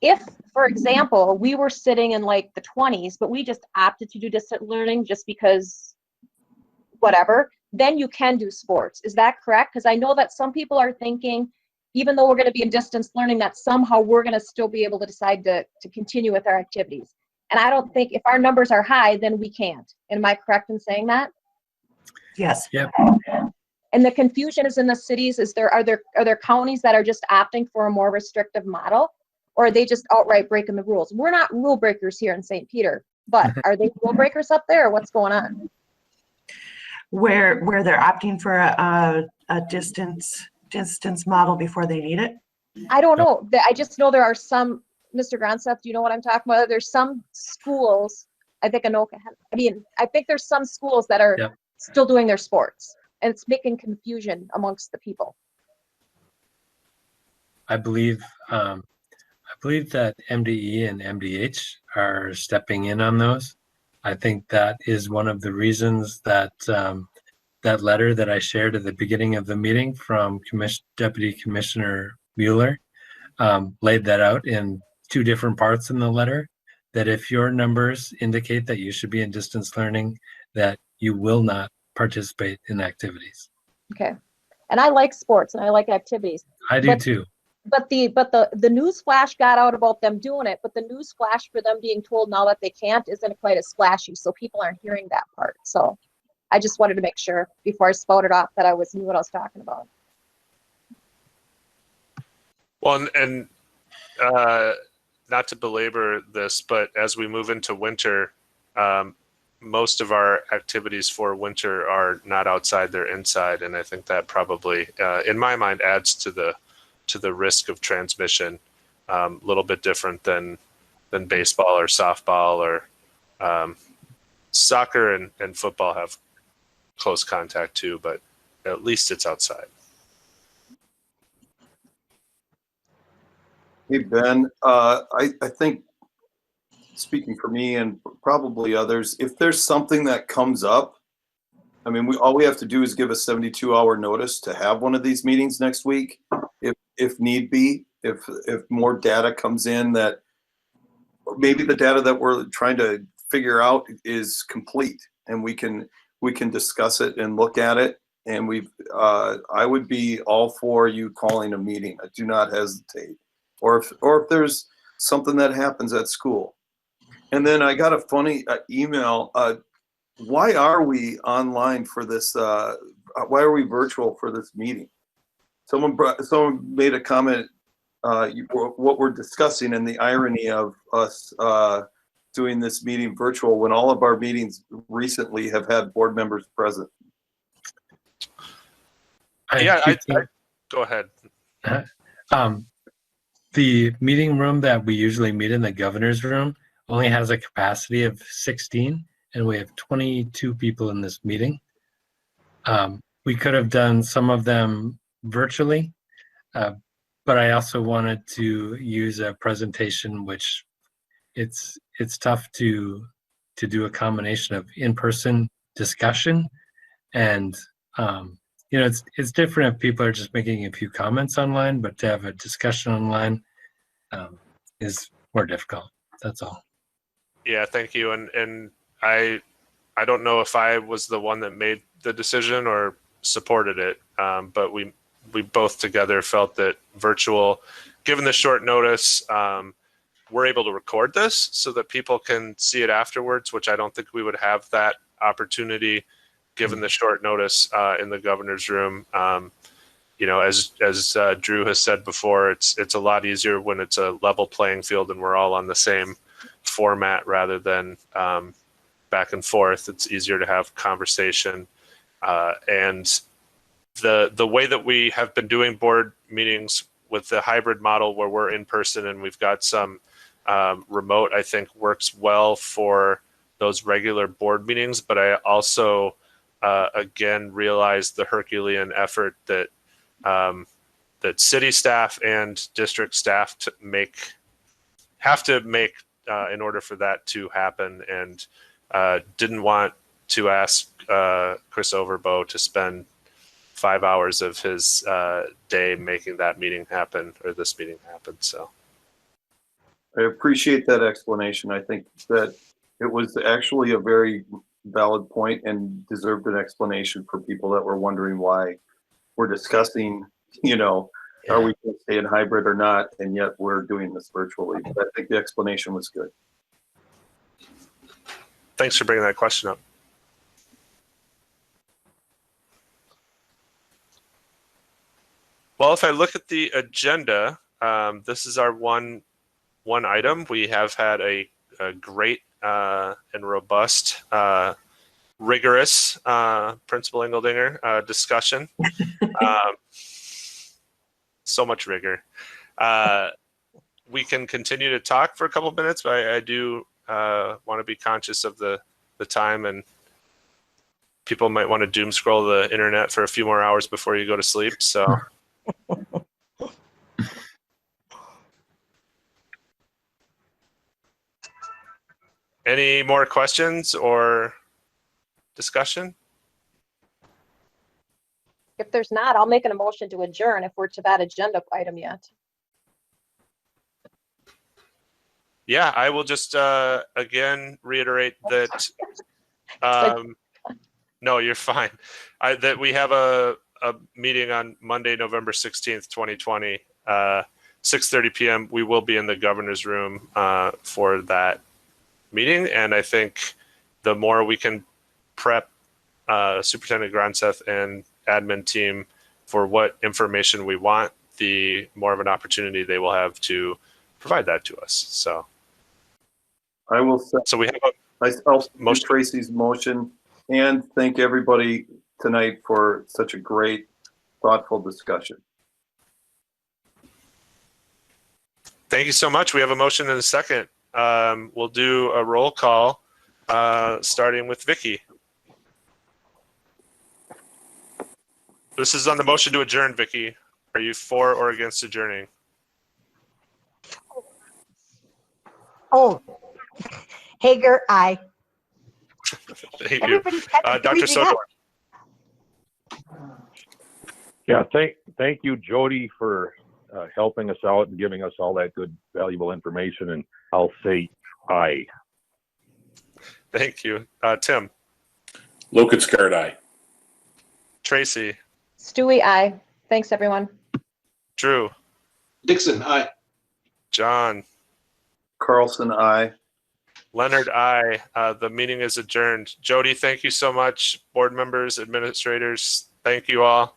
If, for example, we were sitting in like the 20s, but we just opted to do distant learning just because whatever, then you can do sports. Is that correct? Because I know that some people are thinking, even though we're going to be in distance learning, that somehow we're going to still be able to decide to continue with our activities. And I don't think if our numbers are high, then we can't. Am I correct in saying that? Yes. Yep. And the confusion is in the cities. Are there counties that are just opting for a more restrictive model, or are they just outright breaking the rules? We're not rule breakers here in St. Peter, but are they rule breakers up there, or what's going on? Where they're opting for a distance model before they need it? I don't know. I just know there are some, Mr. Gronseth, do you know what I'm talking about? There's some schools, I think I think there's some schools that are still doing their sports, and it's making confusion amongst the people. I believe that MDE and MDH are stepping in on those. I think that is one of the reasons that that letter that I shared at the beginning of the meeting from Deputy Commissioner Mueller laid that out in 2 different parts in the letter, that if your numbers indicate that you should be in distance learning, that you will not participate in activities. Okay. And I like sports and I like activities. I do too. But the news flash got out about them doing it, but the news flash for them being told now that they can't isn't quite as flashy, so people aren't hearing that part. So I just wanted to make sure before I spouted off that I knew what I was talking about. Well, and not to belabor this, but as we move into winter, most of our activities for winter are not outside, they're inside, and I think that probably, in my mind, adds to the risk of transmission. A little bit different than baseball or softball, or soccer and football have close contact too, but at least it's outside. Hey, Ben, I think, speaking for me and probably others, if there's something that comes up, I mean, all we have to do is give a 72-hour notice to have one of these meetings next week, if need be, if more data comes in that maybe the data that we're trying to figure out is complete, and we can discuss it and look at it. And I would be all for you calling a meeting. I do not hesitate. Or if there's something that happens at school. And then I got a funny email. Why are we online for this? Why are we virtual for this meeting? Someone made a comment. What we're discussing and the irony of us doing this meeting virtual when all of our meetings recently have had board members present. Go ahead. The meeting room that we usually meet in, the governor's room, only has a capacity of 16, and we have 22 people in this meeting. We could have done some of them virtually, but I also wanted to use a presentation which it's tough to do a combination of in-person discussion and you know, it's different if people are just making a few comments online, but to have a discussion online is more difficult. That's all. Yeah, thank you. And I don't know if I was the one that made the decision or supported it, but we both together felt that virtual, given the short notice, we're able to record this so that people can see it afterwards, which I don't think we would have that opportunity given the short notice in the governor's room. You know, as Drew has said before, it's a lot easier when it's a level playing field and we're all on the same format rather than back and forth. It's easier to have conversation. And the way that we have been doing board meetings with the hybrid model where we're in person and we've got some remote, I think works well for those regular board meetings. But I also, again, realize the Herculean effort that that city staff and district staff have to make in order for that to happen, and didn't want to ask Chris Overbo to spend 5 hours of his day making that meeting happen or this meeting happen. So I appreciate that explanation. I think that it was actually a very valid point and deserved an explanation for people that were wondering why we're discussing, you know, are we going to stay in hybrid or not, and yet we're doing this virtually. But I think the explanation was good. Thanks for bringing that question up. Well, if I look at the agenda, this is our one item. We have had a great and robust, rigorous Principal Engeldinger discussion. So much rigor. We can continue to talk for a couple minutes, but I do want to be conscious of the time, and people might want to doom scroll the internet for a few more hours before you go to sleep. So. Any more questions or discussion? If there's not, I'll make an motion to adjourn if we're to that agenda item yet. Yeah, I will just again reiterate that. No, you're fine. That we have a meeting on Monday, November 16th, 2020, 6:30 p.m. We will be in the governor's room for that meeting, and I think the more we can prep Superintendent Gronseth and admin team for what information we want, the more of an opportunity they will have to provide that to us. So I will say, so we have I'll motion Tracy's motion and thank everybody tonight for such a great, thoughtful discussion. Thank you so much. We have a motion and a second. We'll do a roll call, starting with Vicky. This is on the motion to adjourn, Vicky. Are you for or against adjourning? Oh, Hager, aye. Thank you. Dr. Sodor. Yeah, thank you, Jody, for helping us out and giving us all that good, valuable information. And I'll say aye. Thank you. Tim. Lokenskart, aye. Tracy. Stewie, aye. Thanks, everyone. Drew. Dixon, aye. John. Carlson, aye. Leonard, aye. The meeting is adjourned. Jody, thank you so much. Board members, administrators, thank you all.